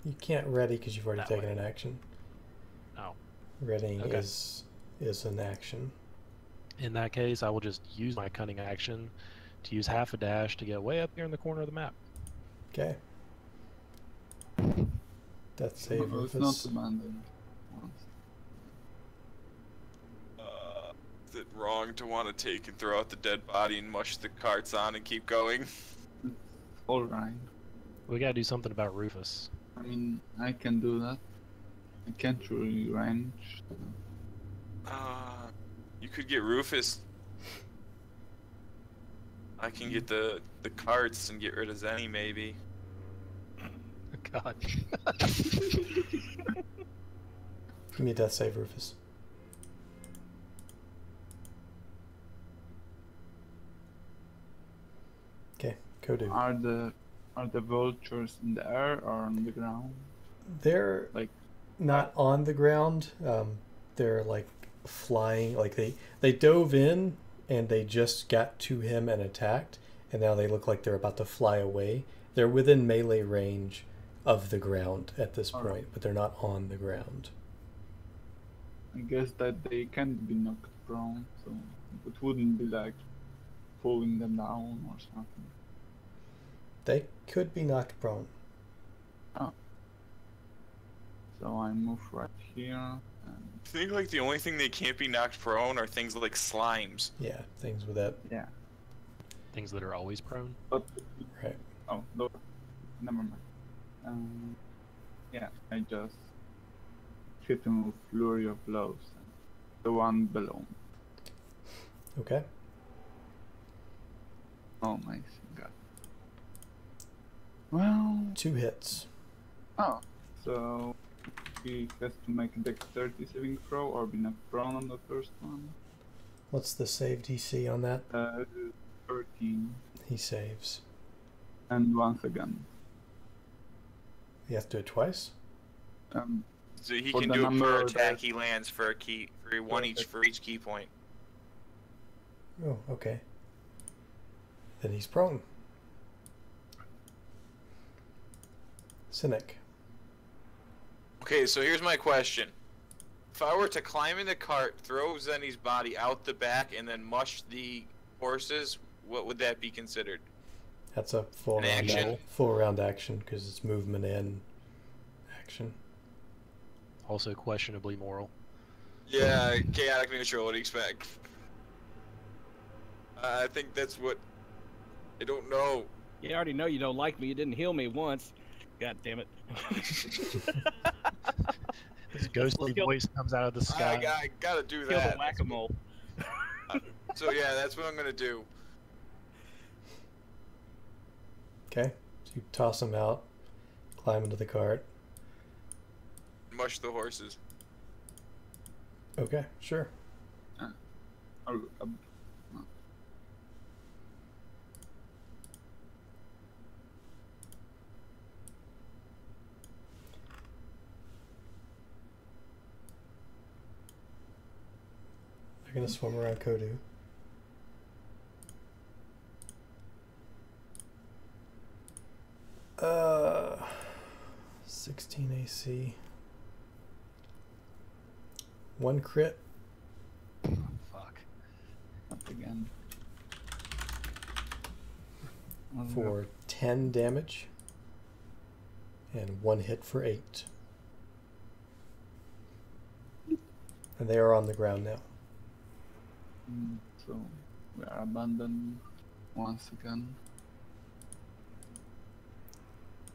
You can't ready because you've already That taken way. an action. Oh. Readying Okay. is an action. In that case, I will just use my cunning action to use half a dash to get way up here in the corner of the map. Okay. Death save. no, it's Rufus. not abandoned. Once. Is it wrong to want to take and throw out the dead body and mush the carts on and keep going? Alright. We gotta do something about Rufus. I mean, I can do that. I can't really range. You could get Rufus. I can get the carts and get rid of Zenny, maybe. God. Give me a death save, Rufus. Okay, Kodu. Are the vultures in the air or on the ground? They're Like, not on the ground. They're like flying. Like they dove in and they just got to him and attacked, and now they look like they're about to fly away. They're within melee range of the ground at this Alright. point, but they're not on the ground. I guess that they can't be knocked prone, so it wouldn't be like pulling them down or something. They could be knocked prone. So I move right here. And I think like the only thing they can't be knocked prone are things like slimes. Yeah, things with that. yeah, Things that are always prone. but Right. oh no, never mind. Yeah, I just hit him with flurry of blows. The one below me. Okay. Oh my god. Well, 2 hits. oh, so he has to make a dexterity saving throw or be knocked prone on the first one. What's the save DC on that? 13, He saves. and once again. You have to do it twice? So he For can the do it per number attack that- he lands for a key for one each for each key point. Oh, okay. Then he's prone. Cynic. Okay, so here's my question. If I were to climb in the cart, throw Zenny's body out the back, and then mush the horses, what would that be considered? That's a full An round action. full round action because it's movement and action. Also questionably moral. Yeah, chaotic neutral, what do you expect? I think that's what... I don't know. You already know you don't like me. You didn't heal me once. God damn it. His ghostly Kill- voice comes out of the sky. I gotta do Kill the that. whack-a-mole. So yeah, that's what I'm gonna do. Okay. So you toss him out, climb into the cart. Mush the horses. Okay, sure. Or, They're gonna swim around Kodu. Uh, 16 AC. 1 crit. Fuck. once again. For 10 damage and 1 hit for 8. And they are on the ground now. So we are abandoned once again.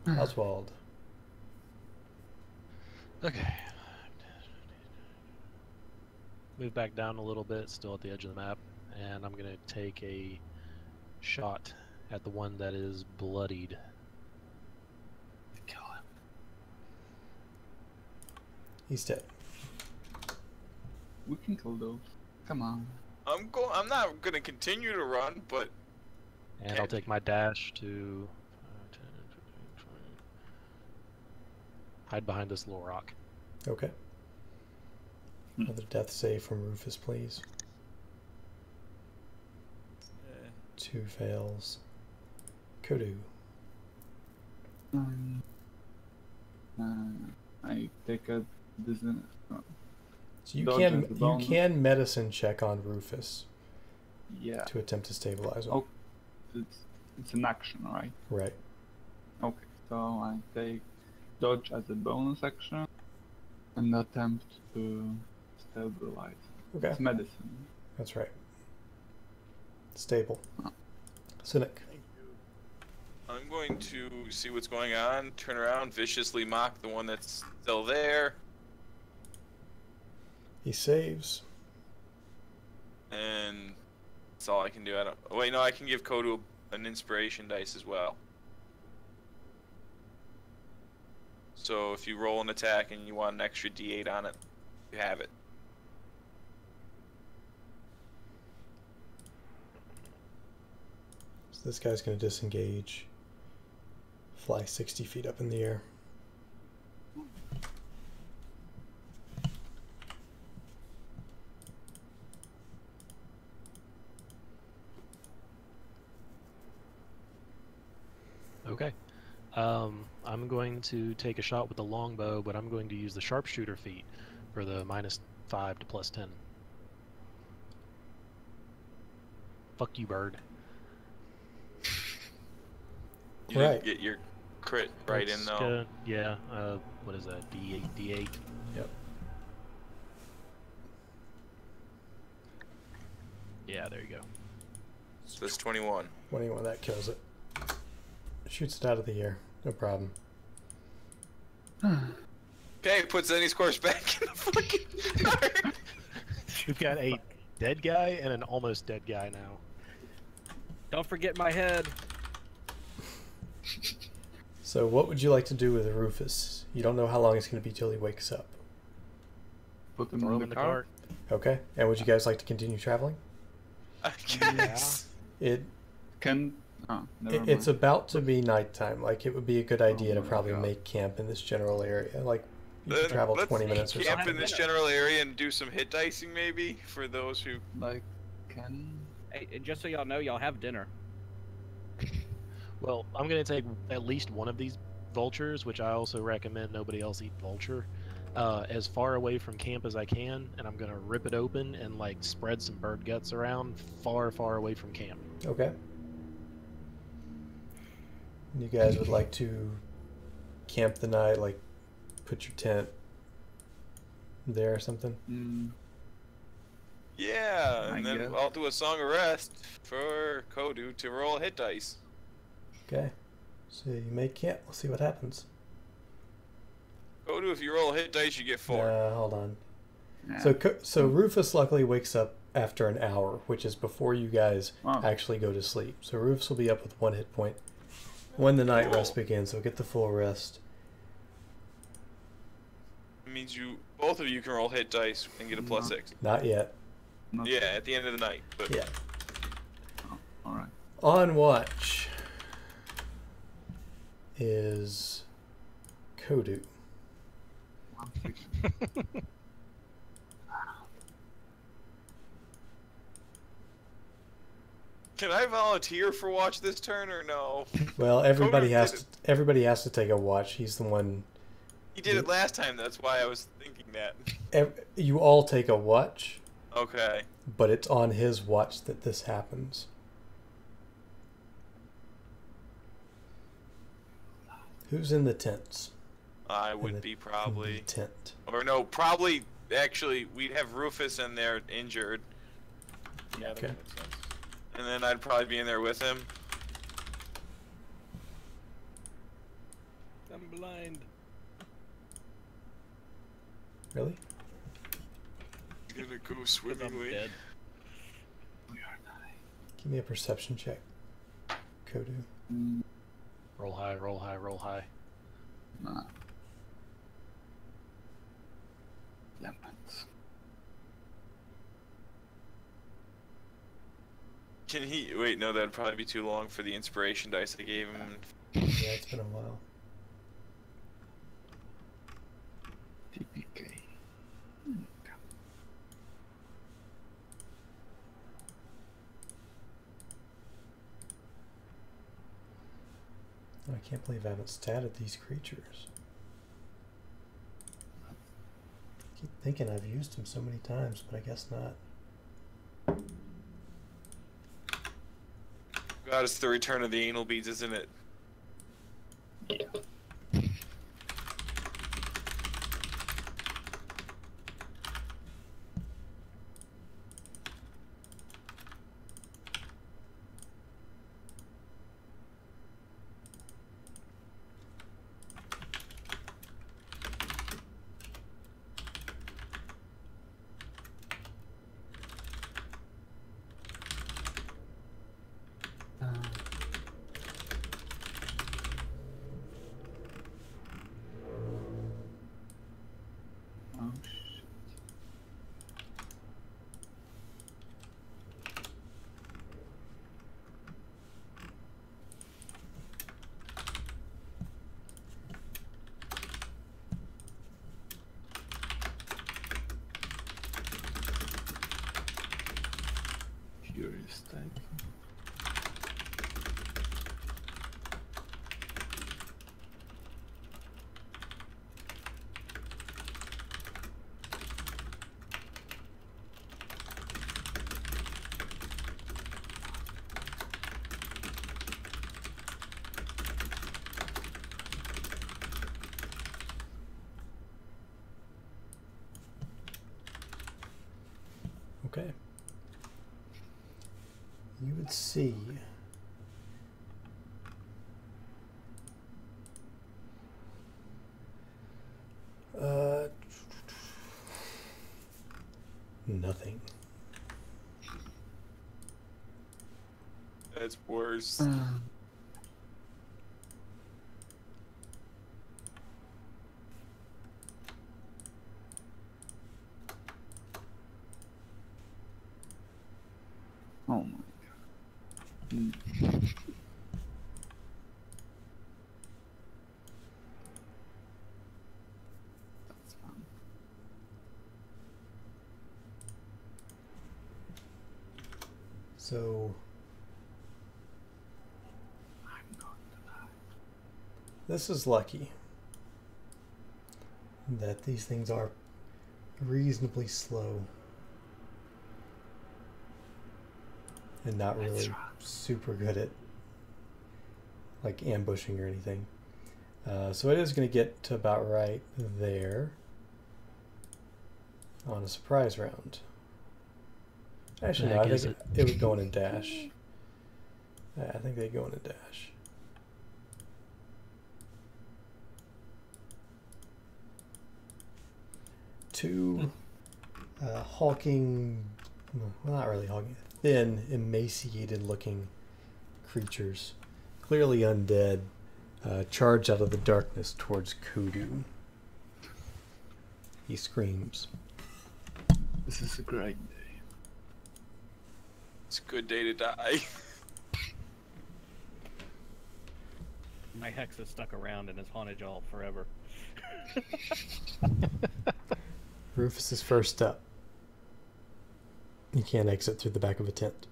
Oswald. Okay. move back down a little bit, still at the edge of the map, and I'm gonna take a shot at the one that is bloodied. Kill him. He's dead. We can kill those. Come on. I'm not gonna continue to run, but And I'll take my dash to 10, 15, 20. Hide behind this little rock. Okay. Another death save from Rufus, please. 2 fails. Kodu. I take a business. So you Dodge as the bonus. can medicine check on Rufus Yeah. to attempt to stabilize him. Oh. It's an action, right? Right. Okay, so I take dodge as a bonus action and attempt to stabilize. Okay. It's medicine. That's right. Stable. Cynic. I'm going to see what's going on, turn around, viciously mock the one that's still there, He saves. and that's all I can do. I don't. Oh, wait, no, I can give Kodu an inspiration dice as well. So if you roll an attack and you want an extra D8 on it, you have it. So this guy's going to disengage. Fly 60 feet up in the air. Okay. I'm going to take a shot with the longbow, but I'm going to use the sharpshooter feat for the -5 to +10. Fuck you, bird. You Right. didn't get your crit right in It's though. gonna- yeah. What is that? D8. D8. Yep. Yeah. There you go. So that's 21. 21, that kills it. Shoots it out of the air. No problem. Okay, puts any scores back in the fucking card. We've got a dead guy and an almost dead guy now. Don't forget my head. So what would you like to do with Rufus? You don't know how long it's going to be till he wakes up. Put him Throw in him the in the cart. cart. Okay. And would you guys like to continue traveling? I guess. It Can. Oh, never it's mind. about to be nighttime. Like, it would be a good idea to my probably God. make camp in this general area. Like, you could Then travel let's 20 minutes or camp something. in this general area and do some hit dicing maybe for those who. Like, can. Hey, and just so y'all know, y'all have dinner. Well, I'm going to take at least one of these vultures, which I also recommend nobody else eat vulture, as far away from camp as I can, and I'm going to rip it open and like spread some bird guts around far, far away from camp. Okay. You guys would like to camp the night, like put your tent there or something? Yeah, I and then guess. I'll do a song of rest for Kodu to roll hit dice. Okay. So you make camp. We'll see what happens. Kodu, if you roll a hit dice, you get 4. Hold on. Yeah. So Rufus luckily wakes up after an hour, which is before you guys Oh. actually go to sleep. So Rufus will be up with 1 hit point when the night Cool. rest begins. So get the full rest. It means both of you can roll hit dice and get a No. +6. Not yet. Not- Yeah, at the end of the night. But Yeah. Alright. On watch is Kodu. can I volunteer for watch this turn or no? Well, everybody Kodu has did to. Everybody has to take a watch. He's the one. He did it last time. That's why I was thinking that. You all take a watch, Okay. but it's on his watch that this happens. Who's in the tents? I In would the- be in the probably. tent. Or no, probably. Actually, we'd have Rufus in there injured, Yeah, that Okay. would make sense. and then I'd probably be in there with him. I'm blind. Really? Gonna go 'Cause I'm swimmingly. dead. We are dying. Give me a perception check, Kodu. Roll high, roll high, roll high. Nah. Lemons. Can he wait? No, that'd probably be too long for the inspiration dice I gave him. Yeah, it's been a while. TPK. I can't believe I haven't statted these creatures. I keep thinking I've used them so many times, but I guess not. God, it's the return of the anal beads, isn't it? Oh shit. Curious type. Okay. You would see nothing. That's worse. Oh my god. That's fun. So I'm going to die. this is lucky that these things are reasonably slow and not That's really right. super good at like ambushing or anything. So it is going to get to about right there on a surprise round. Actually, no, Heck I is think it would go in a dash. Yeah, I think they go in a dash. Two hulking, well, not really hulking, thin, emaciated looking creatures, clearly undead, charge out of the darkness towards Kudu. He screams. This is a great day. It's a good day to die. My hex is stuck around and has haunted y'all forever. Rufus is first up. You can't exit through the back of a tent.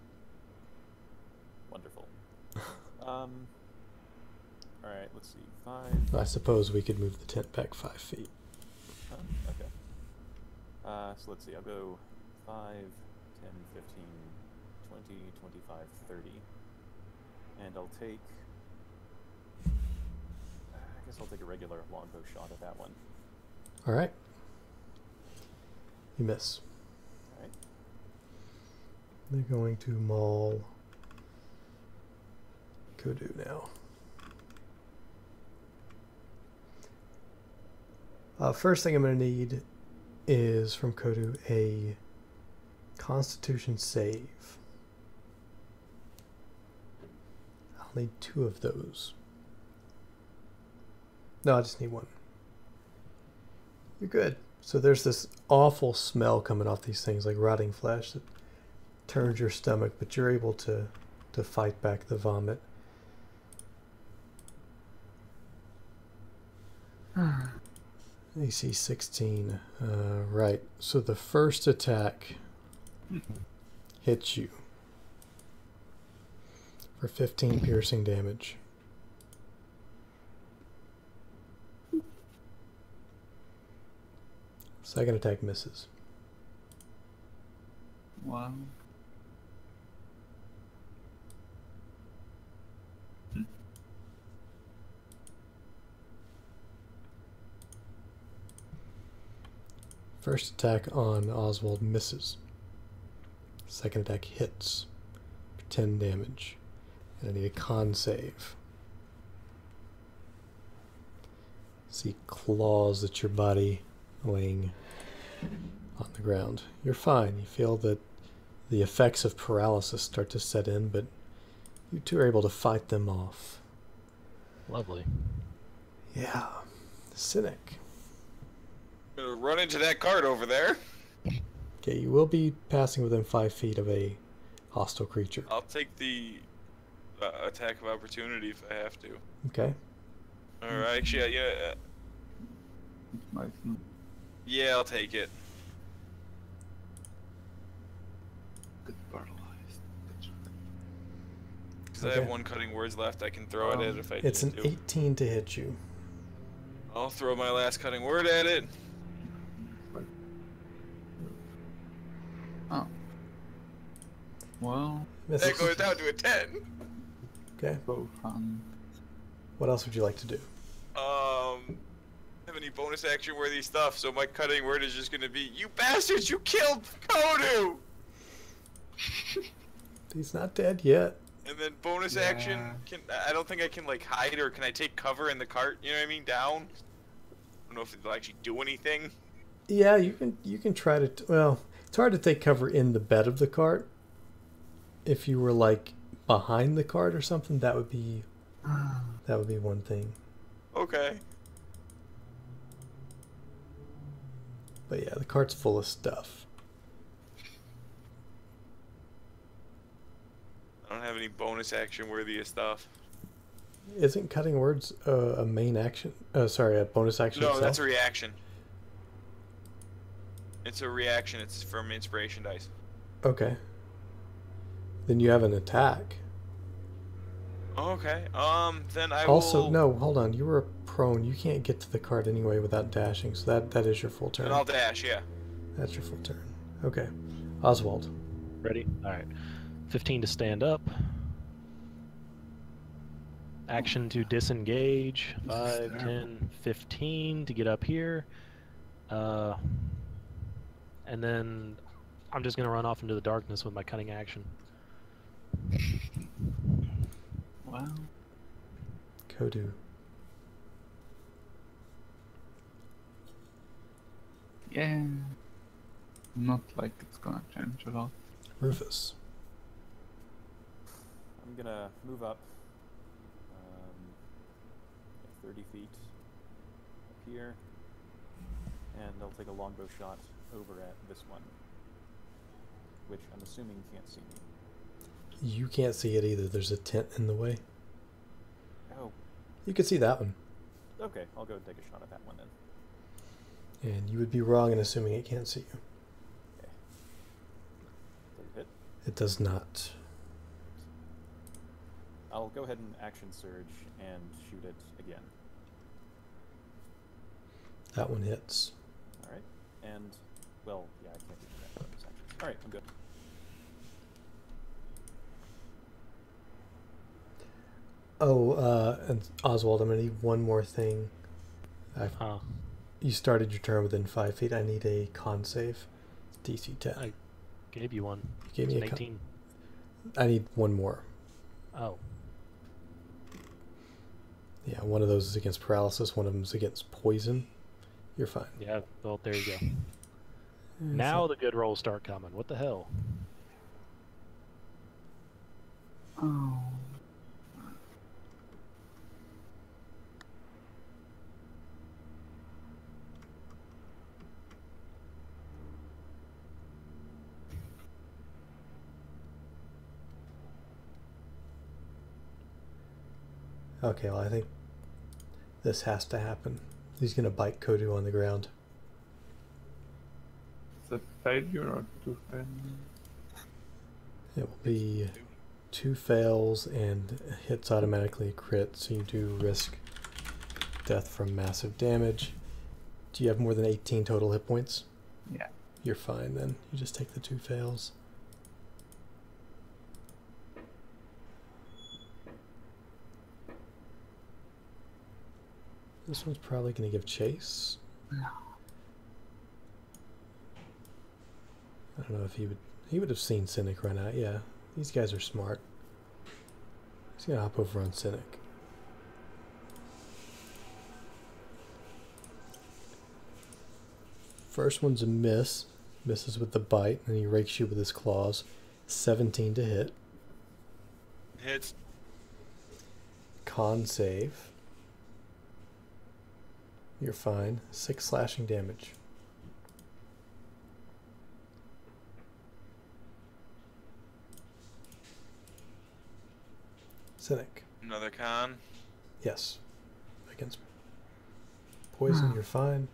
Wonderful. All right, let's see. 5. I suppose we could move the tent back 5 feet. Oh, okay. So let's see. I'll go 5, 10, 15, 20, 25, 30. And I'll take... I guess I'll take a regular longbow shot at that one. All right. You miss. All right. They're going to maul Kudu now. First thing I'm going to need is from Kodu a Constitution save. I'll need 2 of those. No, I just need 1. You're good. So there's this awful smell coming off these things, like rotting flesh, that turns your stomach, but you're able to fight back the vomit. AC 16. Right. So the first attack hits you for 15 piercing damage. Second attack misses. Wow. First attack on Oswald misses. Second attack hits for 10 damage. And I need a con save. See claws at your body laying on the ground. You're fine. You feel that the effects of paralysis start to set in, but you two are able to fight them off. Lovely. Yeah. Cynic. Gonna run into that cart over there. Okay, you will be passing within 5 feet of a hostile creature. I'll take the attack of opportunity if I have to. Okay. Alright, actually, yeah. Nice. Yeah, I'll take it. Get paralyzed. Because I have 1 cutting words left, I can throw it at if I need It's an to. 18 to hit you. I'll throw my last cutting word at it. Oh. Well, Misses. That goes down to a 10. Okay. so What else would you like to do? Have any bonus action worthy stuff, so my cutting word is just gonna be, you bastards, you killed Kodu! He's not dead yet. And then bonus action, I don't think I can like hide, or can I take cover in the cart, you know what I mean, down? I don't know if it'll actually do anything. Yeah, you can try to. Well, it's hard to take cover in the bed of the cart. If you were like behind the cart or something, that would be one thing. Okay. But yeah, the cart's full of stuff. I don't have any bonus action worthy of stuff. Isn't cutting words a main action? Sorry, a bonus action. No, itself? that's a reaction. It's a reaction, it's from inspiration dice. Okay. Then you have an attack. Okay, then I Also, will... no, hold on. You were prone. You can't get to the cart anyway without dashing. So that is your full turn. Then I'll dash, yeah. That's your full turn. Okay. Oswald. Ready? Alright. 15 to stand up. Action to disengage. 5, 10, 15 to get up here. And then I'm just going to run off into the darkness with my cutting action. wow. Kodu. Yeah. Not like it's gonna change a lot. Rufus. I'm gonna move up 30 feet up here, and I'll take a longbow shot over at this one, which I'm assuming can't see me. You can't see it either. There's a tent in the way. Oh, You can see that one. okay, I'll go and take a shot at that one then. And you would be wrong in assuming it can't see you. Okay. Does it hit? It does not. I'll go ahead and action surge and shoot it again. That one hits. Alright, and, well, yeah, I can't do that bonus action. Alright, I'm good. Oh, and Oswald, I'm going to need one more thing. Huh. You started your turn within 5 feet. I need a con save. It's DC 10. I gave you one. You gave It's me an a con. 18. I need one more. Oh. Yeah, one of those is against paralysis. One of them is against poison. You're fine. Yeah, well, there you go. Now the good rolls start coming. What the hell? Oh. Okay, well, I think this has to happen. He's gonna bite Kodu on the ground. It's a failure or two failures? It will be 2 fails and hits automatically a crit, so you do risk death from massive damage. Do you have more than 18 total hit points? Yeah. You're fine then. You just take the 2 fails. This one's probably going to give chase. I don't know if he would have seen Cynic run out. Yeah, these guys are smart. He's going to hop over on Cynic. First one's a miss. Misses with the bite, and he rakes you with his claws. 17 to hit. Hits. Con save. You're fine. 6 slashing damage. Cynic. Another con. Yes. Against poison, you're fine.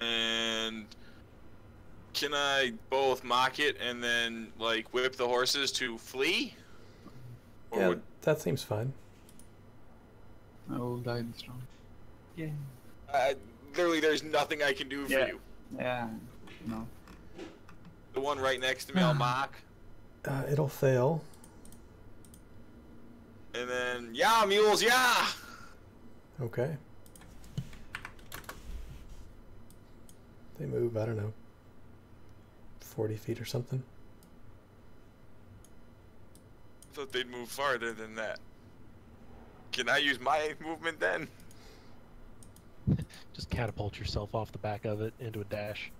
And can I both mock it and then like whip the horses to flee? Or Yeah, would, that seems fine. I will die this round. Yeah. literally, there's nothing I can do for Yeah. you. Yeah. No. The one right next to me, I'll mock, It'll fail. and then yeah, mules, yeah. Okay. They move, I don't know, 40 feet or something. I thought they'd move farther than that. Can I use my movement then? Just catapult yourself off the back of it into a dash.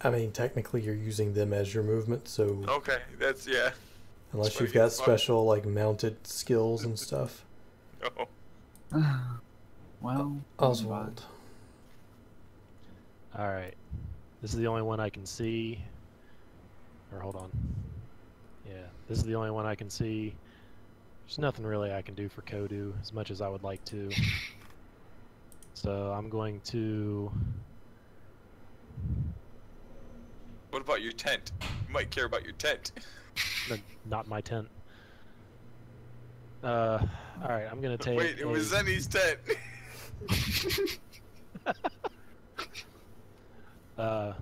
I mean, technically you're using them as your movement, so Okay, that's yeah. unless that's you've pretty got fun. special, like, mounted skills and stuff. Oh, Well. Oswald. Alright. This is the only one I can see. Or hold on. Yeah, this is the only one I can see. There's nothing really I can do for Kodu as much as I would like to. So I'm going to... what about your tent? You might care about your tent. Not my tent. Alright, I'm gonna take Wait, it was Zenny's tent.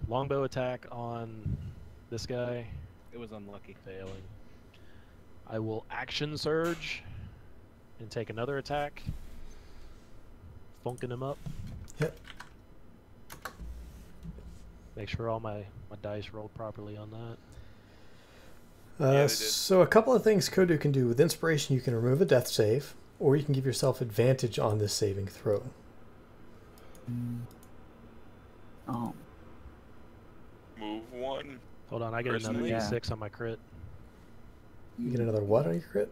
longbow attack on this guy. It was unlucky. Failing. I will action surge and take another attack. Funking him up. Yep. Make sure all my dice rolled properly on that. they did. So a couple of things Kodu can do. With Inspiration, you can remove a death save, or you can give yourself advantage on this saving throw. Oh. Move one. Hold on, I get another Personally, D6 on my crit. You get another what on your crit?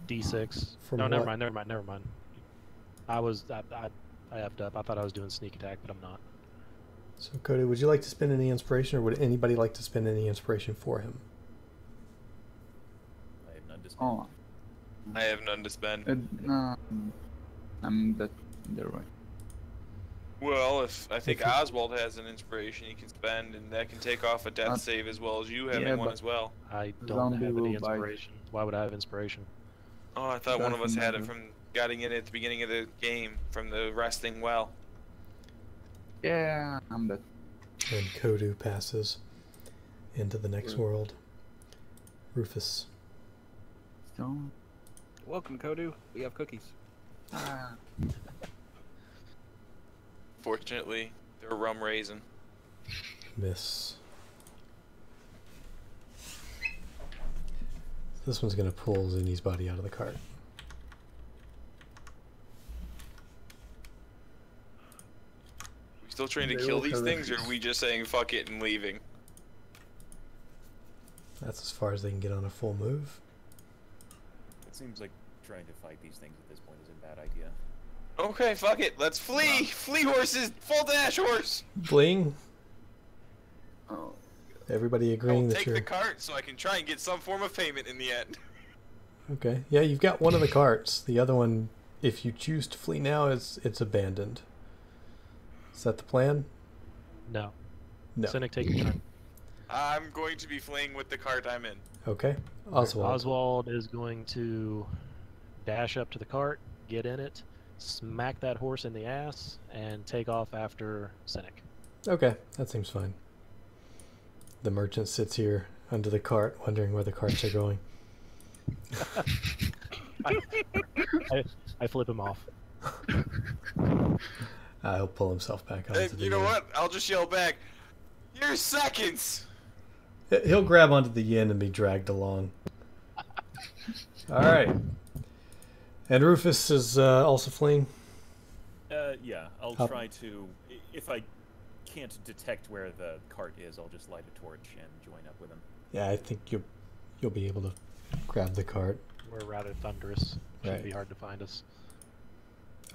D6. From No, never what? mind. I effed up. I thought I was doing sneak attack, but I'm not. So Kodu, would you like to spend any inspiration, or would anybody like to spend any inspiration for him? I have none to spend. Oh. I have none to spend. I'm that. They're right. Well, if I think If you- Oswald has an inspiration he can spend, and that can take off a death save as well as you having yeah, one but- as well. I don't Zombie have any will bite. inspiration. Why would I have inspiration? Oh, I thought one of us had it Doesn't from getting it at the beginning of the game from the resting well. Yeah, I'm that. And Kodu passes into the next world. Rufus. So. Welcome, Kodu. We have cookies. Ah. Fortunately, they're rum raisin. Miss. This one's going to pull Zinni's body out of the cart. still trying to They kill all these have things, or are issues. we just saying fuck it and leaving? That's as far as they can get on a full move. It seems like trying to fight these things at this point is a bad idea. Okay, fuck it. Let's flee! Flee horses! Full dash horse! Fleeing. Oh, Everybody I agreeing will that take you're the cart so I can try and get some form of payment in the end. okay. Yeah, you've got one of the carts. The other one, if you choose to flee now, it's abandoned. Is that the plan? No. No. Cynic, take your turn. I'm going to be fleeing with the cart I'm in. Okay. Oswald. Oswald is going to dash up to the cart, get in it, smack that horse in the ass, and take off after Cynic. Okay, that seems fine. The merchant sits here under the cart, wondering where the carts are going. I flip him off. He'll pull himself back onto And the you know what? I'll just yell back, "You're seconds!" He'll grab onto the yin and be dragged along. All right. And Rufus is also fleeing. Yeah, I'll Up. try to. If I can't detect where the cart is, I'll just light a torch and join up with him. Yeah, I think you'll be able to grab the cart. We're rather thunderous. Shouldn't Right. be hard to find us.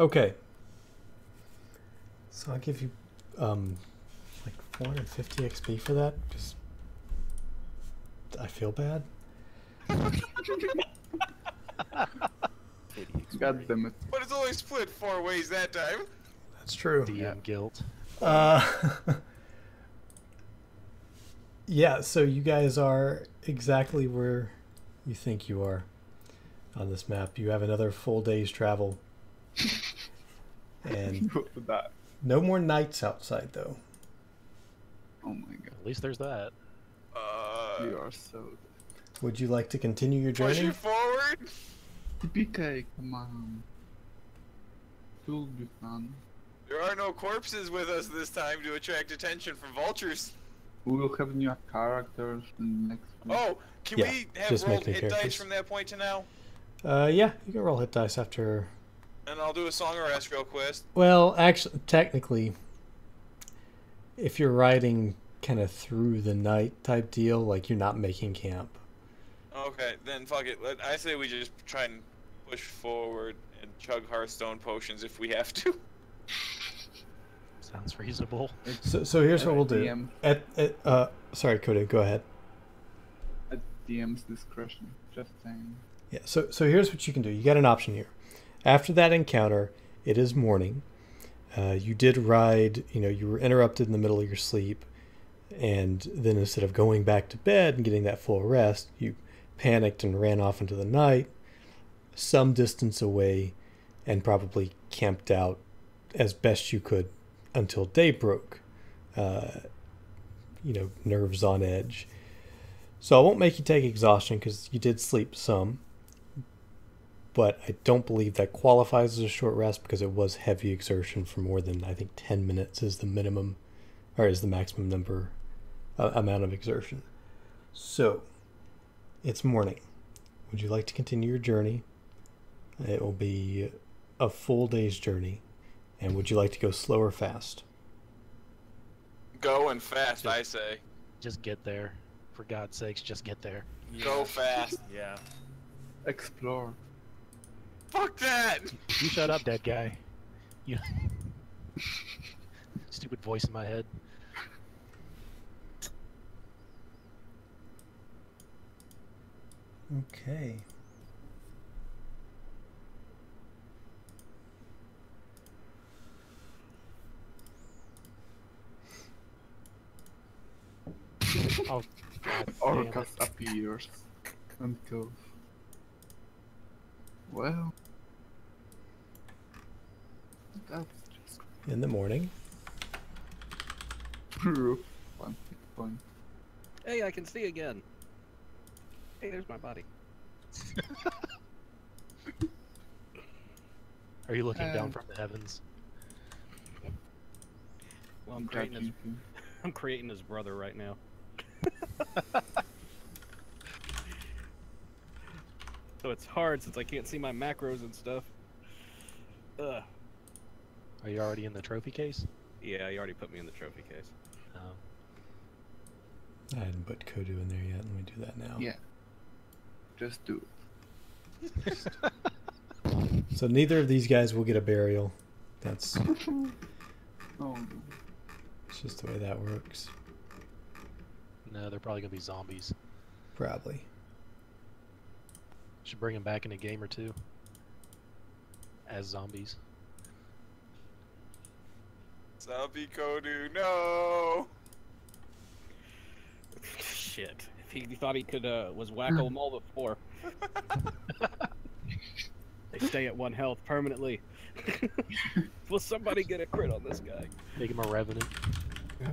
Okay. So I'll give you like 450 XP for that. Just I feel bad. Pity God damn it. But it's only split 4 ways that time. That's true. DM guilt. Yeah, so you guys are exactly where you think you are on this map. You have another full day's travel. And That. no more nights outside, though. Oh my god. At least there's that. You are so. Would you like to continue your Push journey? it forward. TPK, come on. It will be fun. There are no corpses with us this time to attract attention from vultures. We will have new characters in next week. Oh, can Yeah, we have just make rolled new hit dice characters. from that point to now? Yeah, you can roll hit dice after. And I'll do a song or rest real quest. Well, actually, technically, if you're riding kind of through the night type deal, like you're not making camp. Okay, then fuck it. I say we just try and push forward and chug Hearthstone potions if we have to. Sounds reasonable. So here's what we'll do. DM. Sorry, Coda, go ahead. At DM's discretion. Just saying. Yeah, so here's what you can do. You got an option here. After that encounter, it is morning. You did ride, you were interrupted in the middle of your sleep, and then instead of going back to bed and getting that full rest, you panicked and ran off into the night, some distance away, and probably camped out as best you could until day broke. Nerves on edge. So I won't make you take exhaustion because you did sleep some. But I don't believe that qualifies as a short rest because it was heavy exertion for more than, I think, 10 minutes is the minimum, or is the maximum number, amount of exertion. So, it's morning. Would you like to continue your journey? It will be a full day's journey. And would you like to go slow or fast? Go and fast, I say. Just get there. For God's sakes, just get there. Go fast. Yeah. Explore. Fuck that! You shut up, dead guy. You. Stupid voice in my head. Okay. Oh, God damn it. Orcus appears and goes. Well, that's just In the morning. proof. 1 hit point. Hey, I can see again. Hey, there's my body. Are you looking down from the heavens? Well, I'm judging you. I'm creating his brother right now. So it's hard since I can't see my macros and stuff. Ugh. Are you already in the trophy case? Yeah, you already put me in the trophy case. I hadn't put Kodu in there yet. Let me do that now. Yeah. Just do it. So neither of these guys will get a burial. That's Oh, it's just the way that works. No, they're probably gonna be zombies. Probably. Should bring them back in a game or two as zombies. Zombie Kodu, no! Shit. If he thought he could, was whack-a-mole before. They stay at 1 health permanently. Will somebody get a crit on this guy? Make him a revenant. yeah.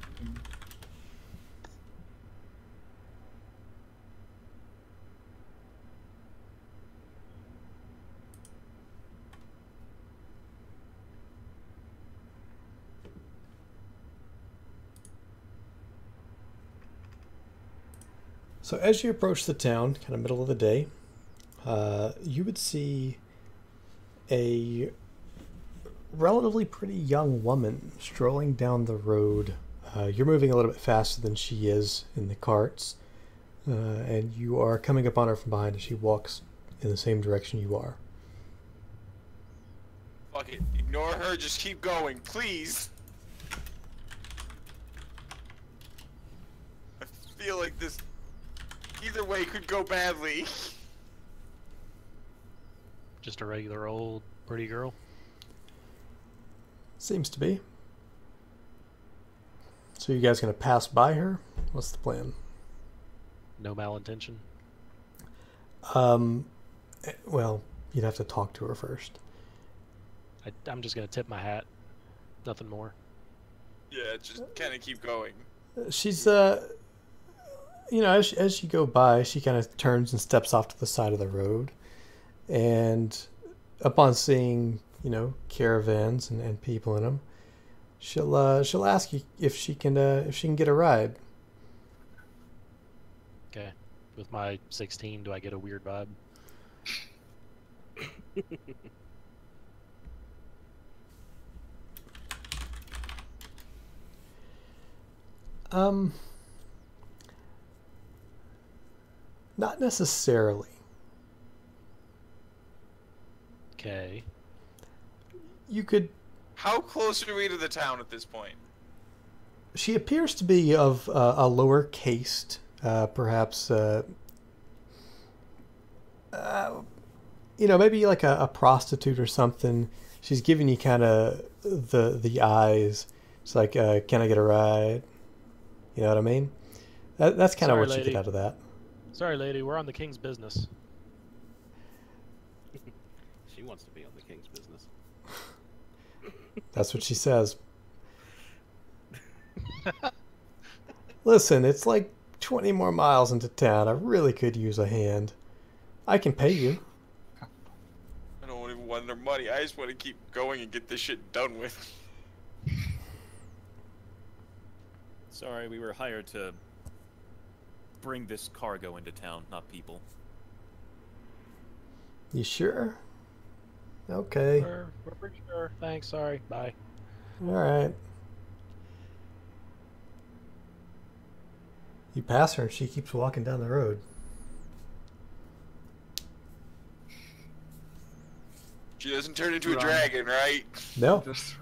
So as you approach the town, kind of middle of the day, you would see a relatively pretty young woman strolling down the road. You're moving a little bit faster than she is in the carts, and you are coming up on her from behind as she walks in the same direction you are. Fuck it. Ignore her, just keep going, please! I feel like this either way could go badly. Just a regular old pretty girl. Seems to be. So you guys gonna pass by her? What's the plan? No malintention. Well, you'd have to talk to her first. I'm just gonna tip my hat. Nothing more. Yeah, just kind of keep going. She's you know, as you go by, she kind of turns and steps off to the side of the road, and upon seeing, you know, caravans and people in them, she'll ask you if she can get a ride. Okay. With my 16, do I get a weird vibe? Not necessarily. Okay. You could. How close are we to the town at this point? She appears to be of a lower caste, perhaps. You know, maybe like a prostitute or something. She's giving you kind of the eyes. It's like, can I get a ride? You know what I mean? That's kind of Sorry, what you lady. get out of that. Sorry, lady. We're on the king's business. She wants to be on the king's business. That's what she says. Listen, it's like 20 more miles into town. I really could use a hand. I can pay you. I don't even want their money. I just want to keep going and get this shit done with. Sorry, we were hired to bring this cargo into town, not people. You sure? Okay. We're pretty sure. Thanks. Sorry. Bye. All right. You pass her and she keeps walking down the road. She doesn't turn into a Run. dragon, right? No. Just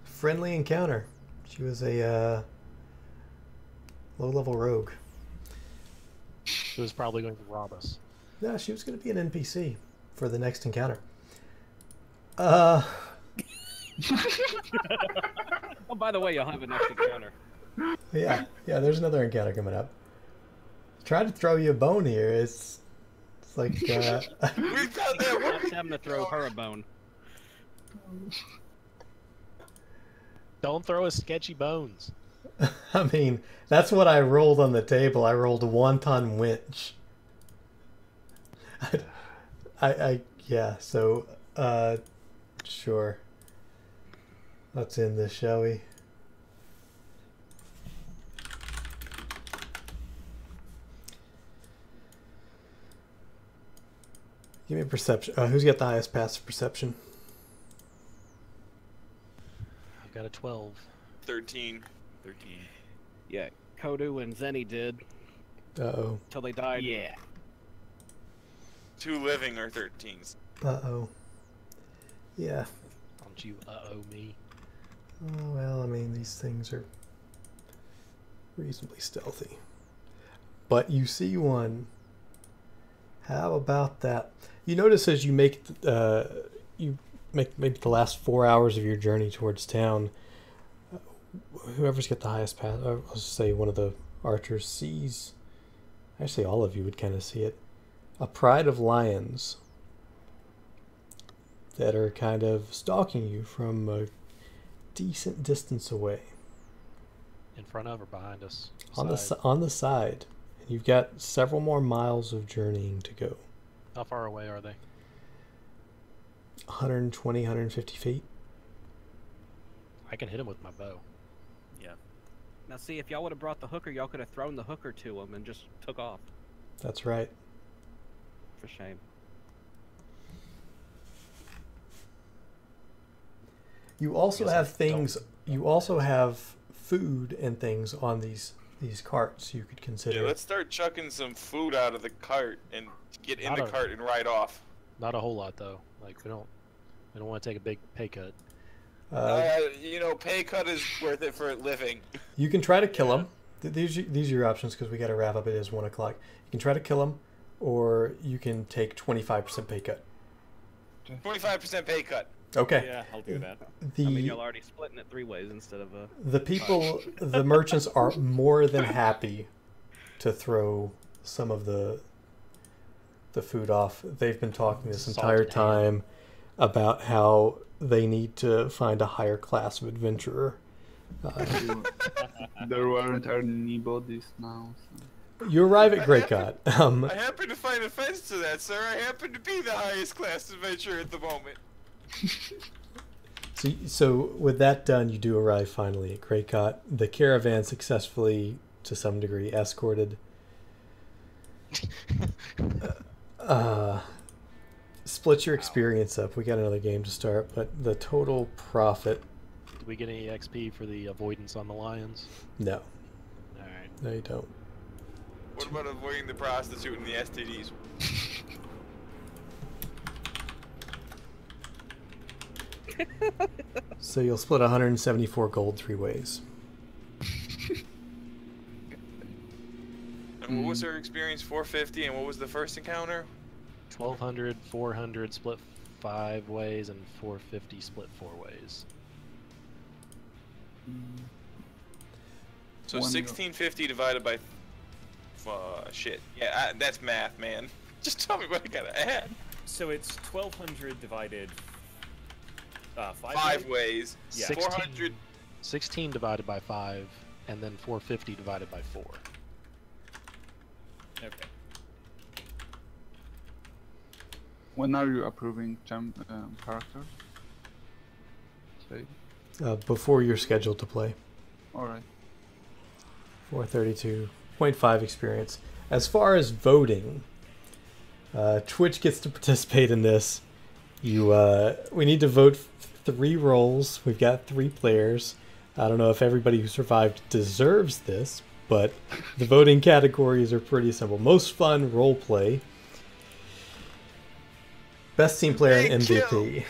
Friendly encounter. She was a low-level rogue. She was probably going to rob us. No, she was going to be an NPC for the next encounter. Uh, Oh, by the way, you'll have a next encounter. yeah, there's another encounter coming up. Trying to throw you a bone here. It's like, We found that Let's one. have him to throw her a bone. Don't throw us sketchy bones. I mean, that's what I rolled on the table. I rolled a wonton winch. Yeah, so, sure. Let's end this, shall we? Give me a perception. Who's got the highest passive perception? I've got a 12. 13. 13. Yeah, Kodu and Zenny did Uh-oh. till they died. Yeah. 2 living are 13s. Uh-oh. Yeah. Don't you uh-oh me. Oh, well, I mean, these things are reasonably stealthy. But you see one. How about that? You notice as you make maybe the last 4 hours of your journey towards town, whoever's got the highest pass, I'll just say one of the archers sees, actually all of you would kind of see it, a pride of lions that are kind of stalking you from a decent distance away. In front of or behind us? On Side. the side. You've got several more miles of journeying to go. How far away are they? 120, 150 feet. I can hit him with my bow. Yeah. Now, see, if y'all would have brought the hooker, y'all could have thrown the hooker to him and just took off. That's right. For shame. You also Guess I have things. don't- You also have food and things on these carts you could consider. Yeah, let's start chucking some food out of the cart and get in Not the a- cart and ride off. Not a whole lot though. Like we don't want to take a big pay cut. Pay cut is worth it for a living. You can try to kill them. These are your options because we got to wrap up. It is 1 o'clock. You can try to kill them, or you can take 25% pay cut. 25% pay cut. Okay. Yeah, I'll do that. The I mean, y'all already splitting it 3 ways instead of a... the people, the merchants are more than happy to throw some of the food off. They've been talking this entire Salted ham. time about how they need to find a higher class of adventurer. There weren't any bodies now. So. You arrive at Great God. I happen to find offense to that, sir. I happen to be the highest class adventurer at the moment. So with that done, you do arrive finally at Great God. The caravan successfully, to some degree, escorted. Split your experience up. We got another game to start, but the total profit, Did we get any XP for the avoidance on the lions? no. Alright. No, you don't. What about avoiding the prostitute and the STDs? So you'll split 174 gold 3 ways. And what was her experience? 450, and what was the first encounter? 1200, 400 split 5 ways, and 450 split 4 ways. So One- 1650 divided by... shit. Yeah, that's math, man. Just tell me what I gotta add. So it's 1200 divided 5 ways. Yeah. 400... 16 divided by 5, and then 450 divided by 4. Okay. When are you approving characters? Say. Before you're scheduled to play. Alright. 432.5 experience. As far as voting, Twitch gets to participate in this. We need to vote 3 roles. We've got 3 players. I don't know if everybody who survived deserves this, but the voting categories are pretty simple. Most fun role play. Best team player and Big MVP.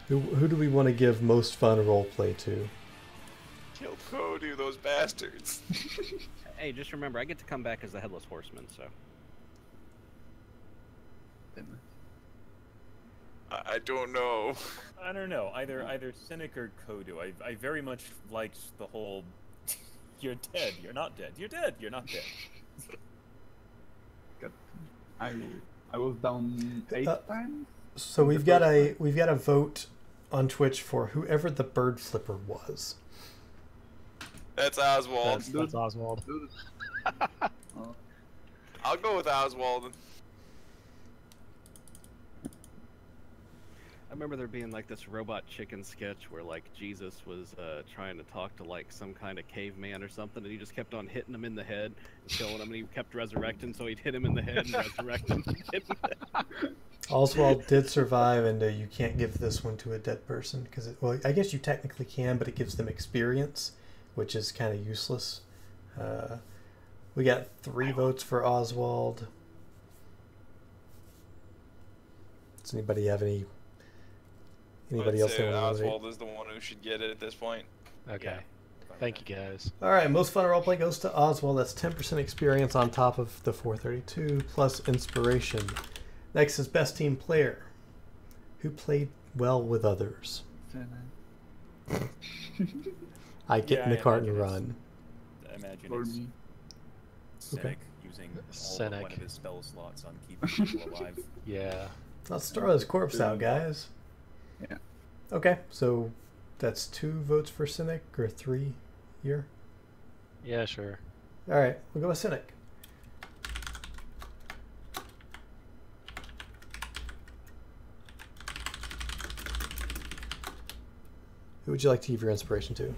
Who do we want to give most fun role play to? Kill Kodu, those bastards. Hey, just remember, I get to come back as the Headless Horseman, so... I don't know. I don't know. Either Cynic or Kodu. I very much liked the whole you're dead, you're not dead. You're dead, you're not dead. I was down 8 times. So we've got a vote on Twitch for whoever the bird flipper was. That's Oswald. That's Oswald. I'll go with Oswald. I remember there being like this robot chicken sketch where like Jesus was trying to talk to like some kind of caveman or something, and he just kept on hitting him in the head and killing him, and he kept resurrecting, so he'd hit him in the head and resurrect him. Oswald did survive, and you can't give this one to a dead person because, well, I guess you technically can, but it gives them experience, which is kind of useless. We got 3 votes for Oswald. Does anybody have anybody else they want to nominate? Oswald is the one who should get it at this point. Okay. Yeah. Thank you, guys. All right, most fun roleplay goes to Oswald. That's 10% experience on top of the 432 plus inspiration. Next is best team player. Who played well with others? I get Yeah, in the I cart and imagine run. I imagine For it's me. Cynic using all but Cynic. one of his spell slots on keeping people alive. Yeah. Let's throw his corpse out, guys. Yeah. Okay, so that's 2 votes for Cynic, or 3 here. Yeah, sure. All right, we'll go with Cynic. Who would you like to give your inspiration to?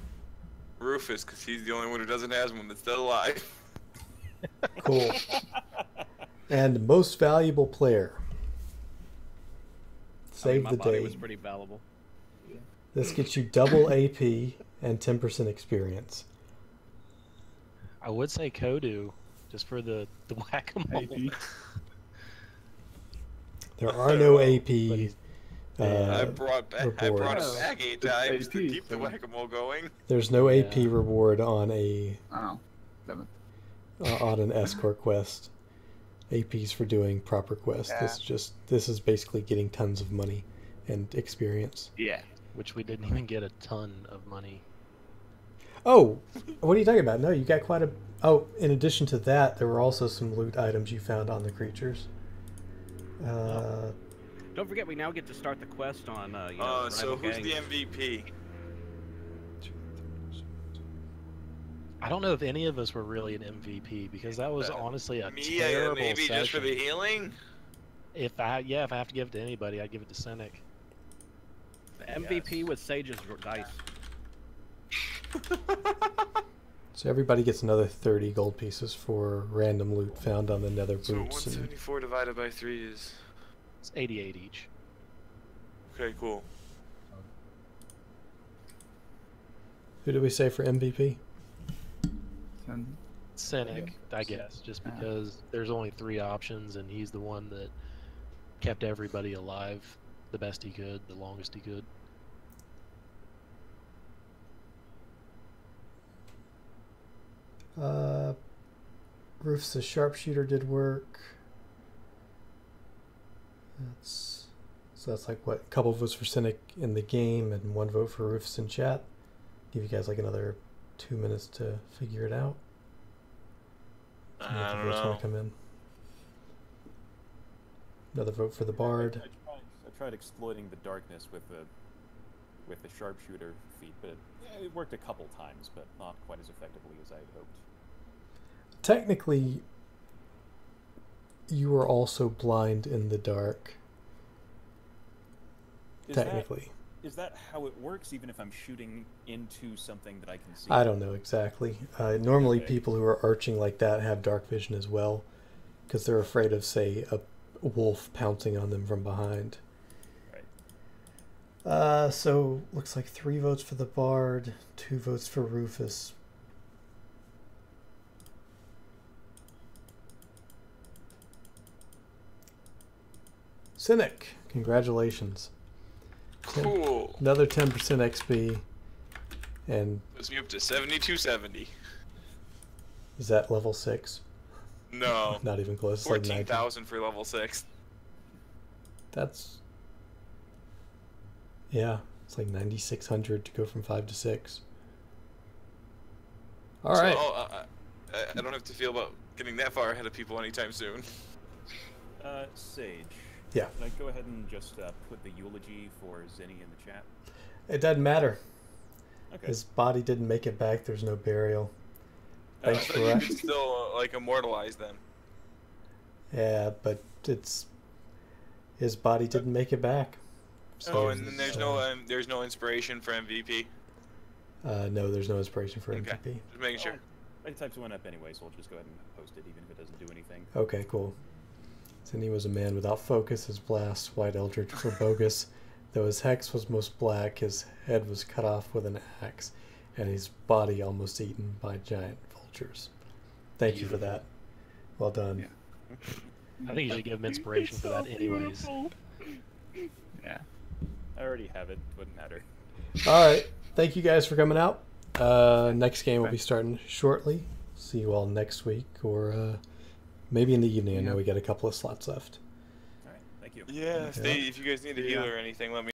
Rufus, because he's the only one who doesn't have one that's still alive. Cool. And most valuable player. Save my the body day. was pretty valuable. This gets you double AP and 10% experience. I would say Kodu, just for the whack-a-mole. AP. There are no But AP. he's- I brought it back rewards. 8 It's times to AP, keep the so- whack-a-mole going. There's no Yeah. AP reward on Oh, damn it. on an escort quest. AP's for doing proper quests. Yeah. This is basically getting tons of money and experience. Yeah. Which we didn't even get a ton of money. Oh, what are you talking about? No, you got quite a. Oh, in addition to that, there were also some loot items you found on the creatures. Don't forget, we now get to start the quest on. So rival who's gangs. the MVP? I don't know if any of us were really an MVP because that was honestly a Me, terrible maybe just for session. the healing? If I have to give it to anybody, I'd give it to Cynic. The MVP with Sage's dice. So everybody gets another 30 gold pieces for random loot found on the nether So boots. And 174 divided by 3 is... It's 88 each. Okay, cool. who do we say for MVP? And Cynic, I guess, just because there's only 3 options and he's the one that kept everybody alive the best he could, the longest he could. Rufus the sharpshooter did work. So that's like what, a couple votes for Cynic in the game and 1 vote for Rufus in chat. Give you guys like another 2 minutes to figure it out. See what I the don't votes know. wanna come in. Another vote for the Bard. I tried exploiting the darkness with the sharpshooter feat, but it worked a couple times, but not quite as effectively as I had hoped. Technically, you are also blind in the dark. Technically. Is that how it works, even if I'm shooting into something that I can see? I don't know exactly. Normally Okay. people who are arching like that have dark vision as well, because they're afraid of, say, a wolf pouncing on them from behind. Right. So looks like 3 votes for the Bard, 2 votes for Rufus. Cynic, congratulations. Cool. Another 10% XP. And Puts me up to 7270. is that level 6? No. Not even close. It's like 90. 14,000 for level 6. That's... Yeah, it's like 9,600 to go from 5 to 6. All right. I don't have to feel about getting that far ahead of people anytime soon. Sage. Yeah. Can I go ahead and just put the eulogy for Zinni in the chat? It doesn't matter. Okay. His body didn't make it back. There's no burial. Thanks So for you that. can still like immortalize them. Yeah, but it's... His body didn't make it back. Oh, and then there's so- there's no inspiration for MVP. no, there's no inspiration for Okay. MVP. Just making sure. I typed one up anyway, so I'll just go ahead and post it, even if it doesn't do anything. Okay, cool. Then he was a man without focus, his blasts, white eldritch, were bogus. Though his hex was most black, his head was cut off with an axe, and his body almost eaten by giant vultures. Thank you for that. Well done. Yeah. I think you should give him inspiration for that anyways. Yeah. I already have it. Wouldn't matter. All right. Thank you guys for coming out. Next game will be starting shortly. See you all next week, or maybe in the evening. I know we got a couple of slots left. All right. Thank you. Yeah, if you guys need a healer or anything, let me